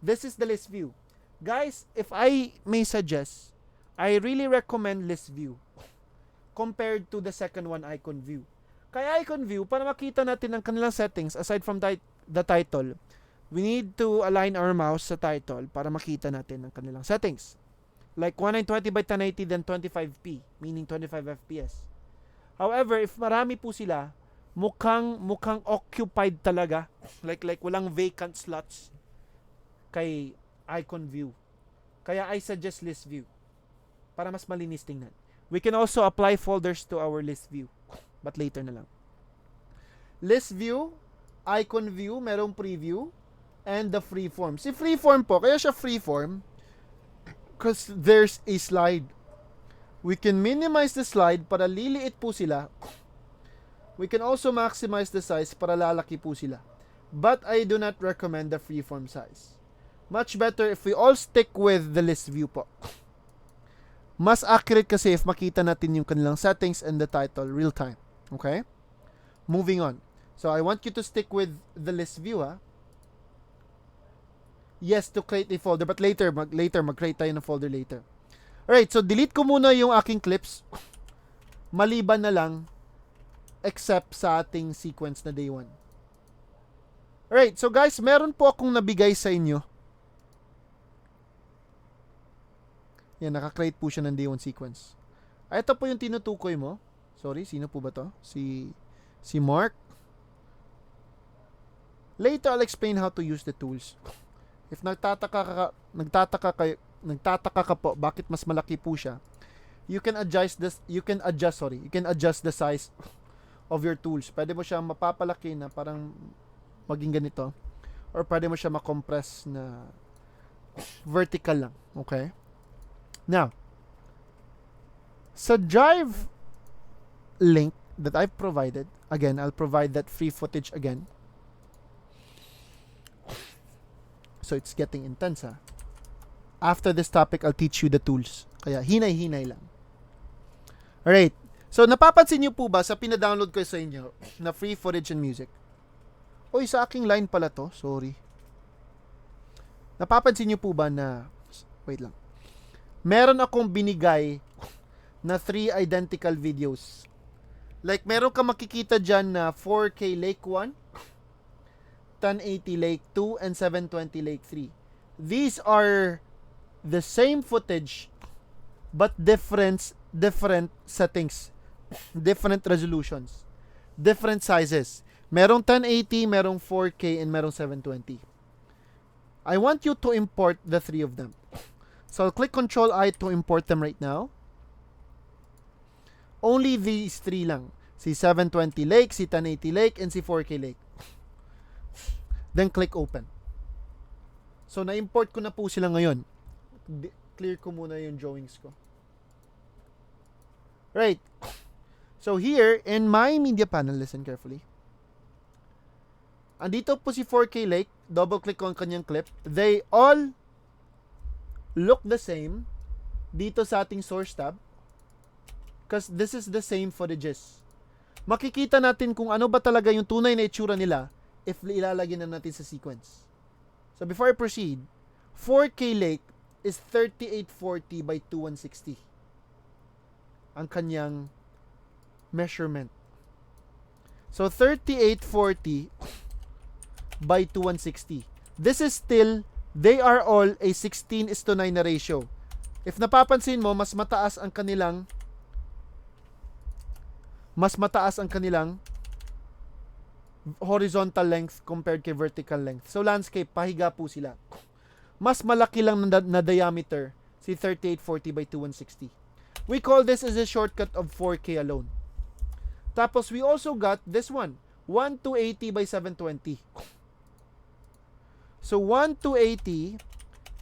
this is the list view. Guys, if I may suggest, I really recommend list view compared to the second one, icon view. Kaya icon view, para makita natin ang kanilang settings, aside from the title, we need to align our mouse sa title para makita natin ang kanilang settings. Like 1920 by 1080 then 25p, meaning 25 FPS. However, if marami po sila, mukhang occupied talaga. Like walang vacant slots kay icon view. Kaya I suggest list view para mas malinis tingnan. We can also apply folders to our list view, but later na lang. List view, icon view, merong preview, and the freeform. Si freeform po, kaya siya freeform because there's a slide. We can minimize the slide para liliit po sila. We can also maximize the size para lalaki po sila. But I do not recommend the freeform size. Much better if we all stick with the list view po. Mas accurate kasi if makita natin yung kanilang settings and the title real time. Okay? Moving on. So I want you to stick with the list view, ha? Yes, to create a folder, but later mag-create tayo ng folder later. Alright, so delete ko muna yung aking clips. Maliban na lang except sa ating sequence na day 1. Alright, so guys, meron po akong nabigay sa inyo. Yan, naka-create po siya ng day 1 sequence. Ito po yung tinutukoy mo. Sorry, sino po ba to? Si Mark. Later, I'll explain how to use the tools. If nagtataka ka po bakit mas malaki po siya, you can adjust the size of your tools. Pwede mo siya mapapalaki na parang maging ganito, or pwede mo siya ma-compress na vertical lang. Okay? Now, sa drive link that I've provided, again, I'll provide that free footage again. So it's getting intense, ha? After this topic, I'll teach you the tools. Kaya hinay-hinay lang. Alright. So, napapansin nyo po ba sa pina-download ko sa inyo na free footage and music? Oy, sa aking line pala to. Sorry. Napapansin nyo po ba na... Wait lang. Meron akong binigay na 3 identical videos. Like, meron ka makikita dyan na 4K Lake 1, 1080 Lake 2, and 720 Lake 3. These are the same footage but different settings, different resolutions, different sizes. Merong 1080, merong 4K, and merong 720. I want you to import the 3 of them. So I'll click Ctrl-I to import them right now. Only these 3 lang. Si 720 Lake, si 1080 Lake, and si 4K Lake. Then click Open. So na-import ko na po sila ngayon. Clear ko muna yung drawings ko. Right. So here, in my media panel, listen carefully. Andito po si 4K Lake. Double-click ko ang kanyang clip. They all look the same dito sa ating source tab. Because this is the same footages. Makikita natin kung ano ba talaga yung tunay na itsura nila if ilalagay na natin sa sequence. So before I proceed, 4K Lake is 3840 by 2160. Ang kanyang measurement. So 3840 by 2160. This is still, they are all a 16:9 na ratio. If napapansin mo, mas mataas ang kanilang horizontal length compared kay vertical length. So landscape, pahiga po sila. Mas malaki lang na diameter si 3840 by 2160. We call this as a shortcut of 4K alone. Tapos we also got this one, 1280 by 720. So 1280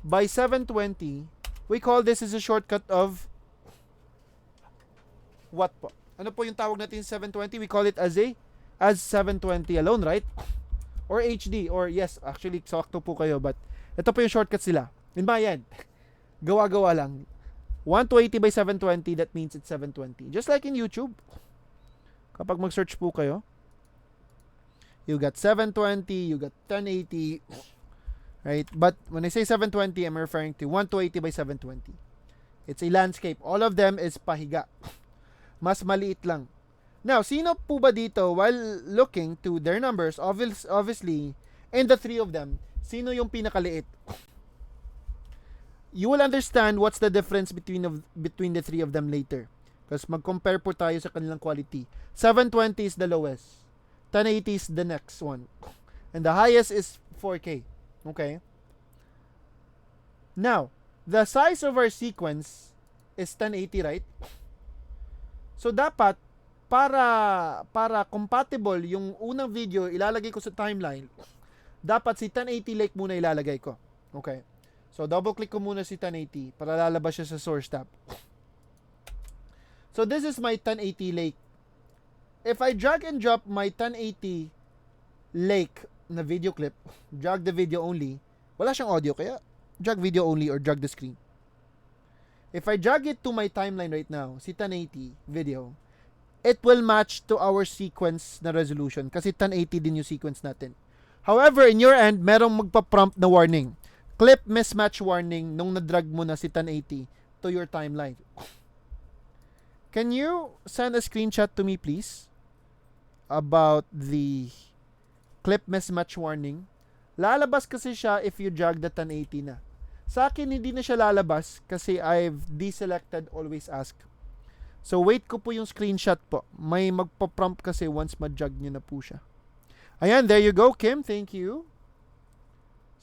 by 720, we call this as a shortcut of what po? Ano po yung tawag natin 720? We call it as 720 alone, right? Or HD, or yes, actually, sakto po kayo, but ito po yung shortcuts sila. In my end, gawa-gawa lang. 180 by 720, that means it's 720. Just like in YouTube, kapag mag-search po kayo, you got 720, you got 1080, right? But when I say 720, I'm referring to 180 by 720. It's a landscape. All of them is pahiga. Mas maliit lang. Now, sino po ba dito, while looking to their numbers, obviously, in the three of them, sino yung pinakaliit? You will understand what's the difference between the three of them later. Because mag-compare po tayo sa kanilang quality. 720 is the lowest. 1080 is the next one. And the highest is 4K. Okay? Now, the size of our sequence is 1080, right? So, dapat, para compatible yung unang video ilalagay ko sa timeline, dapat si 1080 Lake muna ilalagay ko. Okay? So, double click ko muna si 1080 para lalabas siya sa source tab. So, this is my 1080 Lake. If I drag and drop my 1080 Lake na video clip, drag the video only, wala siyang audio, kaya drag video only or drag the screen. If I drag it to my timeline right now, si 1080 video, it will match to our sequence na resolution kasi 1080 din yung sequence natin. However, in your end, merong magpa-prompt na warning. Clip mismatch warning nung na-drag mo na si 1080 to your timeline. Can you send a screenshot to me, please? About the clip mismatch warning. Lalabas kasi siya if you drag the 1080 na. Sa akin, hindi na siya lalabas kasi I've deselected always ask. So, wait ko po yung screenshot po. May magpa-prompt kasi once ma-drag nyo na po siya. Ayan, there you go, Kim. Thank you.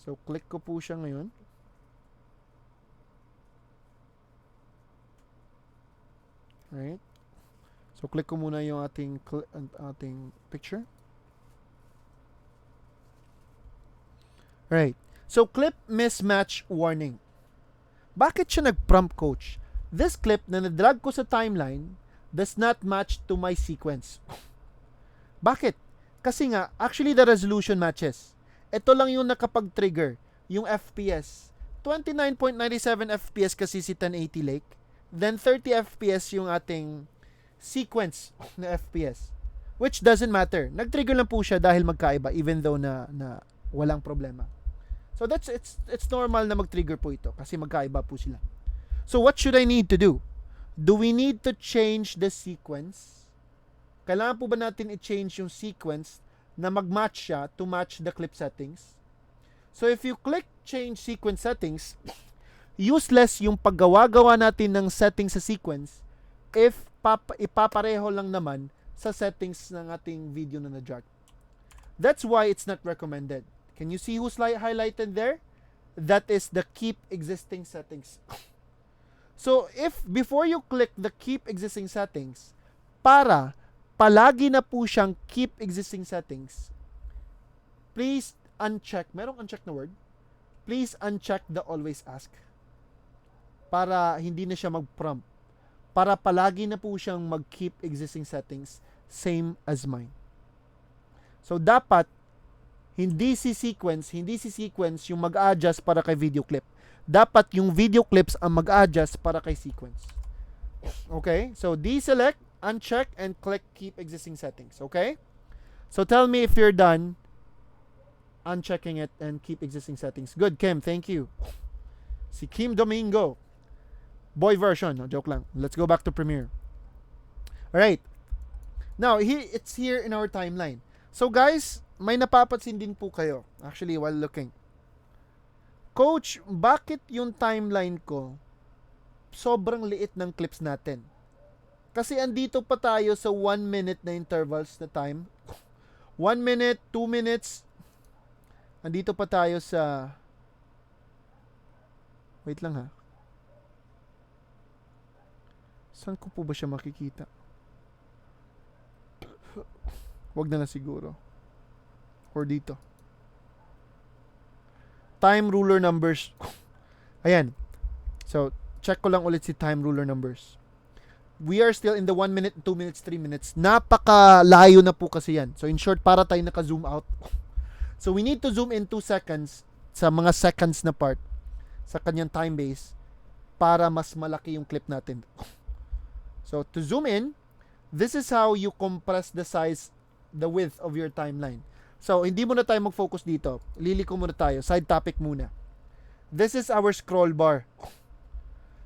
So, click ko po siya ngayon. Right. So, click ko muna yung ating picture. Right. So, clip mismatch warning. Bakit siya nag-prompt, coach? This clip na nadrag ko sa timeline does not match to my sequence. Bakit? Kasi nga, actually the resolution matches. Ito lang yung nakapag-trigger, yung FPS. 29.97 FPS kasi si 1080 Lake. Then 30 FPS yung ating sequence na FPS. Which doesn't matter. Nag-trigger lang po siya dahil magkaiba even though na walang problema. So it's normal na mag-trigger po ito kasi magkaiba po sila. So what should I need to do? Do we need to change the sequence? Kailangan po ba natin i-change yung sequence na mag-match siya to match the clip settings? So if you click change sequence settings, useless yung paggawa-gawa natin ng settings sa sequence if ipapareho lang naman sa settings ng ating video na na-drag. That's why it's not recommended. Can you see who's highlighted there? That is the keep existing settings. So, if before you click the keep existing settings, para palagi na po siyang keep existing settings, please uncheck, merong uncheck na word? Please uncheck the always ask. Para hindi na siya mag-prompt. Para palagi na po siyang mag-keep existing settings, same as mine. So, dapat, hindi si sequence yung mag-adjust para kay video clip. Dapat yung video clips ang mag-adjust para kay sequence. Okay? So, deselect, uncheck, and click keep existing settings. Okay? So, tell me if you're done unchecking it and keep existing settings. Good, Kim. Thank you. Si Kim Domingo. Boy version. No, joke lang. Let's go back to Premiere. Alright. Now, it's here in our timeline. So, guys, may napapansin din po kayo. Actually, while looking. Coach, bakit yung timeline ko sobrang liit ng clips natin? Kasi andito pa tayo sa 1 minute na intervals na time. 1 minute, 2 minutes. Andito pa tayo sa... Wait lang ha. Saan ko po ba siya makikita? Wag na siguro. Or dito. Time ruler numbers. Ayan. So, check ko lang ulit si time ruler numbers. We are still in the 1 minute, 2 minutes, 3 minutes. Napakalayo na po kasi yan. So in short, para tayo naka-zoom out. So we need to zoom in 2 seconds sa mga seconds na part sa kanyang time base para mas malaki yung clip natin. So to zoom in, this is how you compress the size, the width of your timeline. So hindi muna tayo mag-focus dito. Liliko muna tayo. Side topic muna. This is our scroll bar.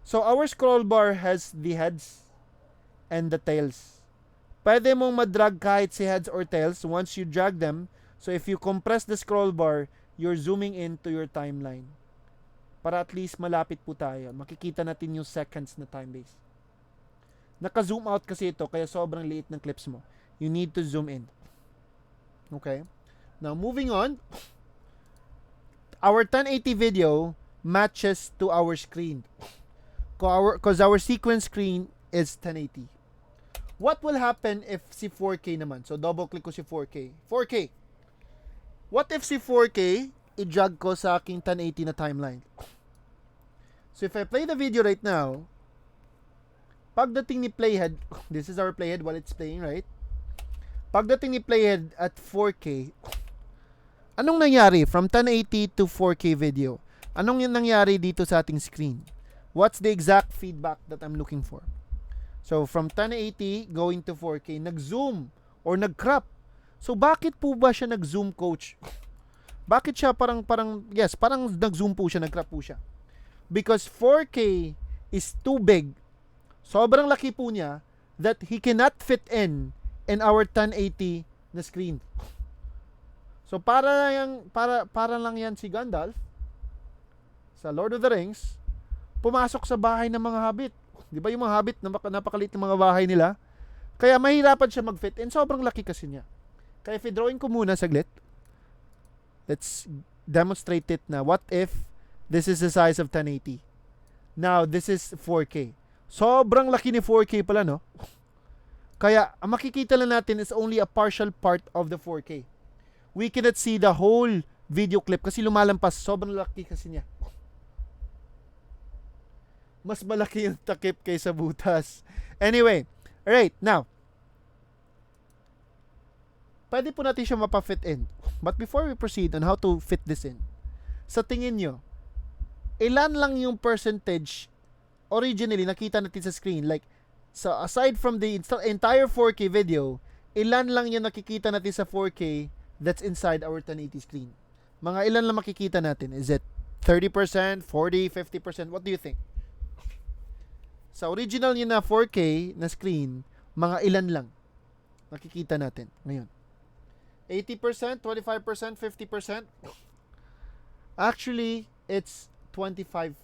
So our scroll bar has the heads and the tails. Pwede mong madrag kahit si heads or tails once you drag them. So if you compress the scroll bar, you're zooming into your timeline. Para at least malapit po tayo. Makikita natin yung seconds na time base. Naka-zoom out kasi ito, kaya sobrang liit ng clips mo. You need to zoom in. Okay? Now, moving on. Our 1080 video matches to our screen. Because our sequence screen is 1080. What will happen if si 4K naman? So, double click ko si 4K. 4K. What if si 4K, i-drag ko sa aking 1080 na timeline? So, if I play the video right now, pagdating ni playhead, this is our playhead while it's playing, right? Pagdating ni playhead at 4K, anong nangyari from 1080 to 4K video? Anong yung nangyari dito sa ating screen? What's the exact feedback that I'm looking for? So, from 1080 going to 4K, nag-zoom or nag-crop. So, bakit po ba siya nag-zoom, coach? Bakit siya parang nag-zoom po siya, nag-crop po siya? Because 4K is too big. Sobrang laki po niya that he cannot fit in our 1080 na screen. So, para lang yan si Gandalf sa Lord of the Rings, pumasok sa bahay ng mga habit. Di ba yung mga habit, napakaliit ng mga bahay nila? Kaya mahirapan siya mag-fit in. Sobrang laki kasi niya. Kaya if i-drawing ko muna saglit, let's demonstrate it na. What if this is the size of 1080? Now, this is 4K. Sobrang laki ni 4K pala, no? Kaya, ang makikita lang natin is only a partial part of the 4K. We cannot see the whole video clip kasi lumalampas. Sobrang laki kasi niya. Mas malaki yung takip kaysa butas. Anyway, alright, now, pwede po natin siya mapa-fit in. But before we proceed on how to fit this in, sa tingin nyo, ilan lang yung percentage originally nakita natin sa screen? Like, so aside from the entire 4K video, ilan lang yung nakikita natin sa 4K that's inside our 1080 screen? Mga ilan lang makikita natin? Is it 30%, 40%, 50%? What do you think? Sa original niya na 4K na screen, mga ilan lang nakikita natin ngayon? 80%, 25%, 50%? Actually, it's 25%.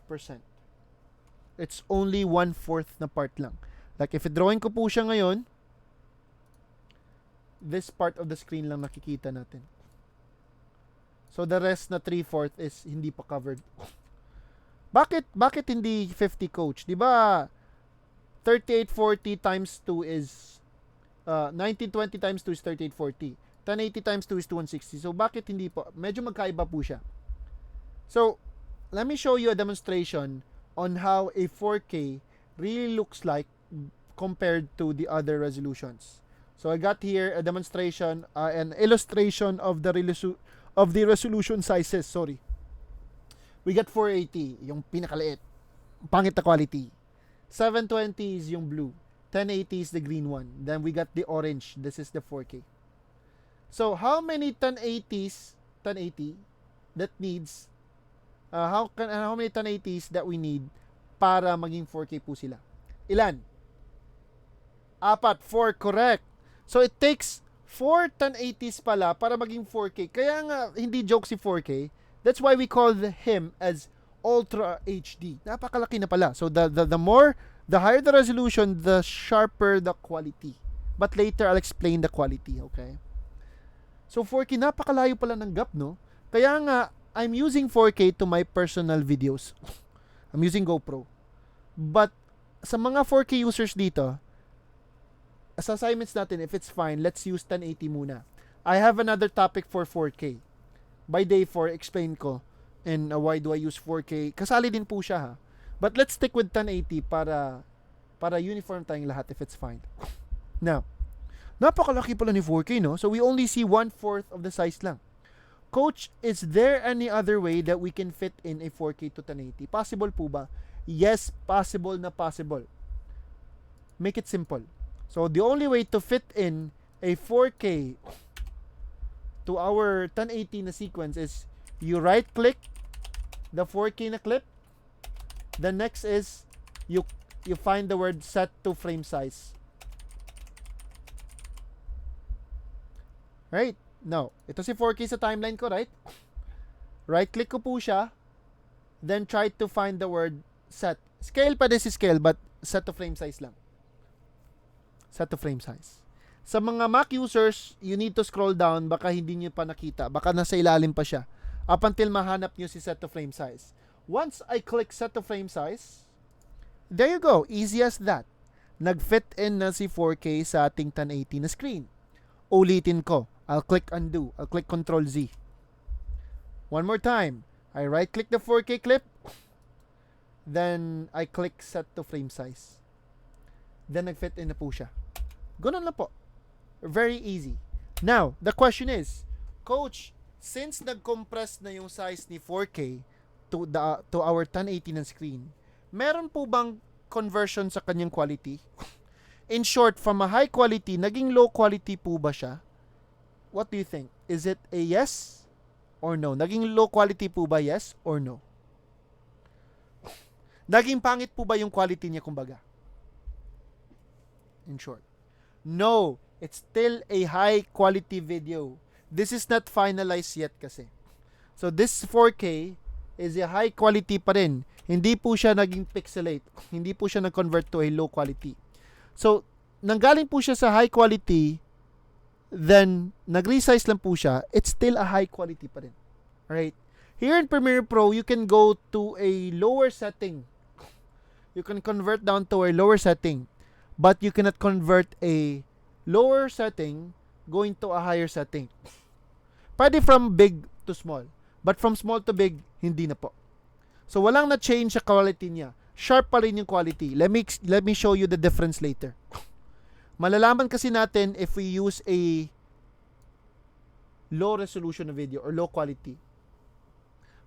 It's only 1/4 na part lang. Like if i-drawing ko po siya ngayon, this part of the screen lang nakikita natin. So the rest na 3/4 is hindi pa covered. Bakit hindi 50, coach? 'Di ba 3840 times 2 is 1920 times 2 is 3840. 1080 times 2 is 2160. So bakit hindi po? Medyo magkaiba po siya. So let me show you a demonstration on how a 4K really looks like compared to the other resolutions. So I got here a demonstration, an illustration of the resolution sizes. Sorry. We got 480, yung pinakaliit, pangit na quality. 720 is yung blue. 1080 is the green one. Then we got the orange. This is the 4K. So how many 1080s that needs how many 1080s that we need para maging 4K po sila? Ilan? 4, correct. So it takes 4 1080s pala para maging 4K. Kaya nga hindi joke si 4K. That's why we call him as Ultra HD. Napakalaki na pala. So the higher the resolution, the sharper the quality. But later I'll explain the quality, okay? So 4K, napakalayo pala ng gap, no? Kaya nga I'm using 4K to my personal videos. I'm using GoPro. But sa mga 4K users dito, as assignments natin, if it's fine, let's use 1080 muna. I have another topic for 4K. By day 4, explain ko. And why do I use 4K? Kasali din po siya, ha. But let's stick with 1080 para para uniform tayong lahat if it's fine. Now, napakalaki pala ni 4K, no? So we only see 1/4 of the size lang. Coach, is there any other way that we can fit in a 4K to 1080? Possible po ba? Yes, possible na possible. Make it simple. So the only way to fit in a 4K to our 1080 na sequence is you right click the 4K na clip. The next is you find the word set to frame size. Right? Now, ito si 4K sa timeline ko, right? Right click ko po siya. Then try to find the word set. Scale pa din si scale, but set to frame size lang. Set to frame size. Sa mga Mac users, you need to scroll down. Baka hindi nyo pa nakita. Baka nasa ilalim pa siya. Up until mahanap nyo si set to frame size. Once I click set to frame size, there you go. Easy as that. Nag-fit in na si 4K sa ating 1080 na screen. Ulitin ko. I'll click undo. I'll click Control Z. One more time. I right click the 4K clip. Then I click set to frame size. Then nag-fit in na po siya. Ganun lang po. Very easy. Now, the question is, Coach, since nag-compress na yung size ni 4K to our 1080 na screen, meron po bang conversion sa kanyang quality? In short, from a high quality, naging low quality po ba siya? What do you think? Is it a yes or no? Naging low quality po ba yes or no? Naging pangit po ba yung quality niya kumbaga? In short. No, it's still a high quality video. This is not finalized yet kasi. So this 4K is a high quality pa rin. Hindi po siya naging pixelate. Hindi po siya nag-convert to a low quality. So, nanggaling po siya sa high quality, then nag-resize lang po siya, it's still a high quality pa rin. Alright? Here in Premiere Pro, you can go to a lower setting. You can convert down to a lower setting. But you cannot convert a lower setting going to a higher setting. Pwede from big to small. But from small to big, hindi na po. So, walang na-change sa quality niya. Sharp pa rin yung quality. Let me show you the difference later. Malalaman kasi natin if we use a low resolution video or low quality.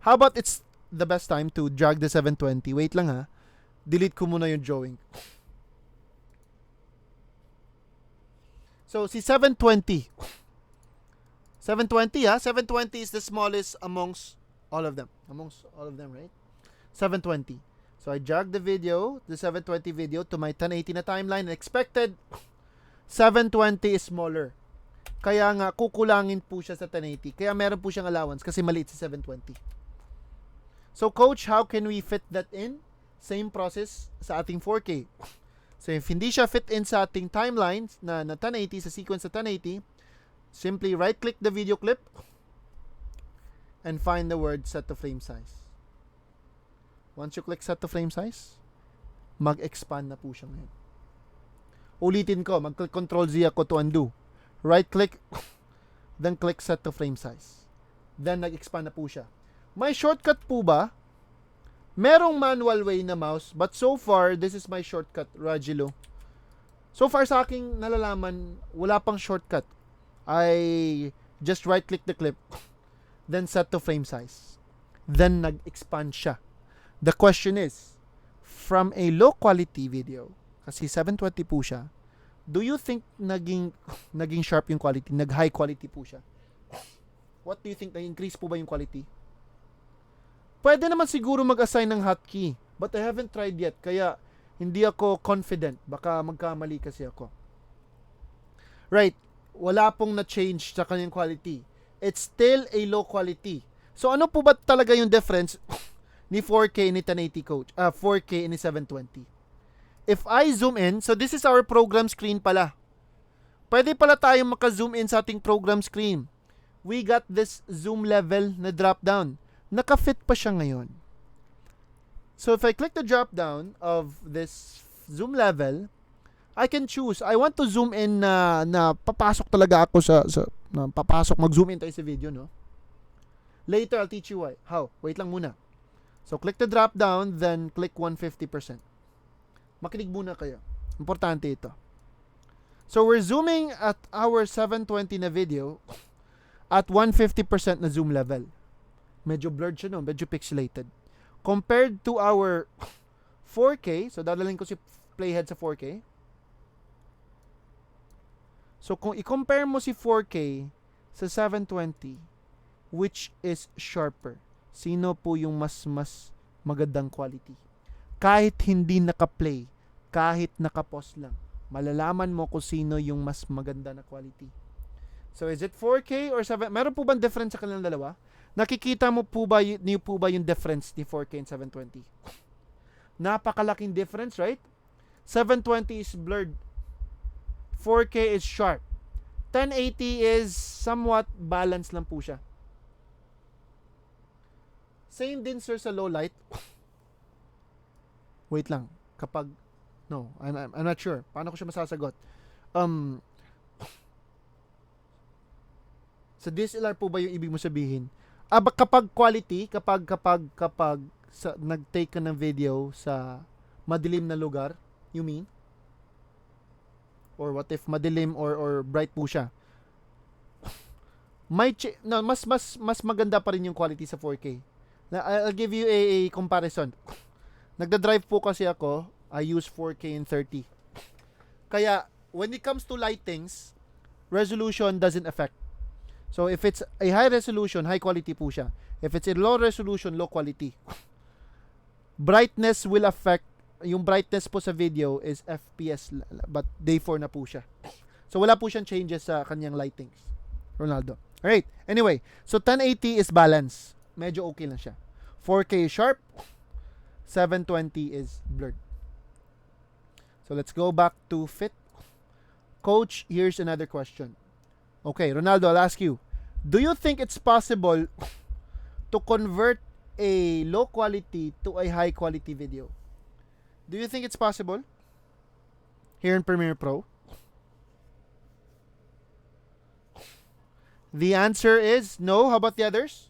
How about it's the best time to drag the 720? Wait lang ha. Delete ko muna yung drawing. So, si 720. 720 ha? 720 is the smallest amongst all of them. Amongst all of them, right? 720. So, I dragged the video, the 720 video, to my 1080 na timeline. And expected 720 is smaller. Kaya nga, kukulangin po siya sa 1080. Kaya meron po siyang allowance kasi maliit sa 720. So, Coach, how can we fit that in? Same process sa ating 4K. So, if hindi siya fit in sa ating timelines na 1080, sa sequence sa 1080, simply right-click the video clip and find the word set to frame size. Once you click set to frame size, mag-expand na po siya ngayon. Ulitin ko, mag-click Control Z ako to undo. Right-click, then click set to frame size. Then, nag-expand na po siya. May shortcut po ba? Merong manual way na mouse, but so far, this is my shortcut, Ragilo. So far sa aking nalalaman, wala pang shortcut. I just right-click the clip, then set to frame size. Then, nag-expand siya. The question is, from a low quality video, kasi 720 po siya, do you think naging sharp yung quality? Nag-high quality po siya? What do you think? Nag-increase po ba yung quality? Pwede naman siguro mag-assign ng hotkey, but I haven't tried yet, kaya hindi ako confident. Baka magkamali kasi ako. Right, wala pong na-change sa kanyang quality. It's still a low quality. So ano po ba talaga yung difference ni 4K ni 1080 Coach? 4K ni 720. If I zoom in, so this is our program screen pala. Pwede pala tayong maka-zoom in sa ating program screen. We got this zoom level na drop down. Naka-fit pa siya ngayon. So if I click the drop down of this zoom level, I can choose. I want to zoom in na papasok talaga ako mag-zoom in tayo sa video, no? Later, I'll teach you why. How? Wait lang muna. So click the drop down, then click 150%. Makinig muna kayo. Importante ito. So we're zooming at our 720 na video at 150% na zoom level. Medyo blurred siya no, medyo pixelated. Compared to our 4K, so dadalhin ko si playhead sa 4K. So kung i-compare mo si 4K sa 720, which is sharper? Sino po yung mas magandang quality? Kahit hindi naka-play, kahit naka-pause lang, malalaman mo kung sino yung mas maganda na quality. So is it 4K or 7? Meron po bang difference sa kanilang dalawa? Nakikita mo po ba, niyo po ba yung difference ni 4K and 720? Napakalaking difference, right? 720 is blurred. 4K is sharp. 1080 is somewhat balanced lang po siya. Same din sir sa low light. Wait lang. Kapag no, I'm not sure. Paano ko siya masasagot? Sa DSLR po ba yung ibig mo sabihin? Kapag quality, kapag nag-take ka ng video sa madilim na lugar, you mean? Or what if madilim or bright po siya? Mas maganda pa rin yung quality sa 4K. I'll give you a comparison. Nagda-drive po kasi ako, I use 4K and 30. Kaya, when it comes to lightings, resolution doesn't affect. So, if it's a high resolution, high quality po siya. If it's a low resolution, low quality. Brightness will affect, yung brightness po sa video is FPS, but day 4 na po siya. So, wala po siyang changes sa kanyang lightings. Ronaldo. Alright, anyway. So, 1080 is balance. Medyo okay lang siya. 4K is sharp. 720 is blurred. So, let's go back to fit. Coach, here's another question. Okay, Ronaldo, I'll ask you. Do you think it's possible to convert a low quality to a high quality video? Do you think it's possible? Here in Premiere Pro? The answer is no. How about the others?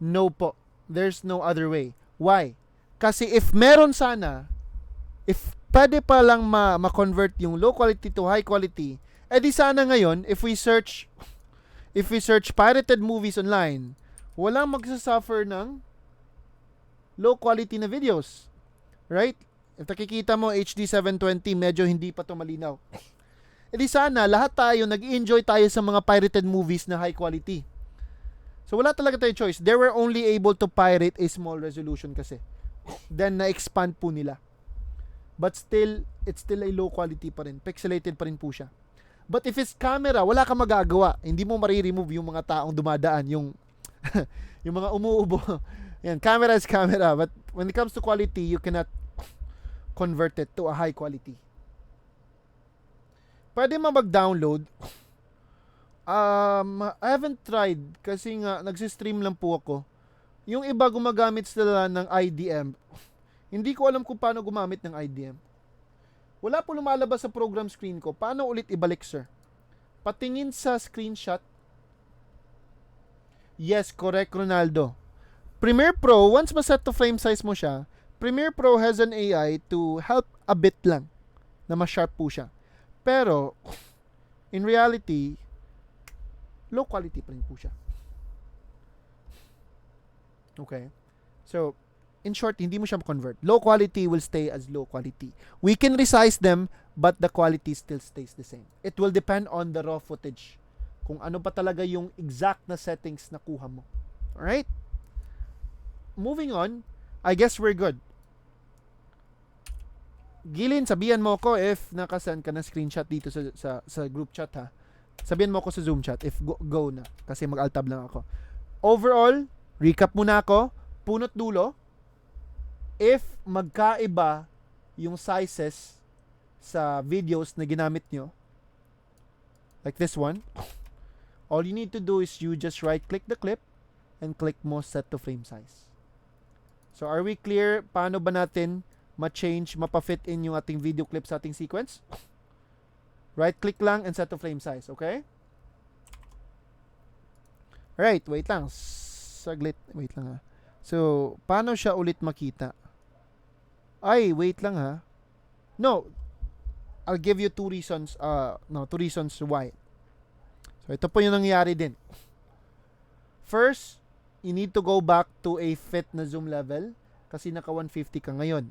No po. There's no other way. Why? Kasi if meron sana, if pwede pa lang ma-convert yung low quality to high quality, di sana ngayon, if we search pirated movies online, walang magsasuffer ng low quality na videos. Right? If nakikita mo, HD 720, medyo hindi pa to malinaw. Di sana, lahat tayo, nag-enjoy tayo sa mga pirated movies na high quality. So, wala talaga tayong choice. They were only able to pirate a small resolution kasi. Then, na-expand po nila. But still, it's still a low quality pa rin. Pixelated pa rin po siya. But if it's camera, wala kang magagawa. Hindi mo mariremove yung mga taong dumadaan, yung yung mga umuubo. Yan, camera is camera. But when it comes to quality, you cannot convert it to a high quality. Pwede mag-download. I haven't tried kasi nga nagsi-stream lang po ako. Yung iba gumagamit sila ng IDM. Hindi ko alam kung paano gumamit ng IDM. Wala po lumalabas sa program screen ko. Paano ulit ibalik, sir? Patingin sa screenshot. Yes, correct, Ronaldo. Premiere Pro, once ma-set to frame size mo siya, Premiere Pro has an AI to help a bit lang na ma-sharp po siya. Pero, in reality, low quality pa rin po siya. Okay? So, in short, hindi mo siya ma-convert. Low quality will stay as low quality. We can resize them, but the quality still stays the same. It will depend on the raw footage. Kung ano pa talaga yung exact na settings na kuha mo. Alright? Moving on, I guess we're good. Gilin, sabihan mo ko if nakasend ka na screenshot dito sa group chat ha. Sabihan mo ko sa Zoom chat if go na. Kasi mag-altab lang ako. Overall, recap muna ako. Punot dulo. If magkaiba yung sizes sa videos na ginamit nyo, like this one, all you need to do is you just right-click the clip and click mo set to frame size. So, are we clear? Paano ba natin ma-change, mapa-fit in yung ating video clip sa ating sequence? Right-click lang and set to frame size, okay? Alright, wait lang. Saglit. Wait lang ha. So, paano siya ulit makita? Ay, wait lang ha. No, I'll give you two reasons why. So, ito po yung nangyari din. First, you need to go back to a fit na zoom level kasi naka 150 ka ngayon.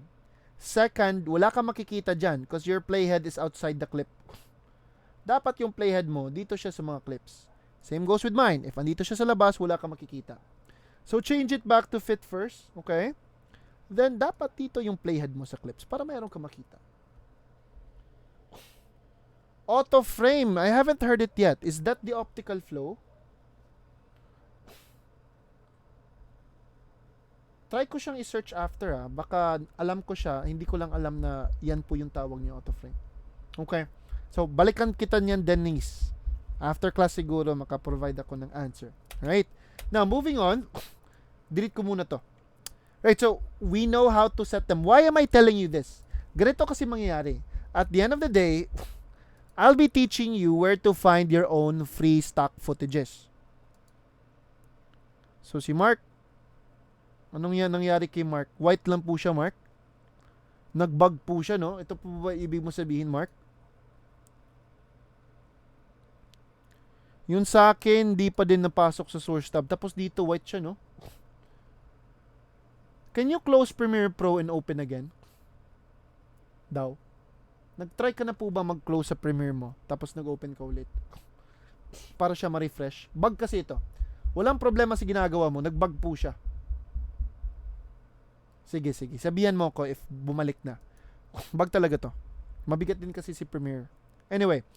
Second, wala kang makikita dyan because your playhead is outside the clip. Dapat yung playhead mo, dito siya sa mga clips. Same goes with mine. If andito siya sa labas, wala kang makikita. So, change it back to fit first. Okay? Then, dapat dito yung playhead mo sa clips para mayroon kang makita. Auto frame. I haven't heard it yet. Is that the optical flow? Try ko siyang i-search after Baka alam ko siya. Hindi ko lang alam na yan po yung tawag niya auto frame. Okay. So, balikan kita niyan, Denise. After class siguro, maka-provide ako ng answer. Right? Now, moving on. Delete ko muna to. Right, so, we know how to set them. Why am I telling you this? Ganito kasi mangyayari. At the end of the day, I'll be teaching you where to find your own free stock footages. So, si Mark, anong yan nangyari kay Mark? White lang po siya, Mark. Nag-bug po siya, no? Ito po ba ibig mo sabihin, Mark? Yun sa akin, di pa din napasok sa source tab. Tapos dito, white siya, no? Can you close Premiere Pro and open again? Daw. Nag-try ka na po ba mag-close sa Premiere mo? Tapos nag-open ka ulit. Para siya ma-refresh. Bug kasi ito. Walang problema sa ginagawa mo. Nag-bug po siya. Sige. Sabihan mo ko if bumalik na. Bug talaga to. Mabigat din kasi si Premiere. Anyway.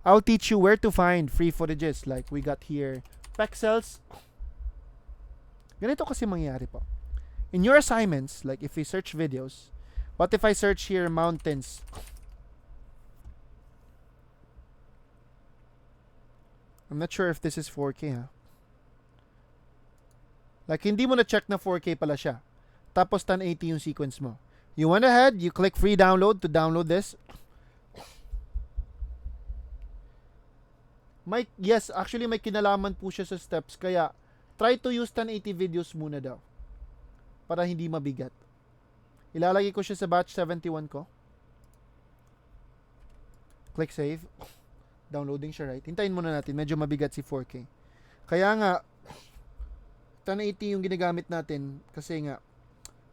I'll teach you where to find free footages like we got here. Pexels. Ganito kasi mangyayari po. In your assignments, like if we search videos, what if I search here mountains? I'm not sure if this is 4K Like hindi mo na check na 4K pala siya. Tapos 1080 yung sequence mo. You went ahead, you click free download to download this. Yes, actually may kinalaman po siya sa steps. Kaya, try to use 1080 videos muna daw. Para hindi mabigat. Ilalagay ko siya sa batch 71 ko. Click save. Downloading siya, right? Hintayin muna natin. Medyo mabigat si 4K. Kaya nga, 1080 yung ginagamit natin. Kasi nga,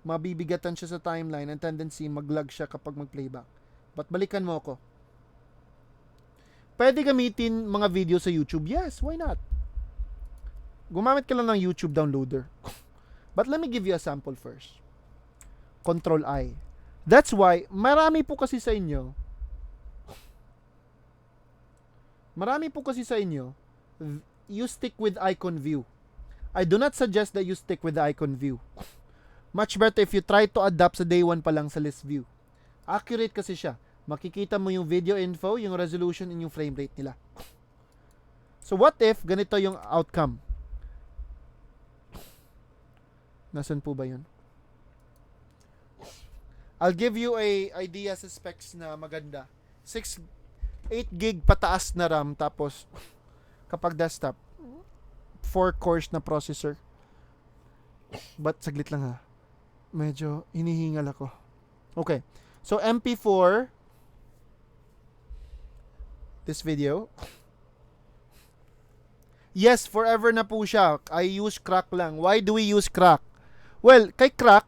mabibigatan siya sa timeline. Ang tendency, mag-lag siya kapag mag-playback. But balikan mo ako. Pwede gamitin mga video sa YouTube? Yes, why not? Gumamit ka lang ng YouTube downloader. But let me give you a sample first. Control I. That's why, marami po kasi sa inyo, you stick with icon view. I do not suggest that you stick with the icon view. Much better if you try to adapt sa day 1 pa lang sa list view. Accurate kasi siya. Makikita mo yung video info, yung resolution, and yung frame rate nila. So what if ganito yung outcome? Nasaan po ba yun? I'll give you a idea sa specs na maganda. 8 gig pataas na RAM, tapos kapag desktop, 4 cores na processor. But saglit lang ha. Medyo hinihingal ako. Okay. So MP4 this video. Yes, forever na po siya. I use Crack lang. Why do we use Crack? Well, kay Crack,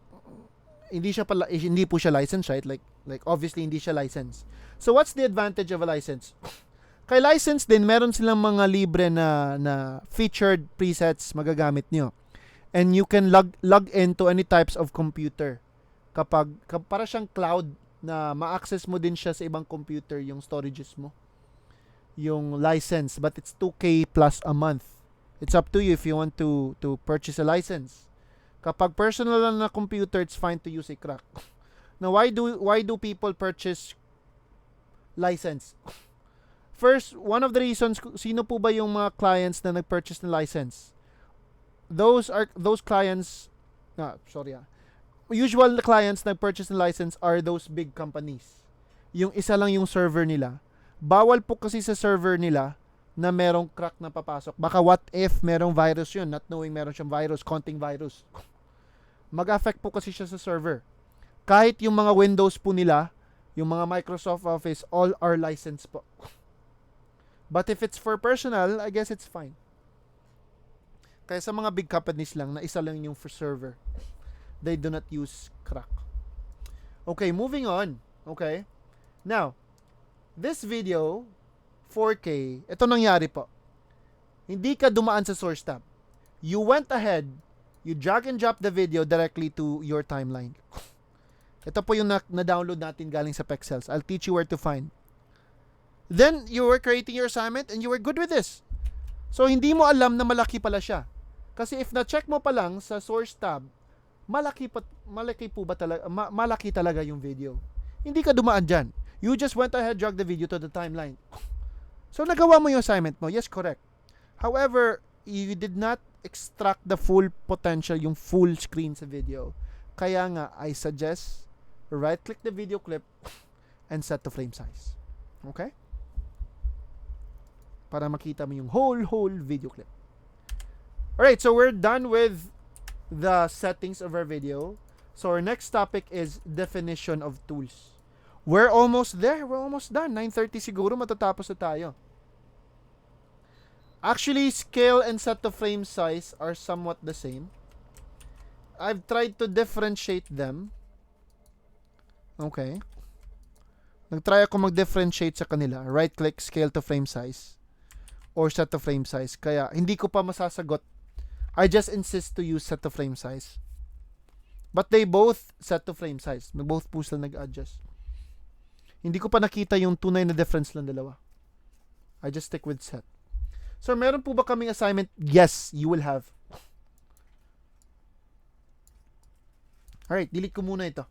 hindi po siya licensed, right? Like obviously hindi siya licensed. So what's the advantage of a license? Kay license din, meron silang mga libre na featured presets magagamit nyo. And you can log into any types of computer. Para siyang cloud na ma-access mo din siya sa ibang computer yung storages mo. Yung license, but it's 2K plus a month. It's up to you if you want to purchase a license. Kapag personal lang na computer, it's fine to use a Crack. Now, why do people purchase license? First, one of the reasons, sino po ba yung mga clients na nag-purchase ng license? Those clients, usual clients na nag-purchase ng license are those big companies. Yung isa lang yung server nila. Bawal po kasi sa server nila na merong crack na papasok. Baka what if merong virus yun, not knowing meron siyang virus, konting virus. Mag-affect po kasi siya sa server. Kahit yung mga Windows po nila, yung mga Microsoft Office, all are licensed po. But if it's for personal, I guess it's fine. Kaya sa mga big companies lang, na isa lang yung for server. They do not use crack. Okay, moving on. Okay. Now, this video, 4K, ito nangyari po. Hindi ka dumaan sa source tab. You went ahead, you drag and drop the video directly to your timeline. Ito po yung na-download natin galing sa Pexels. I'll teach you where to find. Then, you were creating your assignment and you were good with this. So, hindi mo alam na malaki pala siya. Kasi if na-check mo pa lang sa source tab, malaki talaga yung video. Hindi ka dumaan dyan. You just went ahead, drag the video to the timeline. So, nagawa mo yung assignment mo. Yes, correct. However, you did not extract the full potential, yung full screen sa video. Kaya nga, I suggest right-click the video clip and set to frame size. Okay? Para makita mo yung whole video clip. Alright, so we're done with the settings of our video. So our next topic is definition of tools. We're almost there. We're almost done. 9:30 siguro matatapos na tayo. Actually, scale and set to frame size are somewhat the same. I've tried to differentiate them. Okay. Nag-try ako mag-differentiate sa kanila. Right-click, scale to frame size. Or set to frame size. Kaya, hindi ko pa masasagot. I just insist to use set to frame size. But they both set to frame size. Both po sila nag-adjust. Hindi ko pa nakita yung tunay na difference lang dalawa. I just stick with set. So, meron po ba kaming assignment? Yes, you will have. Alright, delete ko muna ito.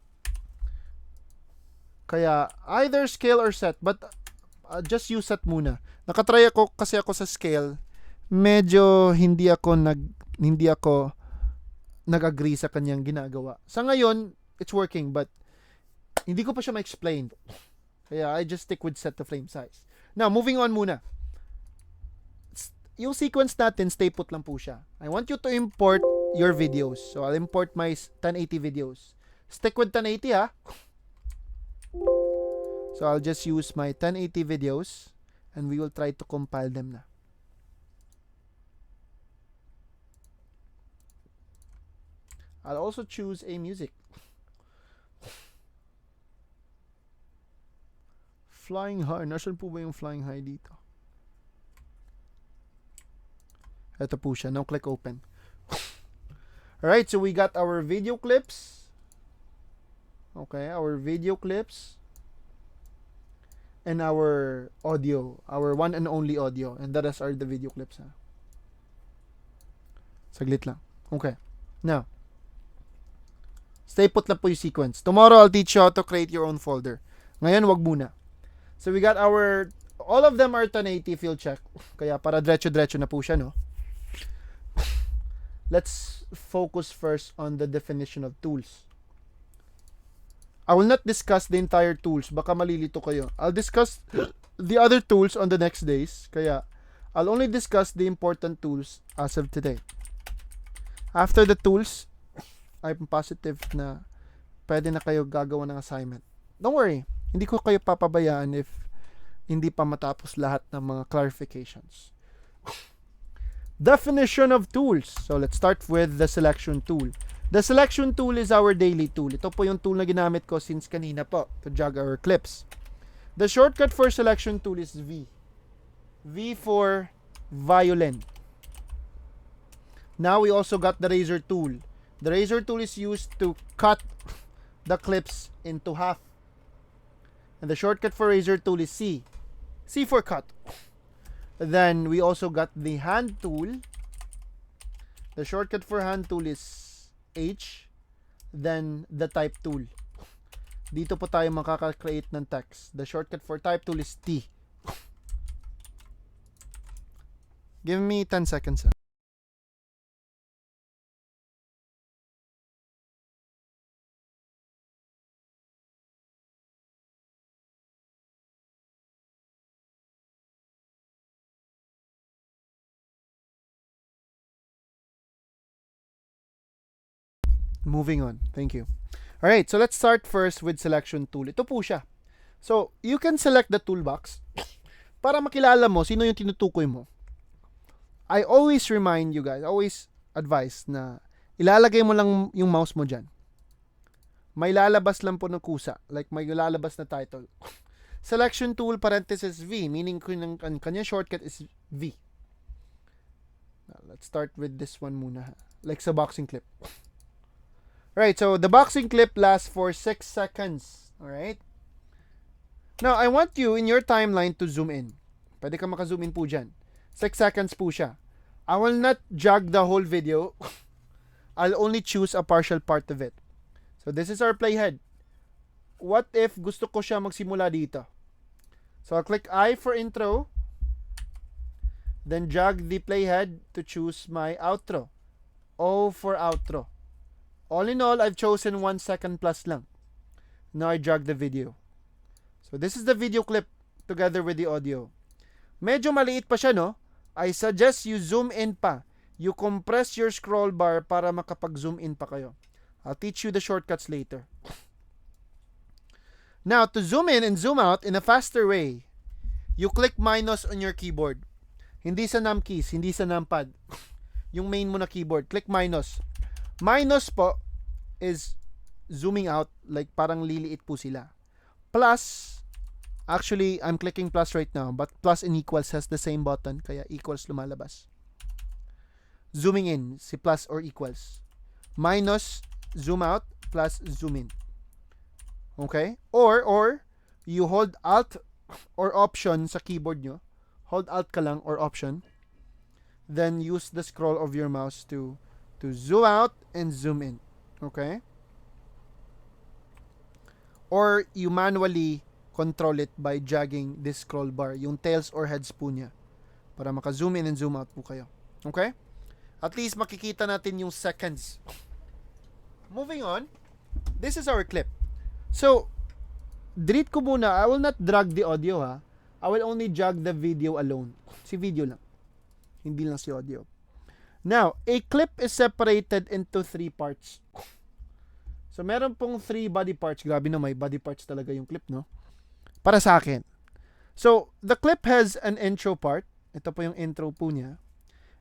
Kaya, either scale or set, but just use set muna. Nakatry ako kasi ako sa scale. Medyo hindi ako nag-agree sa kanyang ginagawa. Sa ngayon, it's working, but hindi ko pa siya ma-explain. Kaya, I just stick with set to frame size. Now, moving on muna. Yung sequence natin, stay put lang po siya. I want you to import your videos. So, I'll import my 1080 videos. Stick with 1080, ha? So, I'll just use my 1080 videos and we will try to compile them na. I'll also choose a music. Flying high. Nasaan po ba yung flying high dito? Ito po siya. Now, click open. Alright, so we got our video clips. Okay, our video clips. And our audio. Our one and only audio. And that is the video clips. Ha? Saglit lang. Okay. Now, stay put lang po yung sequence. Tomorrow, I'll teach you how to create your own folder. Ngayon, wag muna. So, we got all of them are 1080 field check. Kaya para diretso-diretso na po siya, no? Let's focus first on the definition of tools. I will not discuss the entire tools. Baka malilito kayo. I'll discuss the other tools on the next days. Kaya, I'll only discuss the important tools as of today. After the tools, I'm positive na pwede na kayo gagawa ng assignment. Don't worry. Hindi ko kayo papabayaan if hindi pa matapos lahat ng mga clarifications. Definition of tools. So, let's start with the selection tool. The selection tool is our daily tool. Ito po yung tool na ginamit ko since kanina po to drag our clips. The shortcut for selection tool is V. V for violin. Now, we also got the razor tool. The razor tool is used to cut the clips into half. And the shortcut for razor tool is C. C for cut. Then, we also got the hand tool. The shortcut for hand tool is H. Then, the type tool. Dito po tayo makaka-create ng text. The shortcut for type tool is T. Give me 10 seconds. Moving on. Thank you. Alright, so let's start first with selection tool. Ito po siya. So, you can select the toolbox para makilala mo sino yung tinutukoy mo. I always remind you guys, always advise na ilalagay mo lang yung mouse mo dyan. May lalabas lang po ng kusa. Like may lalabas na title. Selection tool parenthesis V, meaning kanyang shortcut is V. Now, let's start with this one muna. Like sa boxing clip. Alright, so the boxing clip lasts for 6 seconds. Alright? Now, I want you in your timeline to zoom in. Pwede ka maka-zoom in po dyan. 6 seconds po siya. I will not jog the whole video. I'll only choose a partial part of it. So, this is our playhead. What if gusto ko siya magsimula dito? So, I'll click I for intro. Then, jog the playhead to choose my outro. O for outro. All in all, I've chosen 1 second plus lang. Now, I jog the video. So, this is the video clip together with the audio. Medyo maliit pa siya, no? I suggest you zoom in pa. You compress your scroll bar para makapag-zoom in pa kayo. I'll teach you the shortcuts later. Now, to zoom in and zoom out in a faster way, you click minus on your keyboard. Hindi sa num keys, hindi sa numpad. Yung main mo na keyboard, click minus. Minus po is zooming out, like parang liliit po sila. Plus, actually, I'm clicking plus right now, but plus and equals has the same button, kaya equals lumalabas. Zooming in, si plus or equals. Minus, zoom out, plus zoom in. Okay? Or, you hold Alt or Option sa keyboard nyo. Hold Alt ka lang or Option. Then, use the scroll of your mouse to zoom out and zoom in. Okay? Or, you manually control it by dragging this scroll bar, yung tails or heads po niya, para maka-zoom in and zoom out po kayo. Okay? At least makikita natin yung seconds. Moving on, this is our clip. So, delete ko muna. I will not drag the audio, ha. I will only drag the video alone. Si video lang. Hindi lang si audio. Now, a clip is separated into 3 parts. So, meron pong 3 body parts. Grabe na, may body parts talaga yung clip, no? Para sa akin. So, the clip has an intro part. Ito po yung intro po niya.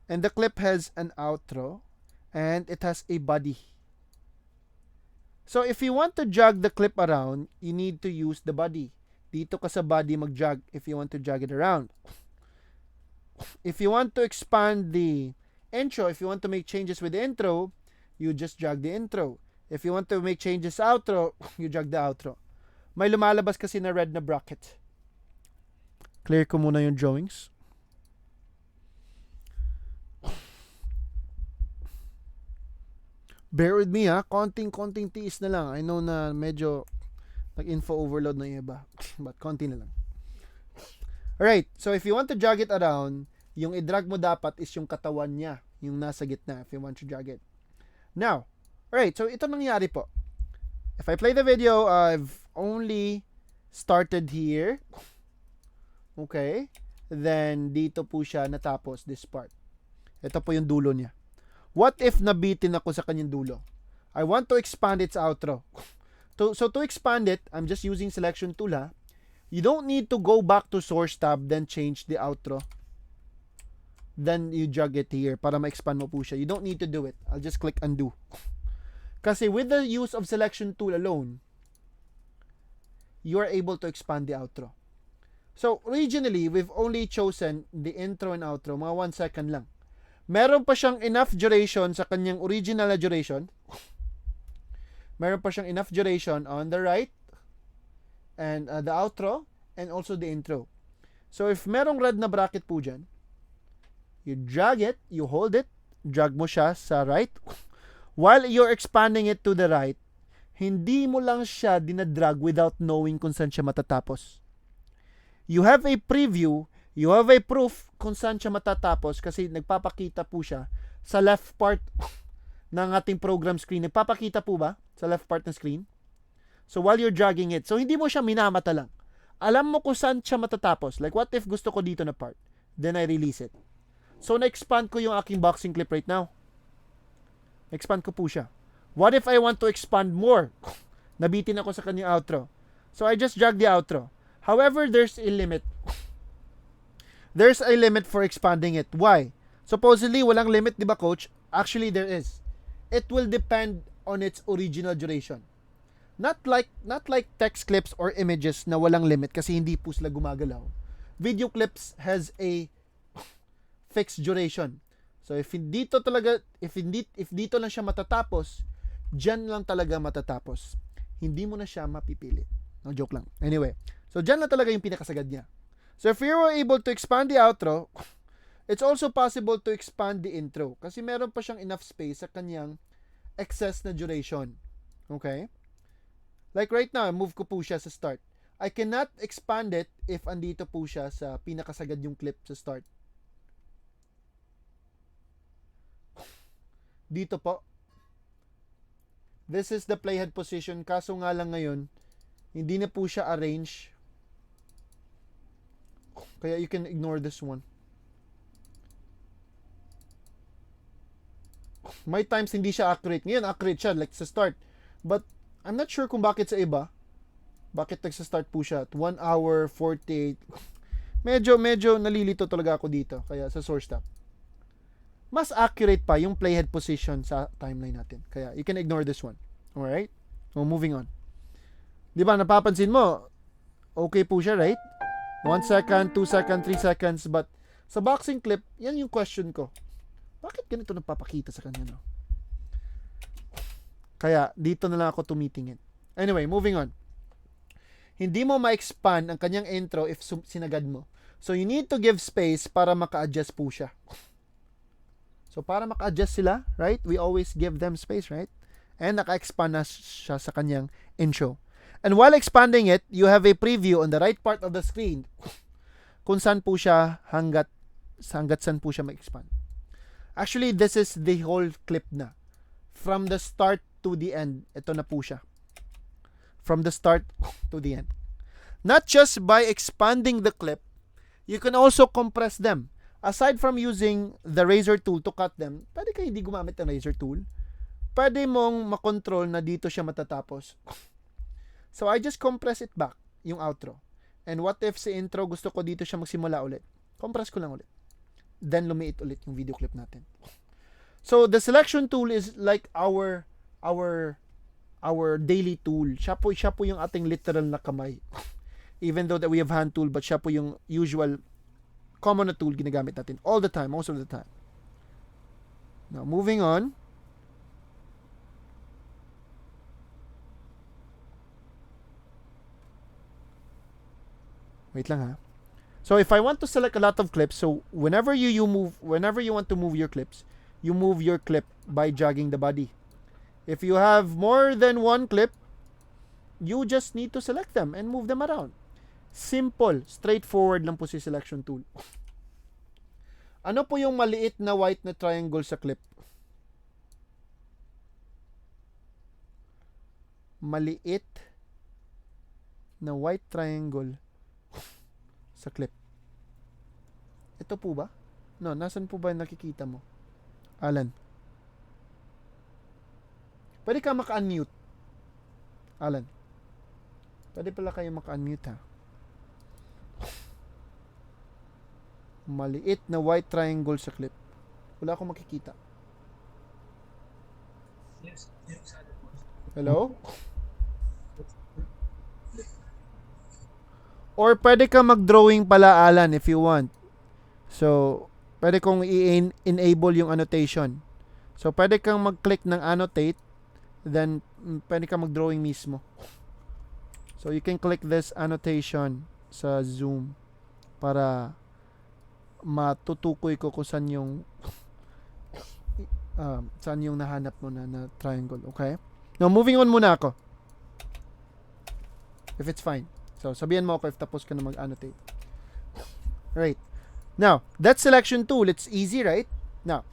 And the clip has an outro. And it has a body. So, if you want to jog the clip around, you need to use the body. Dito ka sa body mag-jog if you want to jog it around. If you want to expand the intro, if you want to make changes with the intro, you just jog the intro. If you want to make changes outro, you jog the outro. May lumalabas kasi na red na bracket. Clear ko muna yung drawings. Bear with me, ha. Konting tiis na lang. I know na medyo nag-info overload na yung iba. But konti na lang. Alright, so if you want to jog it around, yung i-drag mo dapat is yung katawan niya. Yung nasa gitna if you want to jog it. Now, alright, so ito nangyari po. If I play the video, I've only started here. Okay. Then, dito po siya natapos, this part. Ito po yung dulo niya. What if nabitin ako sa kanyang dulo? I want to expand its outro. So to expand it, I'm just using selection tool, ha. You don't need to go back to source tab, then change the outro. Then you jog it here para ma-expand mo po siya. You don't need to do it. I'll just click undo. Kasi with the use of selection tool alone, you are able to expand the outro. So, originally, we've only chosen the intro and outro, mga 1 second lang. Meron pa siyang enough duration sa kanyang original na duration. Meron pa siyang enough duration on the right, and the outro, and also the intro. So, if merong red na bracket po dyan, you drag it, you hold it, drag mo siya sa right. While you're expanding it to the right, hindi mo lang siya dinadrag without knowing kung saan siya matatapos. You have a preview, you have a proof kung saan siya matatapos kasi nagpapakita po siya sa left part ng ating program screen. Nagpapakita po ba sa left part ng screen? So while you're dragging it, so hindi mo siya minamata lang. Alam mo kung saan siya matatapos. Like what if gusto ko dito na part? Then I release it. So na-expand ko yung aking boxing clip right now. Expand ko po siya. What if I want to expand more? Nabitin ako sa kanyang outro. So I just drag the outro. However, there's a limit. There's a limit for expanding it. Why? Supposedly, walang limit, di ba, coach? Actually, there is. It will depend on its original duration. Not like text clips or images na walang limit kasi hindi po sila gumagalaw. Video clips has a fixed duration. So if dito lang siya matatapos, diyan lang talaga matatapos. Hindi mo na siya mapipili. No, joke lang. Anyway, so diyan lang talaga yung pinakasagad niya. So if you were able to expand the outro, it's also possible to expand the intro kasi meron pa siyang enough space sa kanyang excess na duration. Okay? Like right now, move ko po siya sa start. I cannot expand it if andito po siya sa pinakasagad yung clip sa start. Dito po. This is the playhead position. Kaso nga lang ngayon, hindi na po siya arrange. Kaya you can ignore this one. May times hindi siya accurate. Ngayon, accurate siya, like sa start. But, I'm not sure kung bakit sa iba. Bakit nagsa-start po siya at 1 hour, 48. Medyo nalilito talaga ako dito. Kaya sa source tab. Mas accurate pa yung playhead position sa timeline natin. Kaya, you can ignore this one. Alright? So, moving on. Di ba, napapansin mo, okay po siya, right? 1 second, 2 second, 3 seconds. But, sa boxing clip, yan yung question ko. Bakit ganito nagpapakita sa kanya, no? Kaya, dito na lang ako tumitingin. Anyway, moving on. Hindi mo ma-expand ang kanyang intro if sinagad mo. So, you need to give space para maka-adjust po siya. So, para maka-adjust sila, right? We always give them space, right? And naka-expand na siya sa kanyang intro. And while expanding it, you have a preview on the right part of the screen kung saan po siya hanggat saan po siya mag-expand. Actually, this is the whole clip na. From the start to the end, ito na po siya. From the start to the end. Not just by expanding the clip, you can also compress them. Aside from using the razor tool to cut them, pwede kayo hindi gumamit ng razor tool. Pwede mong makontrol na dito siya matatapos. So, I just compress it back, yung outro. And what if sa intro, gusto ko dito siya magsimula ulit? Compress ko lang ulit. Then, lumiit ulit yung video clip natin. So, the selection tool is like our daily tool. Siya po yung ating literal na kamay. Even though that we have hand tool, but siya po yung usual common na tool ginagamit natin all the time, most of the time. Now, moving on. Wait lang ha. So, if I want to select a lot of clips, so whenever you want to move your clips, you move your clip by dragging the body. If you have more than one clip, you just need to select them and move them around. Simple, straightforward lang po si selection tool. Ano po yung maliit na white na triangle sa clip? Maliit na white triangle sa clip. Ito po ba? No, nasan po ba nakikita mo? Alan. Pwede ka maka-unmute. Alan. Pwede pala kayo maka-unmute ha. Maliit na white triangle sa clip. Wala akong makikita. Hello? Or pwede ka mag-drawing pala, Alan, if you want. So, pwede kong i-enable yung annotation. So, pwede kang mag-click ng annotate, then pwede kang mag-drawing mismo. So, you can click this annotation sa Zoom para matutukoy ko kung saan yung nahanap mo na triangle. Okay? Now, moving on muna ako. If it's fine. So, sabihan mo ako if tapos ka na mag-annotate. Right. Now, that selection tool, it's easy, right? Now,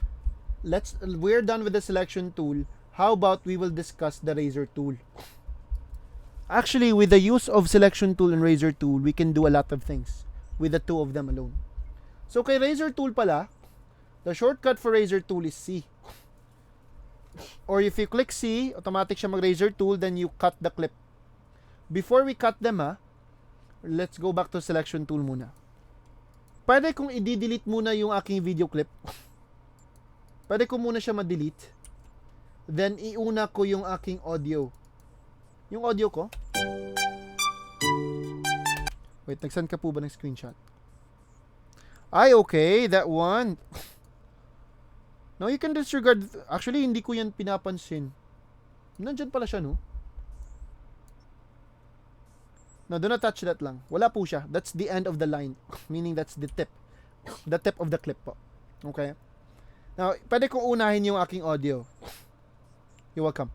we're done with the selection tool. How about we will discuss the razor tool? Actually, with the use of selection tool and razor tool, we can do a lot of things with the two of them alone. So, kay razor tool pala, the shortcut for razor tool is C. or if you click C, automatic siya mag-razor tool, then you cut the clip. Before we cut them, let's go back to selection tool muna. Pwede kong i-delete muna yung aking video clip. Pwede ko muna siya ma-delete. Then, iuna ko yung aking audio. Yung audio ko. Wait, nag-send ka po ba ng screenshot? Ay, okay. That one. No, you can disregard. Actually, hindi ko yan pinapansin. Nandyan pala siya, no? No, do not touch that lang. Wala po siya. That's the end of the line. Meaning that's the tip. The tip of the clip po. Okay? Now, pwede kong unahin yung aking audio. You're welcome.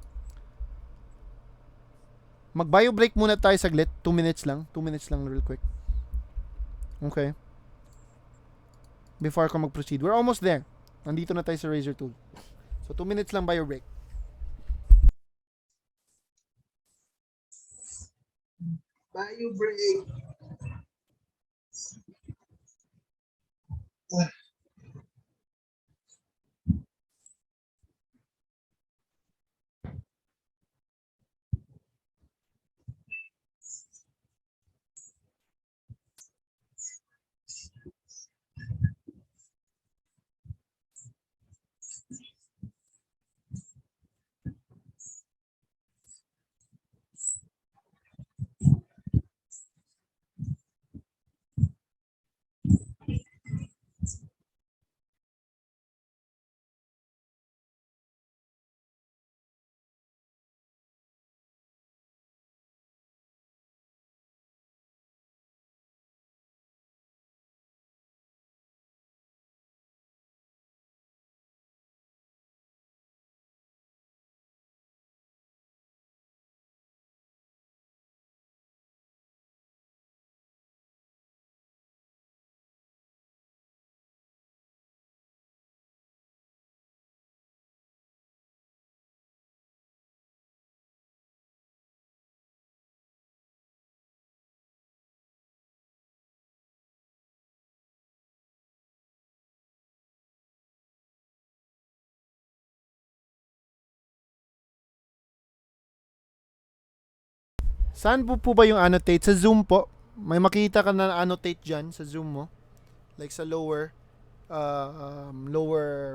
Mag-bio break muna tayo saglit. 2 minutes lang. 2 minutes lang real quick. Okay? Before ako mag-proceed. We're almost there. Nandito na tayo sa razor tool. So, 2 minutes lang bio break. Bio break. Saan po ba yung annotate? Sa Zoom po. May makita ka na annotate dyan sa Zoom mo. Like sa lower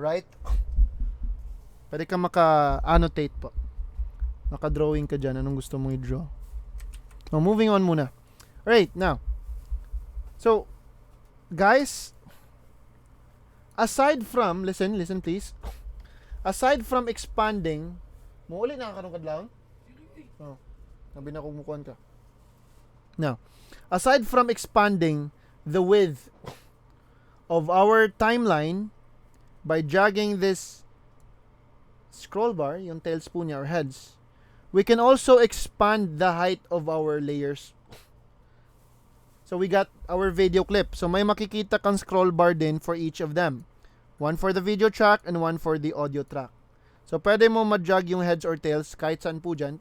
right. Pwede ka maka-annotate po. Maka-drawing ka dyan. Anong gusto mong i-draw? Now, moving on muna. Alright, now. So, guys, aside from, listen please. Aside from expanding, mo ulit nakakaroon ka lang? Oh. Sabi na kumukuhan ka. Now, aside from expanding the width of our timeline by dragging this scroll bar, yung tails po niya or heads, we can also expand the height of our layers. So we got our video clip. So may makikita kang scroll bar din for each of them. One for the video track and one for the audio track. So pwede mo ma-drag yung heads or tails kahit saan po dyan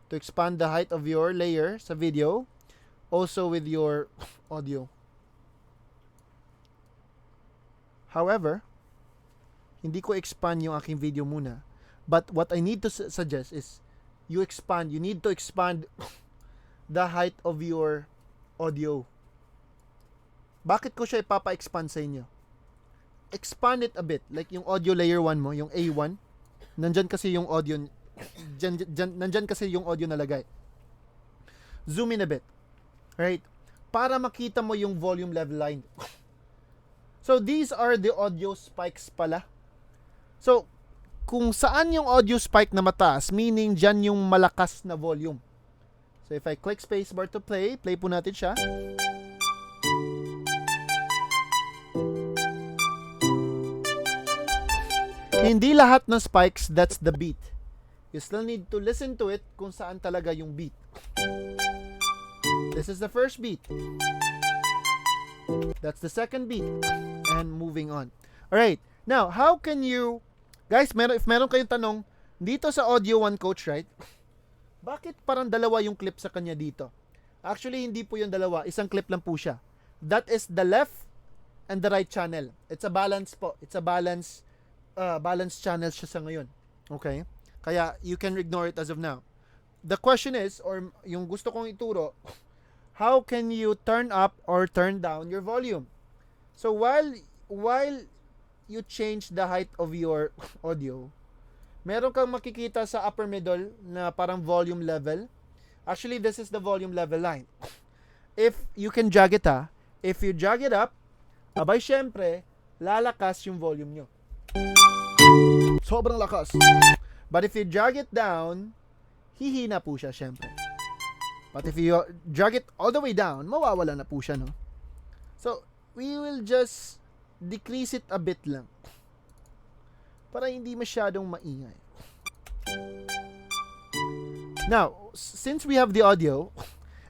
to expand the height of your layer sa video, also with your audio. However, hindi ko expand yung aking video muna. But what I need to suggest is, you need to expand the height of your audio. Bakit ko siya ipapa-expand sa inyo? Expand it a bit. Like yung audio layer 1 mo, yung A1, nandyan kasi yung audio, nandyan kasi yung audio nalagay. Zoom in a bit. Right? Para makita mo yung volume level line. So, these are the audio spikes pala. So, kung saan yung audio spike na mataas, meaning dyan yung malakas na volume. So, if I click spacebar to play po natin siya. Hindi lahat ng spikes, that's the beat. You still need to listen to it kung saan talaga yung beat. This is the first beat. That's the second beat. And moving on. Alright. Now, how can you... Guys, if meron kayong tanong, dito sa Audio One Coach, right? Bakit parang dalawa yung clip sa kanya dito? Actually, hindi po yung dalawa. Isang clip lang po siya. That is the left and the right channel. It's a balance po. It's a balance channel siya sa ngayon. Okay? Kaya you can ignore it as of now. The question is, or yung gusto kong ituro, how can you turn up or turn down your volume? So while you change the height of your audio, meron kang makikita sa upper middle na parang volume level. Actually, this is the volume level line. If you can jog it if you jog it up, abay syempre, lalakas yung volume nyo. Sobrang lakas. But if you jog it down, hihina po siya syempre. But if you drag it all the way down, mawawala na po siya, no? So, we will just decrease it a bit lang. Para hindi masyadong maingay. Now, since we have the audio,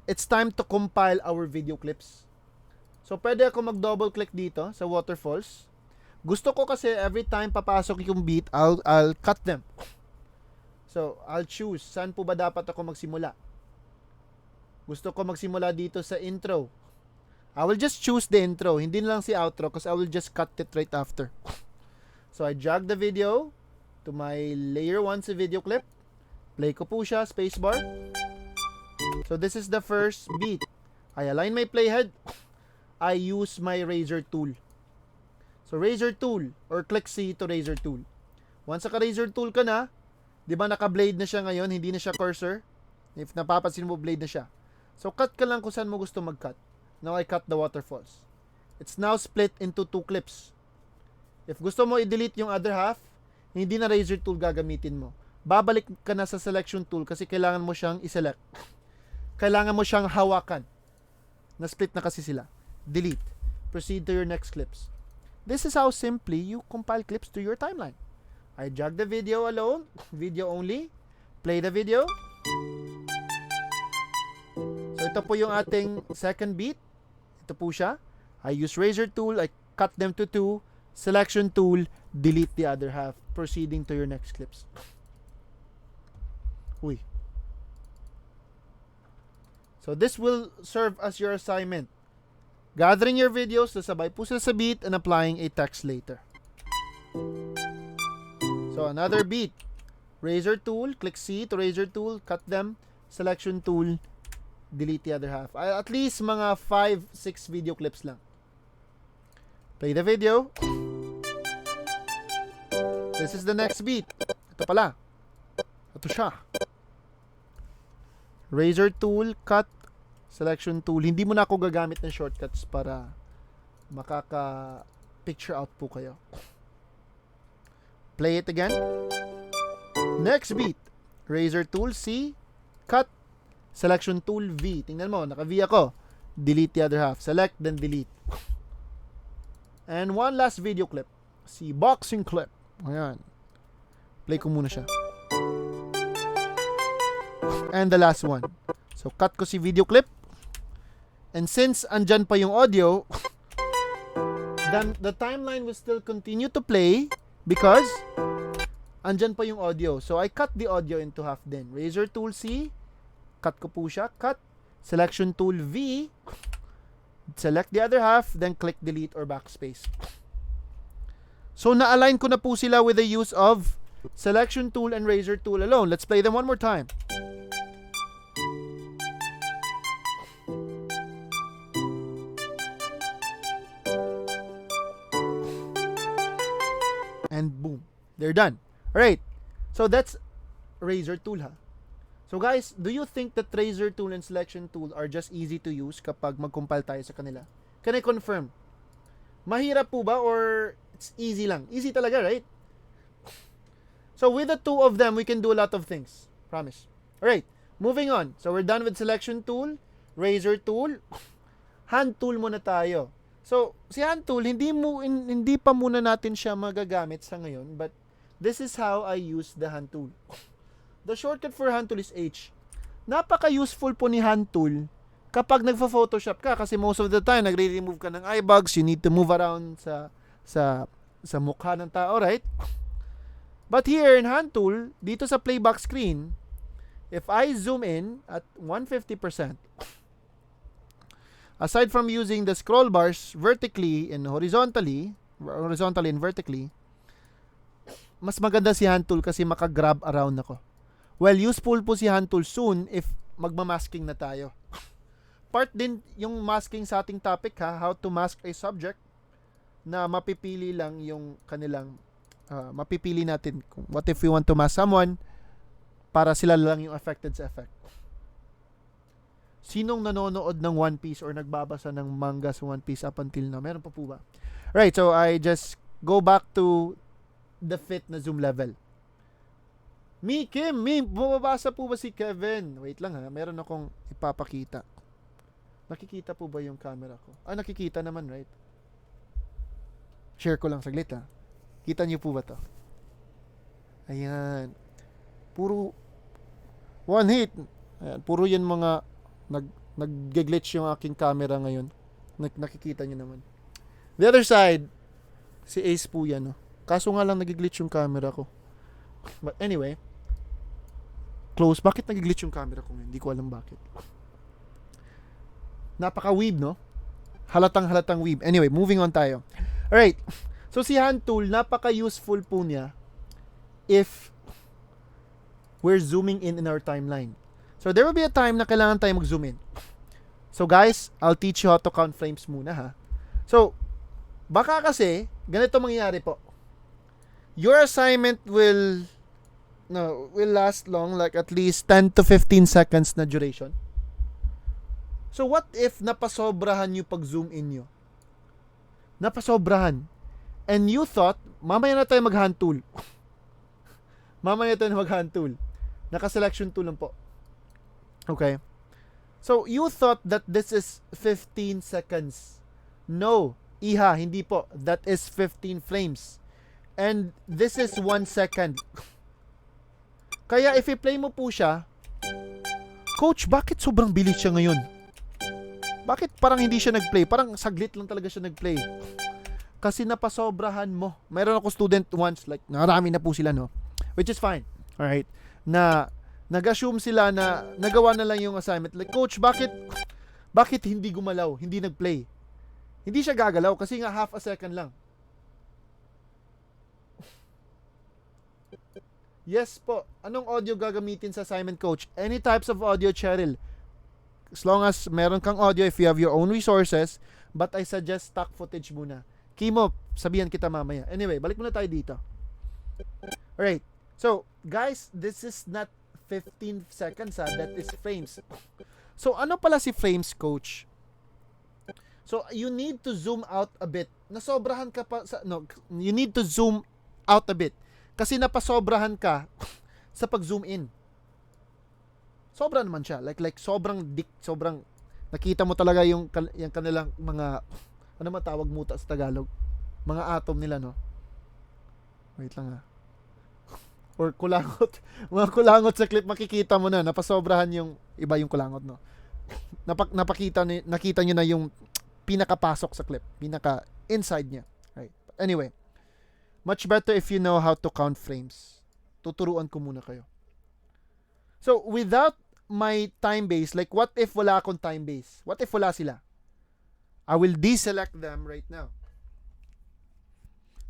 it's time to compile our video clips. So, pwede ako mag-double click dito sa waterfalls. Gusto ko kasi every time papasok yung beat, I'll cut them. So, I'll choose saan po ba dapat ako magsimula. Gusto ko magsimula dito sa intro. I will just choose the intro. Hindi na lang si outro because I will just cut it right after. So, I drag the video to my layer 1 sa video clip. Play ko po siya, spacebar. So, this is the first beat. I align my playhead. I use my razor tool. So, razor tool or click C to razor tool. Once naka-razor tool ka na, di ba naka-blade na siya ngayon, hindi na siya cursor. If napapansin mo, blade na siya. So, cut ka lang kung saan mo gusto mag-cut. Now, I cut the waterfalls. It's now split into 2 clips. If gusto mo i-delete yung other half, hindi na razor tool gagamitin mo. Babalik ka na sa selection tool kasi kailangan mo siyang i-select. Kailangan mo siyang hawakan. Na-split na kasi sila. Delete. Proceed to your next clips. This is how simply you compile clips to your timeline. I drag the video alone, video only, play the video. So ito po yung ating second beat. Ito po siya. I use razor tool, I cut them to 2, selection tool, delete the other half, proceeding to your next clips. Uy. So this will serve as your assignment. Gathering your videos, sasabay po sila sa beat and applying a text later. So another beat. Razor tool, click C to razor tool, cut them, selection tool, delete the other half. At least mga 5-6 video clips lang. Play the video. This is the next beat. Ito pala. Ito siya. Razor tool, cut, selection tool. Hindi mo na ako gagamit ng shortcuts para makaka-picture out po kayo. Play it again. Next beat. Razor tool, C, cut, selection tool, V. Tingnan mo, naka-V ako. Delete the other half. Select, then delete. And one last video clip. Si boxing clip. Ayan. Play ko muna siya. And the last one. So, cut ko si video clip. And since andyan pa yung audio, then the timeline will still continue to play because andyan pa yung audio. So, I cut the audio into half then. Razor tool C, cut ko po siya. Cut. Selection tool V. Select the other half, then click delete or backspace. So, na-align ko na po sila with the use of selection tool and razor tool alone. Let's play them one more time. And boom, they're done. Alright, so that's razor tool ha. So guys, do you think that razor tool and selection tool are just easy to use kapag mag-compile tayo sa kanila? Can I confirm? Mahirap po ba or it's easy lang? Easy talaga, right? So with the two of them, we can do a lot of things. Promise. Alright, moving on. So we're done with selection tool, razor tool, hand tool muna tayo. So, si hand tool, hindi pa muna natin siya magagamit sa ngayon, but this is how I use the hand tool. The shortcut for hand tool is H. Napaka-useful po ni hand tool kapag nagpa-Photoshop ka kasi most of the time nagre-remove ka ng eye bags, you need to move around sa mukha ng tao, right? But here in hand tool, dito sa playback screen, if I zoom in at 150%, aside from using the scroll bars vertically and horizontally and vertically, mas maganda si hand tool kasi maka-grab around ako. Well, useful po si hand tool soon if magma-masking na tayo. Part din yung masking sa ating topic ha, how to mask a subject, na mapipili lang yung kanilang mapipili natin kung what if we want to mask someone para sila lang yung affected sa effect. Sinong nanonood ng One Piece or nagbabasa ng manga sa One Piece up until now? Meron pa po ba? Right, so I just go back to the fit na zoom level. Kim, bumabasa po ba si Kevin? Wait lang ha, meron akong ipapakita. Nakikita po ba yung camera ko? Nakikita naman, right? Share ko lang saglit ha. Kita niyo po ba to? Ayan. Puro one hit. Ayan, puro yan mga nag-glitch yung aking camera ngayon. Nakikita niyo naman. The other side, si Ace po yan. No? Kaso nga lang nag-glitch yung camera ko. But anyway, close. Bakit nag-glitch yung camera ko ngayon? Hindi ko alam bakit. Napaka-weeb, no? Halatang weeb. Anyway, moving on tayo. Alright. So, si hand tool, napaka-useful po niya if we're zooming in our timeline. So, there will be a time na kailangan tayo mag-zoom in. So, guys, I'll teach you how to count frames muna, ha? So, baka kasi, ganito mangyayari po. Your assignment will last long, like at least 10 to 15 seconds na duration. So, what if napasobrahan nyo pag zoom in nyo? Napasobrahan. And you thought, mamaya na tayo mag-hand tool. Mamaya tayo mag-hand tool. Naka-selection tool lang po. Okay? So, you thought that this is 15 seconds. No. Iha, hindi po. That is 15 frames. And this is 1 second. Kaya if i-play mo po siya, Coach, bakit sobrang bilis siya ngayon? Bakit parang hindi siya nag-play? Parang saglit lang talaga siya nag-play. Kasi napasobrahan mo. Mayroon ako student once, like, narami na po sila, no? Which is fine. Alright? Na, nag-assume sila na nagawa na lang yung assignment. Like, Coach, bakit hindi gumalaw? Hindi nag-play? Hindi siya gagalaw kasi nga half a second lang. Yes po. Anong audio gagamitin sa assignment, Coach? Any types of audio, Cheryl. As long as meron kang audio if you have your own resources, but I suggest stock footage muna. Kimo, sabihan kita mamaya. Anyway, balik muna tayo dito. Alright. So, guys, this is not 15 seconds ha. That is frames. So, ano pala si frames, Coach? So, you need to zoom out a bit. Nasobrahan ka pa sa, no, you need to zoom out a bit. Kasi napasobrahan ka sa pag-zoom in. Sobra naman siya. Like sobrang nakita mo talaga yung kanilang mga, ano man tawag muta sa Tagalog? Mga atom nila, no? Wait lang ha. Or kulangot. Mga kulangot sa clip, makikita mo na, napasobrahan yung iba yung kulangot, no? Nakita nyo na yung pinakapasok sa clip. Pinaka-inside niya. Right. Anyway. Much better if you know how to count frames. Tuturuan ko muna kayo. So, without my time base, like what if wala akong time base? What if wala sila? I will deselect them right now.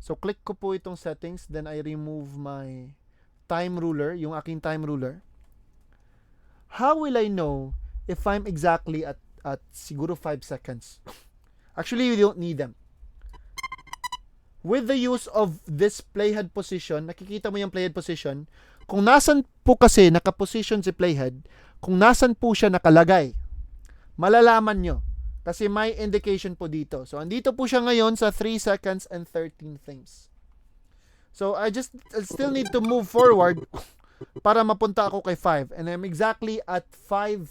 So, click ko po itong settings, then I remove my time ruler, yung aking time ruler. How will I know if I'm exactly at siguro 5 seconds? Actually, you don't need them. With the use of this playhead position, nakikita mo yung playhead position, kung nasan po kasi nakaposition si playhead, kung nasan po siya nakalagay, malalaman nyo. Kasi may indication po dito. So, andito po siya ngayon sa 3 seconds and 13 frames. So, I still need to move forward para mapunta ako kay 5. And I'm exactly at 5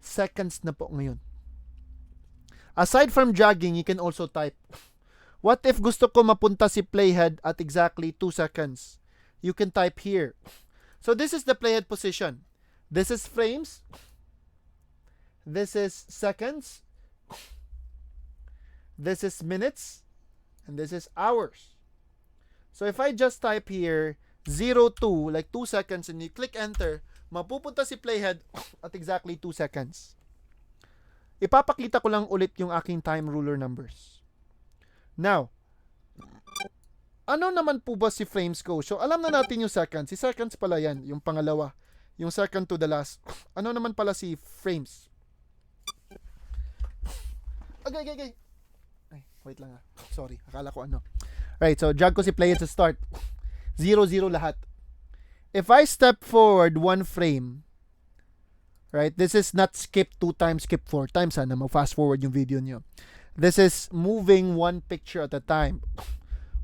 seconds na po ngayon. Aside from dragging, you can also type. What if gusto ko mapunta si playhead at exactly 2 seconds? You can type here. So this is the playhead position. This is frames. This is seconds. This is minutes. And this is hours. So if I just type here 02, like 2 seconds, and you click enter, mapupunta si playhead at exactly 2 seconds. Ipapakita ko lang ulit yung aking time ruler numbers. Now, Ano naman po ba si frames ko? So, alam na natin yung seconds. Si seconds pala yan, yung pangalawa. Yung second to the last. Ano naman pala si frames? Okay. Ay, wait lang Sorry, akala ko ano. Right, so drag ko si play it to start. 0-0 lahat. If I step forward 1 frame, right, this is not skip 2 times, skip 4 times. Sana mag-fast forward yung video nyo. This is moving 1 picture at a time.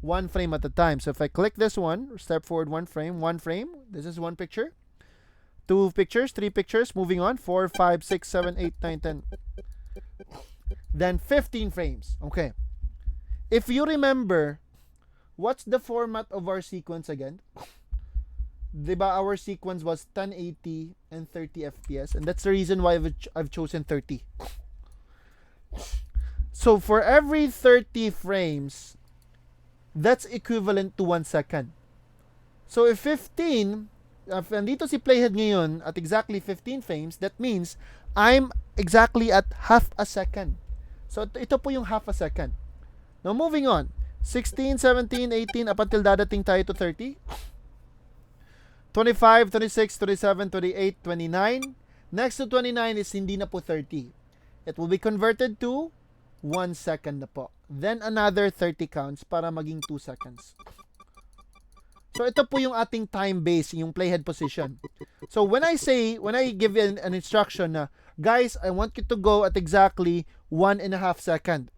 1 frame at a time. So if I click this one, step forward 1 frame, this is 1 picture. 2 pictures, 3 pictures, moving on. 4, 5, 6, 7, 8, 9, 10. Then 15 frames. Okay. If you remember, what's the format of our sequence again? Diba our sequence was 1080 and 30 FPS, and that's the reason why I've chosen 30. So for every 30 frames, that's equivalent to 1 second. So if 15, if nandito si Playhead ngayon at exactly 15 frames, that means I'm exactly at half a second. So ito po yung half a second. Now moving on, 16, 17, 18, up until dadating tayo to 30. 25, 26, 27, 28, 29. Next to 29 is hindi na po 30. It will be converted to 1 second na po. Then another 30 counts para maging 2 seconds. So ito po yung ating time base, yung playhead position. So when I give an instruction na, guys, I want you to go at exactly 1.5 second.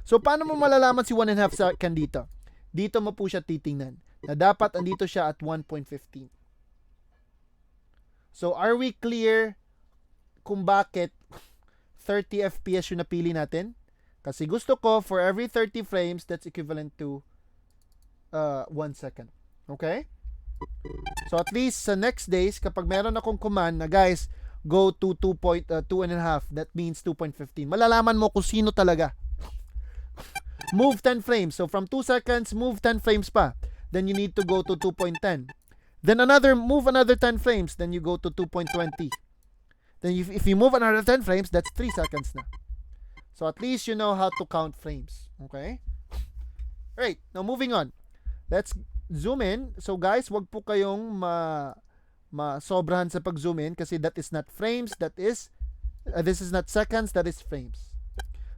So paano mo malalaman si 1.5 second dito? Dito mo po siya titingnan. Na dapat andito siya at 1.15. So are we clear kung bakit 30 FPS yung napili natin? Kasi gusto ko for every 30 frames that's equivalent to 1 second. Okay? So at least sa next days kapag meron akong command na guys go to 2.5, that means 2.15. Malalaman mo kung sino talaga. Move 10 frames. So from 2 seconds, move 10 frames pa. Then you need to go to 2.10. Then move another 10 frames. Then you go to 2.20. Then if you move another 10 frames, that's 3 seconds na. So at least you know how to count frames. Okay? Right. Now moving on. Let's zoom in. So guys, wag po kayong sobrahan sa pag-zoom in kasi that is not frames. This is not seconds. That is frames.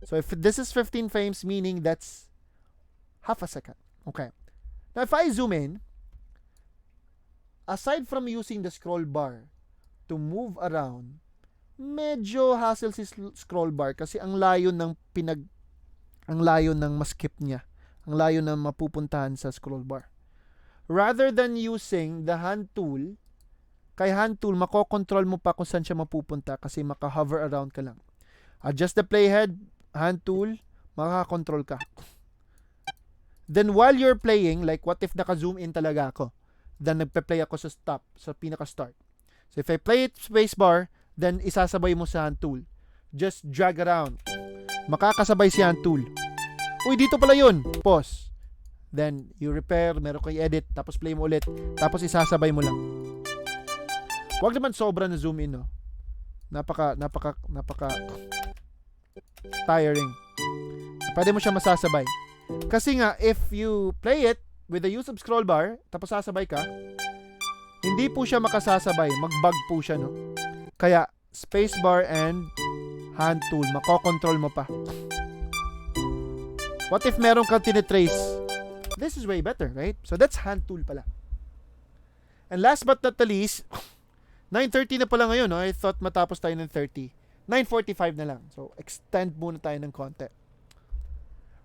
So if this is 15 frames, meaning that's half a second. Okay. Now if I zoom in, aside from using the scroll bar to move around, medyo hassle si scroll bar kasi ang layo ng ma-skip niya. Ang layo ng mapupuntahan sa scroll bar. Rather than using the hand tool, kay hand tool, makokontrol mo pa kung saan siya mapupunta kasi maka-hover around ka lang. Adjust the playhead, hand tool, makakontrol ka. Then while you're playing, like what if naka-zoom in talaga ako? Then nagpe-play ako sa stop, sa pinaka-start. So if I play it spacebar, then isasabay mo sa hand tool. Just drag around. Makakasabay si hand tool. Uy, dito pala yun. Pause. Then you repair, meron kang edit, tapos play mo ulit, tapos isasabay mo lang. Huwag naman sobra na zoom in, no? Napaka tiring. Pwede mo siya masasabay. Kasi nga, if you play it with the use of scroll bar, tapos sasabay ka, hindi po siya makasasabay. Mag-bug po siya, no? Kaya, spacebar and hand tool, makokontrol mo pa. What if meron kang tinitrace? This is way better, right? So, that's hand tool pala. And last but not the least, 9:30 na pala ngayon, no? I thought matapos tayo ng 30. 9:45 na lang. So, extend muna tayo ng konti.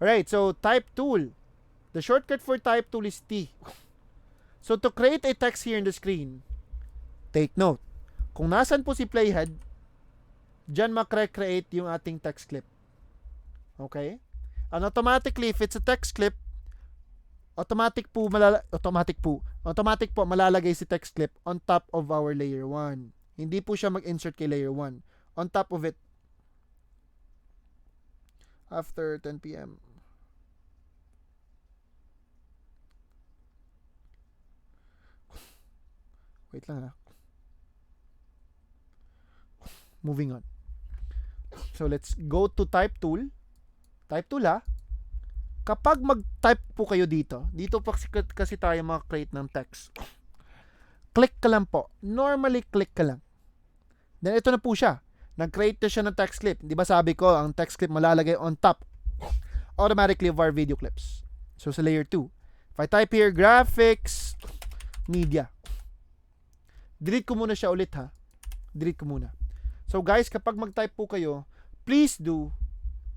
Alright, so type tool. The shortcut for type tool is T. So, to create a text here in the screen, take note. Kung nasan po si playhead, dyan makre-create yung ating text clip. Okay? And automatically, if it's a text clip, automatic po malalagay si text clip on top of our layer 1. Hindi po siya mag-insert kay layer 1. On top of it, after 10 p.m. Wait lang ha. Moving on. So let's go to type tool. Type tool ha. kapag mag-type po kayo dito po kasi tayo create ng text. Click ka lang po. Normally, click ka lang. Then, ito na po siya. Nag-create na siya ng text clip. Di ba sabi ko, ang text clip malalagay on top automatically of our video clips. So, sa layer 2. If I type here, graphics, media. Delete ko muna siya ulit ha. Delete ko muna. So, guys, kapag mag-type po kayo, please do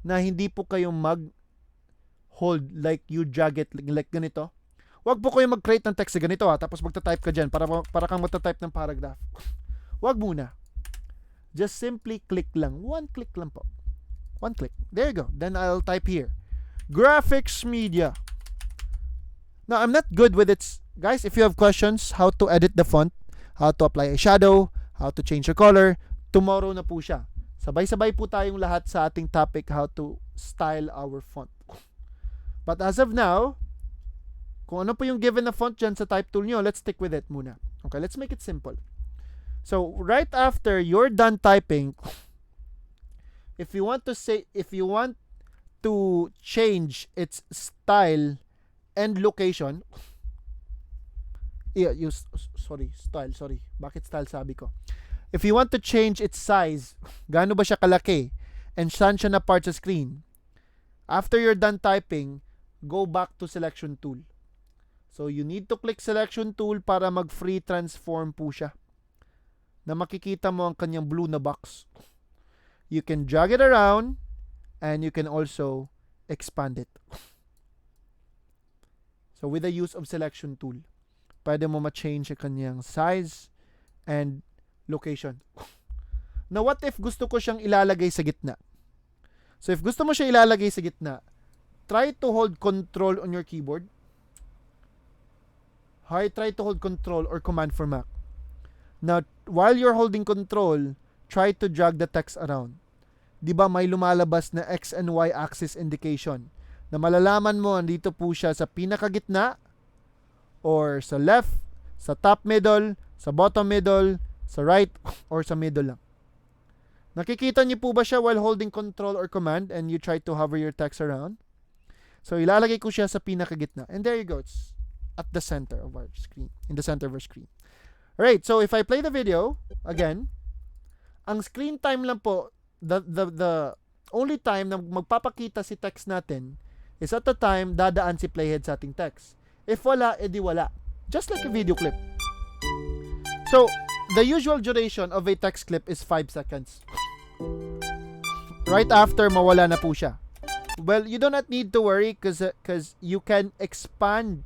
na hindi po kayo mag-hold like you drag it like ganito. Huwag po kayo mag-create ng text sa ganito ha. Tapos magta-type ka dyan para kang magta-type ng paragraph. Huwag muna. Just simply click lang. One click lang po. One click. There you go. Then I'll type here. Graphics media. Now, I'm not good with it. Guys, if you have questions, how to edit the font, how to apply a shadow, how to change the color, tomorrow na po siya. Sabay-sabay po tayong lahat sa ating topic, how to style our font. But as of now, kung ano po yung given na font dyan sa type tool nyo, let's stick with it muna. Okay, let's make it simple. So, right after you're done typing, if you want to change its style and location, sorry. Bakit style sabi ko? If you want to change its size, gaano ba siya kalaki, and saan siya na part sa screen, after you're done typing, go back to selection tool. So, you need to click selection tool para mag-free transform po siya. Na makikita mo ang kanyang blue na box. You can drag it around and you can also expand it. So with the use of selection tool, pwede mo ma-change ang kanyang size and location. Now what if gusto ko siyang ilalagay sa gitna? So if gusto mo siya ilalagay sa gitna, try to hold control on your keyboard. Try to hold control or command for Mac. Now, while you're holding control, try to drag the text around. Diba may lumalabas na X and Y axis indication na malalaman mo andito po siya sa pinakagitna or sa left, sa top middle, sa bottom middle, sa right, or sa middle lang. Nakikita niyo po ba siya while holding control or command and you try to hover your text around? So, ilalagay ko siya sa pinakagitna. And there you go. It's at the center of our screen. In the center of our screen. Alright, so if I play the video, again, ang screen time lang po, the only time na magpapakita si text natin is at the time dadaan si playhead sa ating text. If wala, edi wala. Just like a video clip. So, the usual duration of a text clip is 5 seconds. Right after, mawala na po siya. Well, you do not need to worry because you can expand.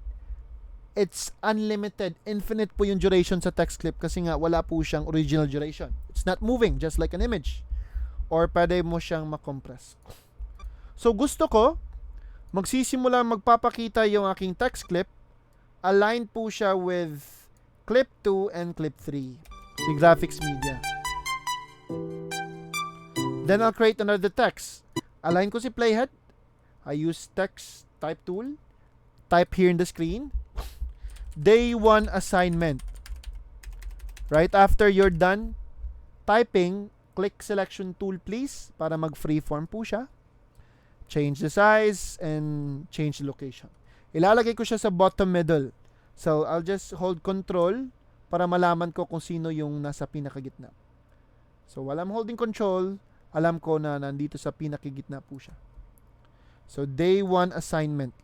It's unlimited, infinite po yung duration sa text clip kasi nga wala po siyang original duration. It's not moving, just like an image. Or pwede mo siyang makompress. So gusto ko, magpapakita yung aking text clip, align po siya with clip 2 and clip 3. Si graphics media. Then I'll create another text. Align ko si playhead. I use text type tool. Type here in the screen. Day 1 assignment. Right after you're done typing, click selection tool please para mag-freeform po siya. Change the size and change the location. Ilalagay ko siya sa bottom middle. So, I'll just hold control para malaman ko kung sino yung nasa pinakagitna. So, while I'm holding control, alam ko na nandito sa pinakagitna po siya. So, day 1 assignment.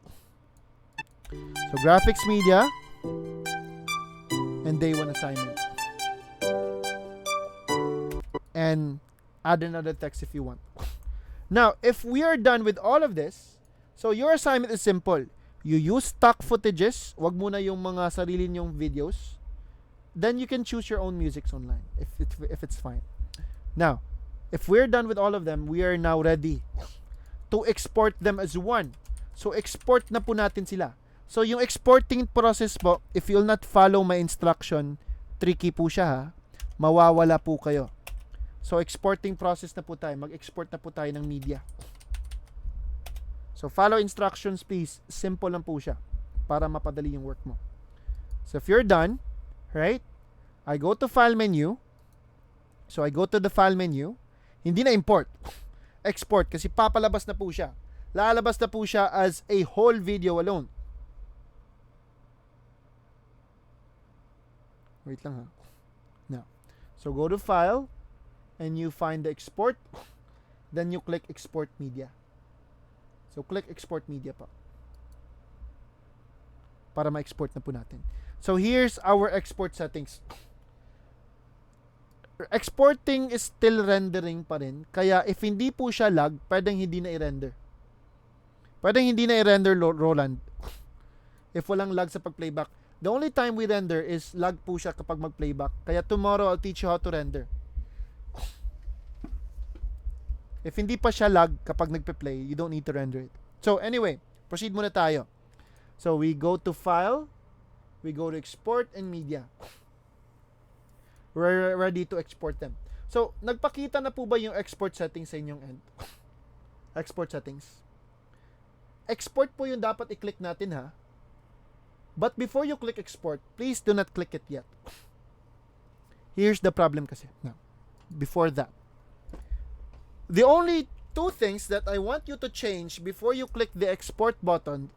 So, graphics media and day 1 assignment. And add another text if you want. Now, if we are done with all of this, so your assignment is simple. You use stock footages, wag muna yung mga sarili nyong videos. Then you can choose your own musics online if it's fine. Now, if we're done with all of them, we are now ready to export them as one. So export na po natin sila. So, yung exporting process po, if you'll not follow my instruction, tricky po siya ha, mawawala po kayo. So, exporting process na po tayo. Mag-export na po tayo ng media. So, follow instructions please. Simple lang po siya para mapadali yung work mo. So, if you're done, right, I go to File menu. So, I go to the File menu. Hindi na import. Export kasi papalabas na po siya. lalabas na po siya as a whole video alone. Wait lang ha. Now, so go to File, and you find the export, then you click Export Media. So, click Export Media pa. Para ma-export na po natin. So, here's our export settings. Exporting is still rendering pa rin. Kaya, if hindi po siya lag, pwedeng hindi na i-render. Pwedeng hindi na i-render, Roland. If walang lag sa pag-playback. The only time we render is lag po siya kapag mag-playback. Kaya, tomorrow, I'll teach you how to render. If hindi pa siya lag kapag nagpe-play, you don't need to render it. So, anyway, proceed muna tayo. So, we go to File, we go to Export and Media. We're ready to export them. So, nagpakita na po ba yung export settings sa inyong end? Export settings. Export po yung dapat i-click natin ha. But before you click export, please do not click it yet. Here's the problem kasi. Now, before that. The only two things that I want you to change before you click the export button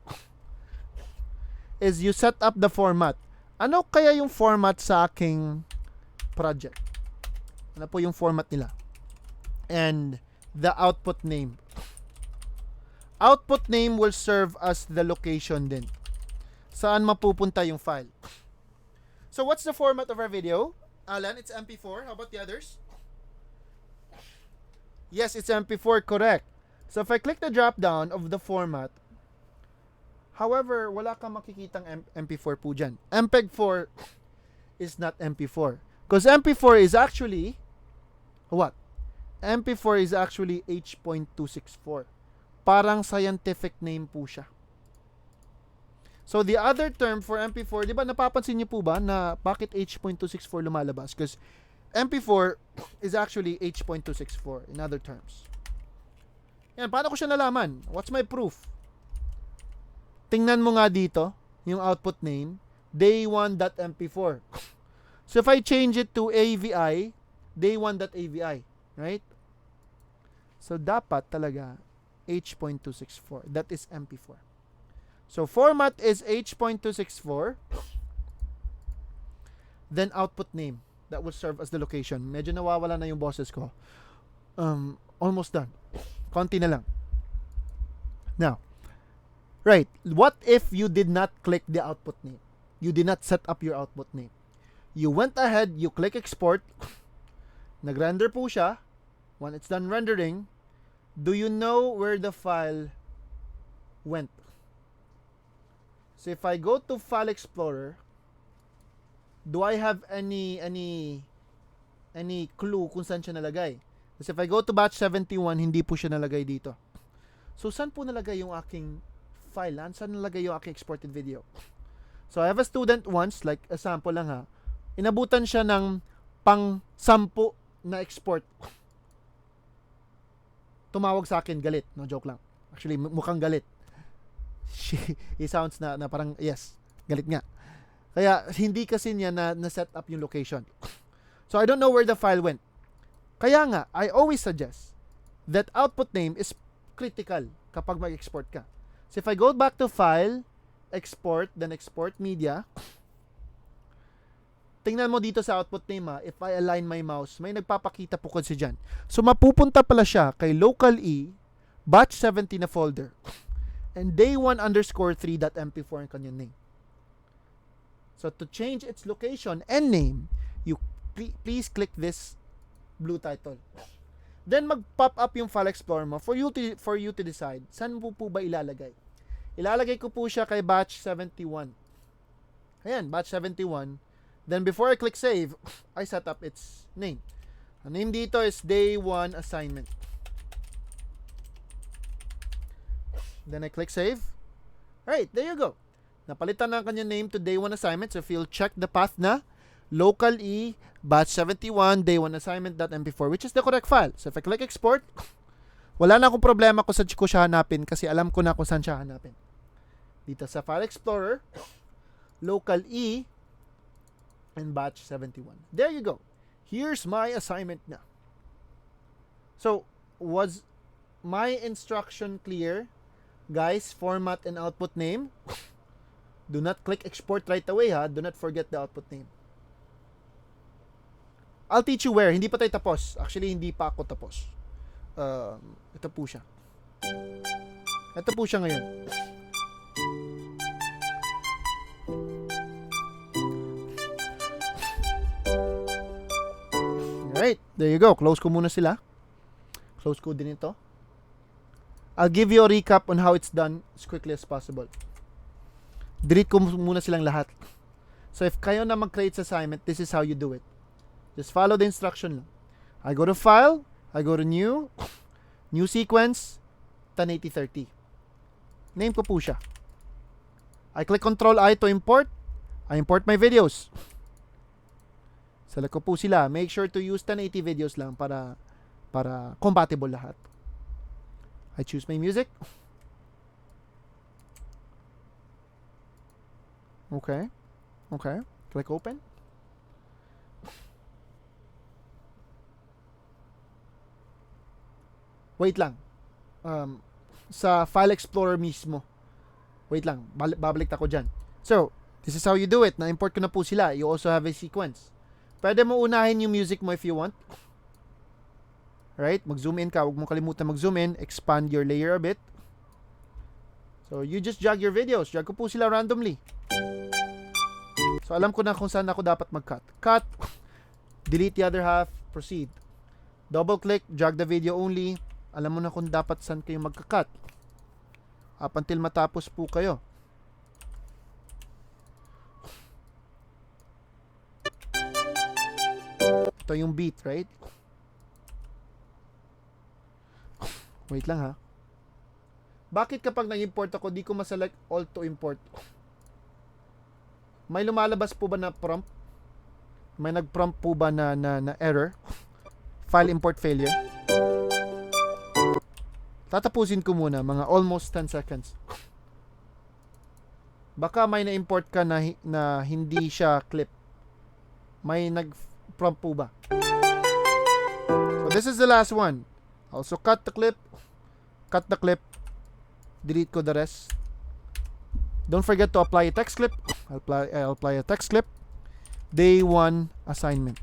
is you set up the format. Ano kaya yung format sa aking project? Ano po yung format nila? And the output name. Output name will serve as the location din. Saan mapupunta yung file? So what's the format of our video? Alan, it's MP4. How about the others? Yes, it's MP4, correct. So if I click the drop down of the format, however, wala kang makikitang MP4 po dyan. MPEG-4 is not MP4. Because MP4 is actually, what? MP4 is actually H.264. Parang scientific name po siya. So the other term for MP4, di ba napapansin niyo po ba na bakit H.264 lumalabas? Because MP4 is actually H.264 in other terms. Yan, paano ko siya nalaman? What's my proof? Tingnan mo nga dito, yung output name, day1.mp4. So if I change it to AVI, day1.avi, right? So dapat talaga H.264. That is MP4. So format is H.264. Then output name. That will serve as the location. Medyo nawawala na yung boses ko. Almost done. Konti na lang. Now, right. What if you did not click the output name? You did not set up your output name. You went ahead, you click export. Nag-render po siya. When it's done rendering, do you know where the file went? So if I go to File Explorer, do I have any clue kung saan siya nalagay? Kasi if I go to batch 71, hindi po siya nalagay dito. So saan po nalagay yung aking file? Saan nalagay yung aking exported video? So I have a student once, like a sample lang ha. Inabutan siya ng pang 10 na export. Tumawag sa akin, galit. No, joke lang. Actually, mukhang galit. He sounds na parang, yes, galit nga. Kaya, hindi kasi niya na set up yung location. So, I don't know where the file went. Kaya nga, I always suggest that output name is critical kapag mag-export ka. So, if I go back to File, Export, then Export Media, tingnan mo dito sa output name ha, if I align my mouse, may nagpapakita po kasi dyan. So, mapupunta pala siya kay local E, batch 70 na folder, and day1_3.mp4 ang kanyang name. So, to change its location and name, you please click this blue title. Then, mag-pop up yung File Explorer mo for you to decide saan po ba ilalagay. Ilalagay ko po siya kay batch 71. Ayan, batch 71. Then, before I click save, I set up its name. Ang name dito is Day 1 Assignment. Then, I click save. Alright, there you go. Napalitan na ang kanyang name to Day 1 Assignment. So, if you'll check the path na, local E, batch 71, Day 1 Assignment.mp4, which is the correct file. So, if I click export, wala na akong problema kung saan ko siya hanapin kasi alam ko na kung saan siya hanapin. Dito sa File Explorer, local E, and batch 71. There you go. Here's my assignment na. So, was my instruction clear Guys, format and output name. Do not click export right away ha. Do not forget the output name. I'll teach you where. Hindi pa tayo tapos. Actually, hindi pa ako tapos. Ito po siya. Ito po siya ngayon. Alright, there you go. Close ko muna sila. Close ko din ito. I'll give you a recap on how it's done as quickly as possible. Delete ko muna silang lahat. So if kayo na mag-create sa assignment, this is how you do it. Just follow the instruction lang. I go to File, I go to New, New Sequence, 1080-30. Name ko po siya. I click Control-I to import. I import my videos. Select ko po sila. Make sure to use 1080 videos lang para compatible lahat. I choose my music. Okay. Okay. Click open. Wait lang. Sa File Explorer mismo. Wait lang. Babalik ako dyan. So, this is how you do it. Na-import ko na po sila. You also have a sequence. Pwede mo unahin yung music mo if you want. Right? Mag-zoom in ka. Huwag mong kalimutan mag-zoom in. Expand your layer a bit. So, you just drag your videos. Drag ko po sila randomly. So, alam ko na kung saan ako dapat mag-cut. Cut. Delete the other half. Proceed. Double-click. Drag the video only. Alam mo na kung dapat saan kayo magka-cut. Up until matapos po kayo. Ito yung beat, right? Wait lang ha. Bakit kapag nag-import ako, di ko maselect all to import? May lumalabas po ba na prompt? May nag-prompt po ba na error? File import failure? Tatapusin ko muna, mga almost 10 seconds. Baka may na-import ka na hindi siya clip. May nag-prompt po ba? So this is the last one. Also cut the clip. Cut the clip. Delete ko the rest. Don't forget to apply a text clip. I'll apply a text clip. Day 1 assignment.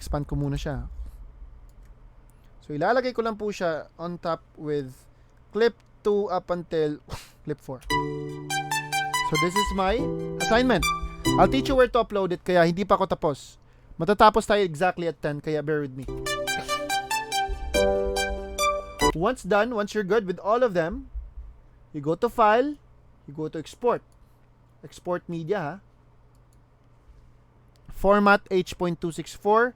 Expand ko muna siya. So ilalagay ko lang po siya on top with clip 2 up until clip 4. So this is my assignment. I'll teach you where to upload it, kaya hindi pa ako tapos. Matatapos tayo exactly at 10, kaya bear with me. Once done, once you're good with all of them, you go to File, you go to Export. Export media, ha? Format H.264.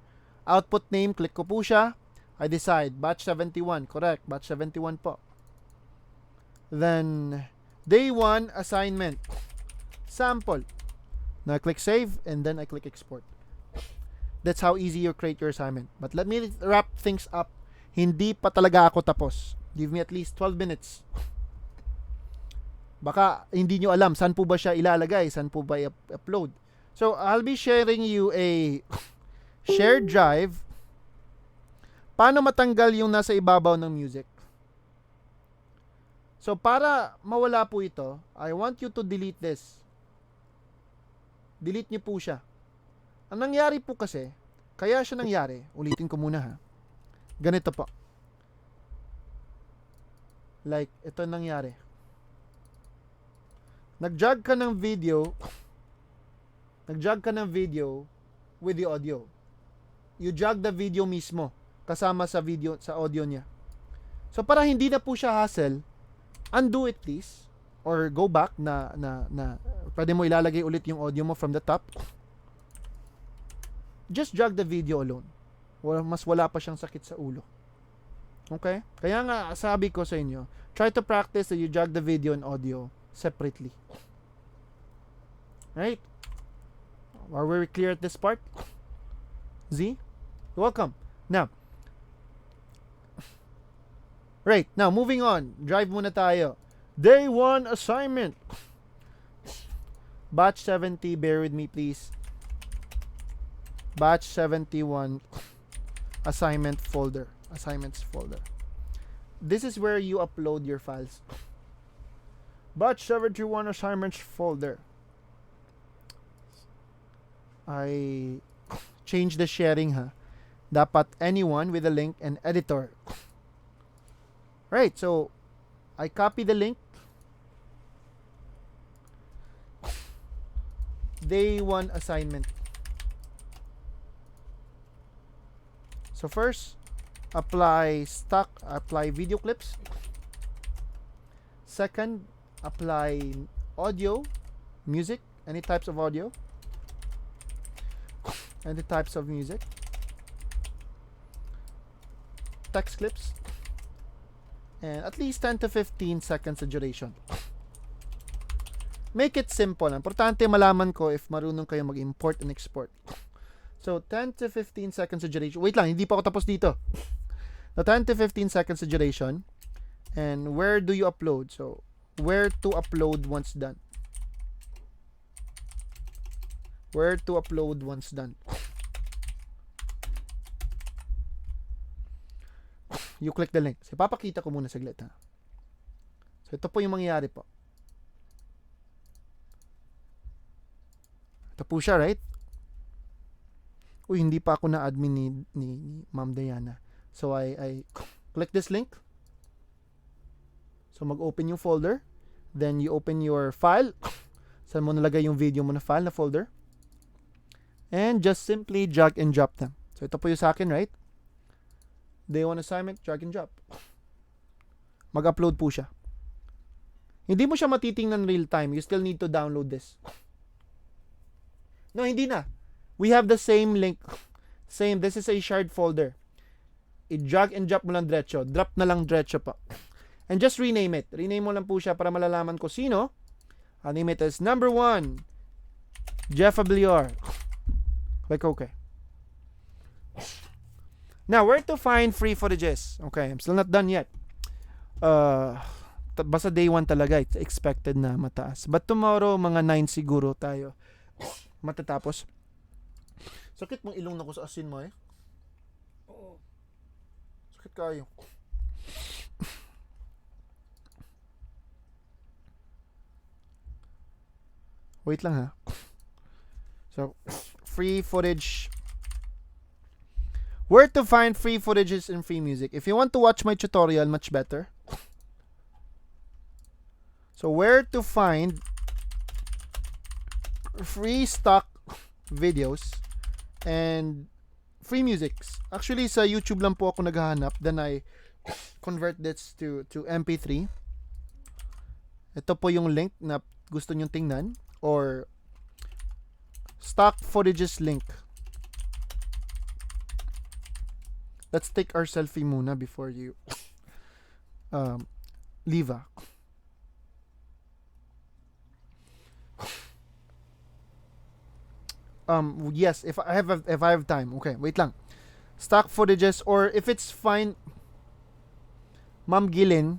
Output name, click ko po siya. I decide, batch 71. Correct, batch 71 po. Then, day 1 assignment. Sample. Now I click save and then I click export. That's how easy you create your assignment. But let me wrap things up. Hindi pa talaga ako tapos. Give me at least 12 minutes. Baka hindi nyo alam saan po ba siya ilalagay, saan po ba i-upload. So I'll be sharing you a shared drive. Paano matanggal yung nasa ibabaw ng music? So para mawala po ito, I want you to delete this. Delete niyo po siya. Ang nangyari po kasi, kaya siya nangyari, ulitin ko muna ha. Ganito po. Like, ito nangyari. Nag-drag ka ng video with the audio. You drag the video mismo kasama sa video, sa audio niya. So para hindi na po siya hassle, undo it please or go back na pwede mo ilalagay ulit yung audio mo from the top. Just drag the video alone. Mas wala pa siyang sakit sa ulo. Okay? Kaya nga sabi ko sa inyo, try to practice that you drag the video and audio separately. Right? Are we clear at this part? Z? Welcome. Now, right. Now, moving on. Drive muna tayo. Day 1 assignment. Batch 70. Bear with me, please. Batch 71. assignment folder. Assignments folder. This is where you upload your files. Batch 721 assignments folder. I changed the sharing ha. Dapat anyone with a link and editor. Right, so I copy the link. Day 1 assignment. So first, apply video clips. Second, apply audio, music, any types of audio, any types of music, text clips, and at least 10 to 15 seconds of duration. Make it simple. Importante malaman ko if marunong kayo mag-import and export. So, 10 to 15 seconds of duration. Wait lang, hindi pa ako tapos dito. So, 10 to 15 seconds of duration. And where do you upload? So, where to upload once done. Where to upload once done. You click the link. So, papakita ko muna saglit ha. So, ito po yung mangyayari po. Ito po siya, right? Uy, hindi pa ako na admin ni Ma'am Diana. So, I click this link. So, mag-open yung folder. Then, you open your file. Saan mo nalagay yung video mo na file na folder. And just simply drag and drop them. So, ito po yung sa akin, right? Day 1 assignment, drag and drop. Mag-upload po siya. Hindi mo siya matitingnan real time. You still need to download this. No, hindi na. We have the same link. Same. This is a shared folder. I-drag and drop mo lang diretso. Drop na lang diretso pa. And just rename it. Rename mo lang po siya para malalaman ko sino. I'll name it as number 1. Jeff Abelior. Click OK. Now, where to find free footages? Okay, I'm still not done yet. Basta day 1 talaga. It's expected na mataas. But tomorrow, mga 9 siguro tayo matatapos. Sakit mong ilong na ko sa asin mo eh. Oo. Sakit kayo. Wait lang ha. So, free footage. Where to find free footages and free music. If you want to watch my tutorial, much better. So, where to find free stock videos and free musics. Actually, sa YouTube lang po ako naghahanap. Then I convert this to MP3. Ito po yung link na gusto nyong tingnan. Or stock footages link. Let's take our selfie muna before you leave. Yes, if I have time. Okay, wait lang. Stock footages, or if it's fine, Ma'am Gilin,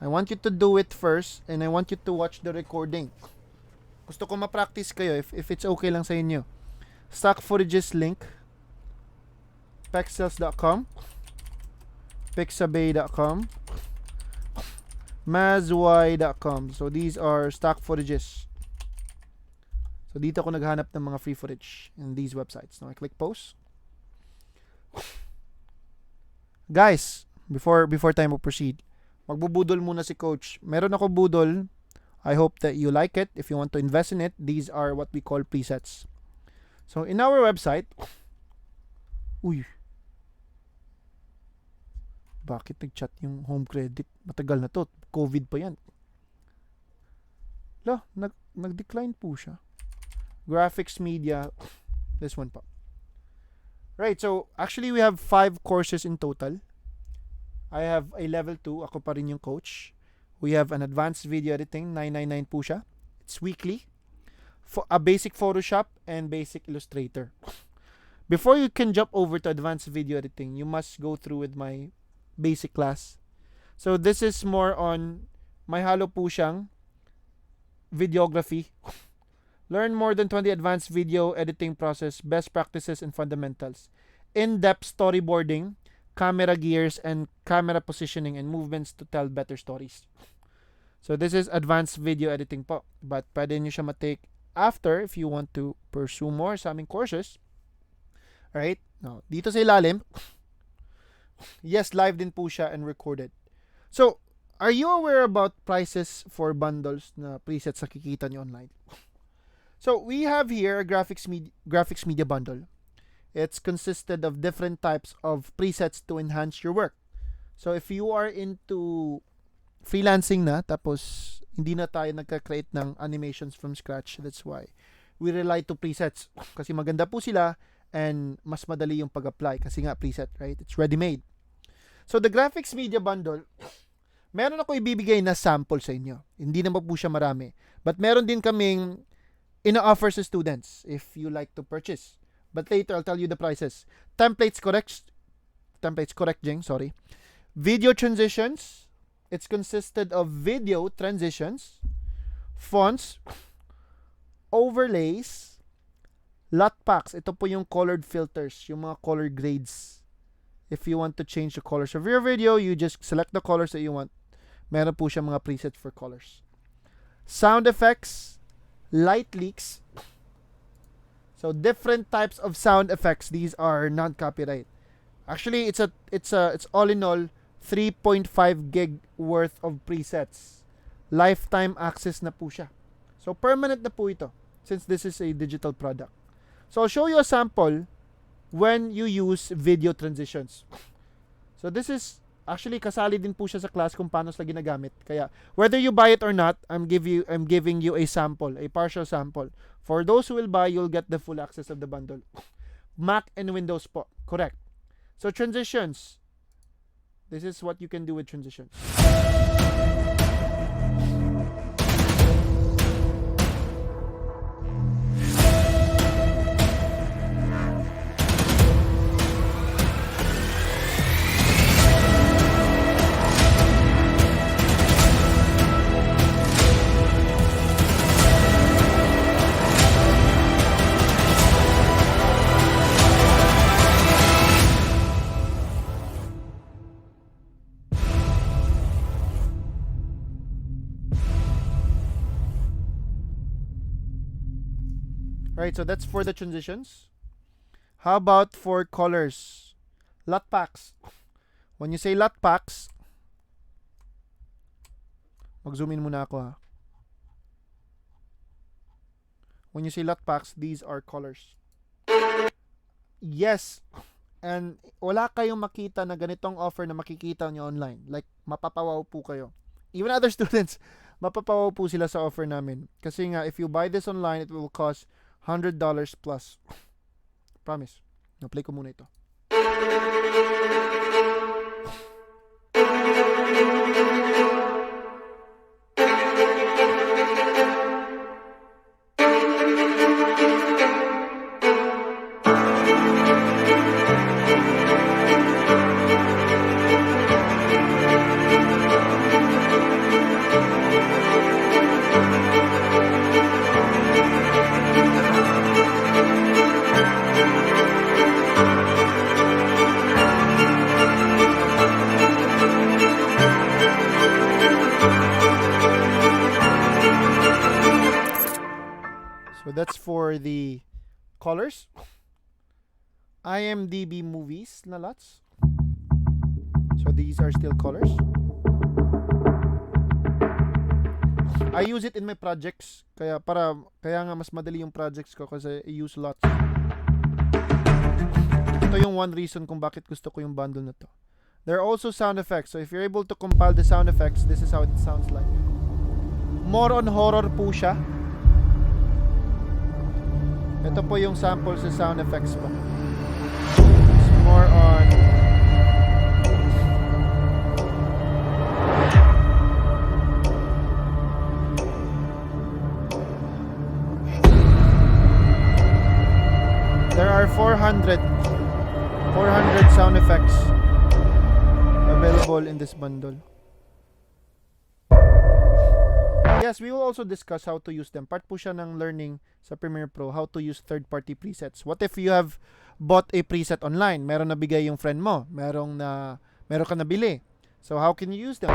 I want you to do it first and I want you to watch the recording. Gusto ko ma-practice kayo if it's okay lang sa inyo. Stock footages link, pexels.com, pixabay.com, mazwy.com. So these are stock footages. So dito ako naghanap ng mga free footage in these websites. Now I click post. Guys, before tayo proceed, magbubudol muna si coach. Meron ako budol. I hope that you like it. If you want to invest in it, these are what we call presets. So in our website, uy, bakit nag-chat yung home credit? Matagal na to. COVID pa yan. La, nag-decline po siya. Graphics media, this one pa. Right, so actually we have 5 courses in total. I have a level 2, ako pa rin yung coach. We have an advanced video editing, 999 po siya. It's weekly. For a basic Photoshop and basic Illustrator. Before you can jump over to advanced video editing, you must go through with my basic class. So this is more on, may halo po siyang videography. Learn more than 20 advanced video editing process, best practices and fundamentals. in-depth storyboarding, camera gears, and camera positioning and movements to tell better stories. So this is advanced video editing po. But pwede nyo siya matake after if you want to pursue more sa aming courses. Alright? Now, dito sa ilalim, yes, live din po siya and recorded. So, are you aware about prices for bundles na presets na kikita nyo online? So, we have here a graphics media bundle. It's consisted of different types of presets to enhance your work. So, if you are into freelancing na, tapos hindi na tayo nagka-create ng animations from scratch, that's why we rely to presets. Kasi maganda po sila and mas madali yung pag-apply kasi nga preset, right? It's ready-made. So, the graphics media bundle, meron ako ibibigay na sample sa inyo. Hindi naman po siya marami. But meron din kaming ina-offer sa students if you like to purchase. But later, I'll tell you the prices. Templates correct, Jing, sorry. Video transitions. It's consisted of video transitions, fonts, overlays, LUT packs. Ito po yung colored filters, yung mga color grades. If you want to change the colors of your video, you just select the colors that you want. Meron po siya mga presets for colors. Sound effects, light leaks. So different types of sound effects. These are non-copyright. Actually, it's all in all 3.5 gig worth of presets. Lifetime access na po siya. So permanent na po ito since this is a digital product. So I'll show you a sample when you use video transitions. So this is actually kasali din po siya sa class kung paano sila ginagamit. Kaya whether you buy it or not, I'm giving you a sample, a partial sample. For those who will buy, you'll get the full access of the bundle. Mac and Windows po. Correct. So transitions. This is what you can do with transitions. Right, so that's for the transitions. How about for colors? LUT packs. When you say LUT packs, mag-zoom in muna ako ha. When you say LUT packs, these are colors. Yes, and wala kayong makita na ganitong offer na makikita nyo online. Like, mapapawaw po kayo. Even other students, mapapawaw po sila sa offer namin. Kasi nga, if you buy this online, it will cost $100 plus. Promise. Na-play ko muna ito. So that's for the colors. IMDb movies na lots. So these are still colors. I use it in my projects. Kaya nga mas madali yung projects ko kasi I use lots. Ito yung one reason kung bakit gusto ko yung bundle na to. There are also sound effects. So if you're able to compile the sound effects, this is how it sounds like. More on horror po siya. Ito po yung sample sa sound effects po. It's more on there are 400 sound effects available in this bundle. Yes, we will also discuss how to use them. Part po siya ng learning sa Premiere Pro, how to use third-party presets. What if you have bought a preset online. Meron nabigay yung friend mo. Meron ka nabili. So how can you use them?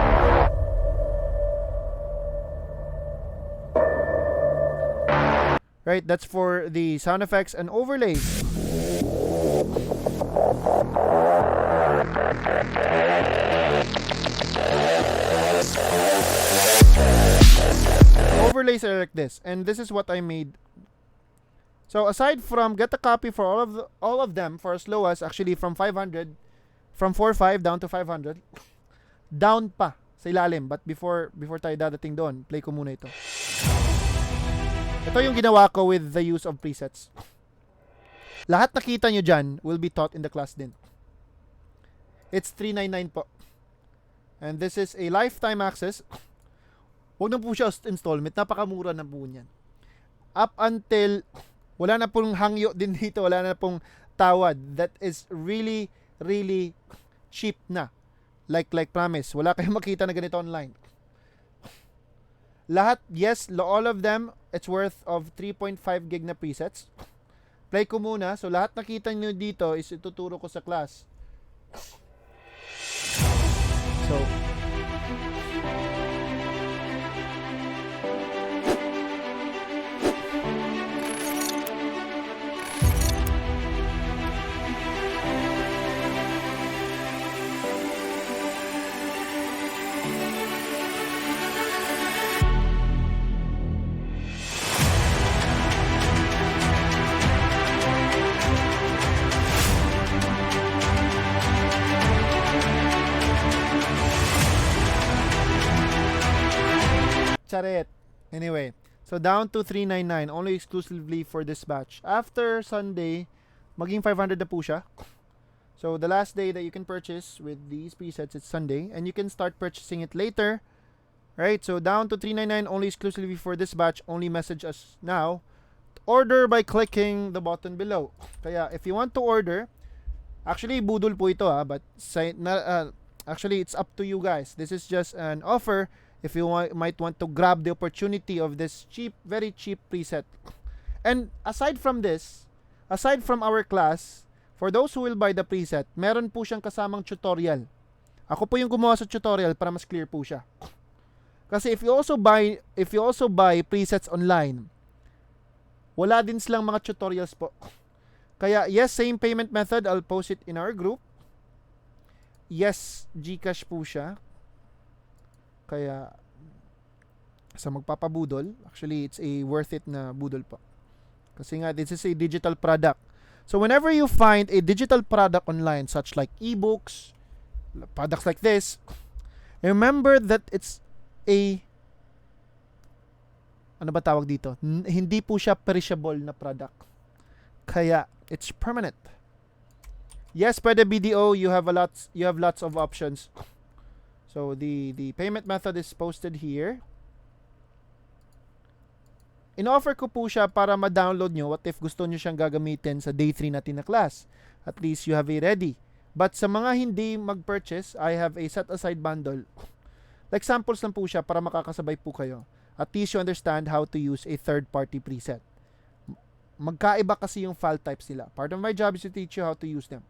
Right, that's for the sound effects and overlays. Overlays are like this, and this is what I made. So aside from get a copy for all of them for as low as actually from 500, from 4.5 down to 500, down pa sa ilalim. But before tayo dadating doon, play ko muna ito. Ito yung ginawa ko with the use of presets. Lahat nakita nyo dyan will be taught in the class din. It's $399 po. And this is a lifetime access. Huwag na po siya installment. Napakamura na po niyan. Up until wala na pong hangyo din dito. Wala na pong tawad. That is really, really cheap na. Like promise. Wala kayong makita na ganito online. Lahat, yes, all of them, it's worth of 3.5 gig na presets. Play ko muna. So, lahat nakita nyo dito is ituturo ko sa class. So, charet. Anyway, so down to 399 only exclusively for this batch. After Sunday, maging 500 na po siya. So the last day that you can purchase with these presets is Sunday, and you can start purchasing it later. Right? So down to 399 only exclusively for this batch. Only message us now. Order by clicking the button below. Kaya if you want to order, actually budol po ito but actually it's up to you guys. This is just an offer. If you might want to grab the opportunity of this cheap, very cheap preset. And aside from this, aside from our class, for those who will buy the preset, meron po siyang kasamang tutorial. Ako po yung gumawa sa tutorial para mas clear po siya. Kasi if you also buy presets online, wala din silang mga tutorials po. Kaya yes, same payment method, I'll post it in our group. Yes, GCash po siya. Kaya sa magpapabudol, actually it's a worth it na budol po. Kasi nga this is a digital product. So whenever you find a digital product online such like ebooks, products like this, remember that it's a ano ba tawag dito? Hindi po siya perishable na product. Kaya it's permanent. Yes, pwede BDO, you have lots of options. So the payment method is posted here. In-offer ko po siya para ma-download nyo. What if gusto nyo siyang gagamitin sa day 3 natin na class? At least you have it ready. But sa mga hindi mag-purchase, I have a set-aside bundle. Like samples lang po siya para makakasabay po kayo. At least you understand how to use a third-party preset. Magkaiba kasi yung file types nila. Part of my job is to teach you how to use them.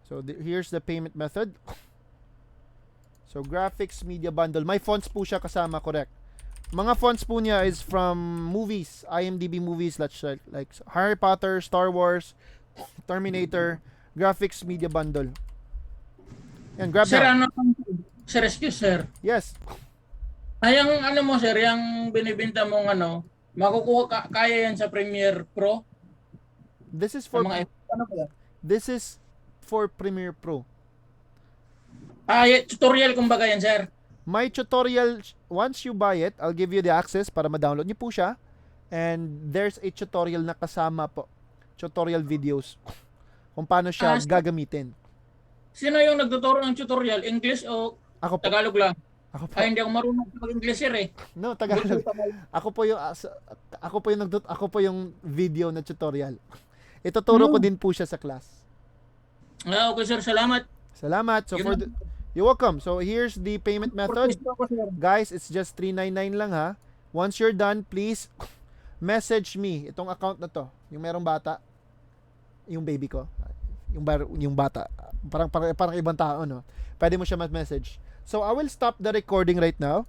So here's the payment method. So graphics media bundle. May fonts po siya kasama, correct. Mga fonts po niya is from movies, IMDb movies like Harry Potter, Star Wars, Terminator, graphics media bundle. Yan, grab Sir, na. Sir, excuse, sir. Yes. Yung mo, sir, yung binibenta mong makukuha kaya yan sa Premiere Pro? This is for Mga, ano ba? This is for Premiere Pro. Tutorial kumbaga yan, sir. My tutorial, once you buy it, I'll give you the access para ma-download niyo po siya. And there's a tutorial na kasama po. Tutorial videos. Kung paano siya gagamitin. Sino yung nagtuturo ng tutorial? English o Ako po. Tagalog lang? Ako po. Hindi ako marunong mag-English, sir eh. No, Tagalog. Ako po yung video na tutorial. Ituturo ko din po siya sa class. Okay, sir. Salamat. Salamat. So you're welcome. So here's the payment method. Guys, it's just $399 lang ha. Once you're done, please message me itong account na to. yung merong bata, yung baby ko, yung bata, parang ibang tao, no? Pwede mo siya message. So I will stop the recording right now.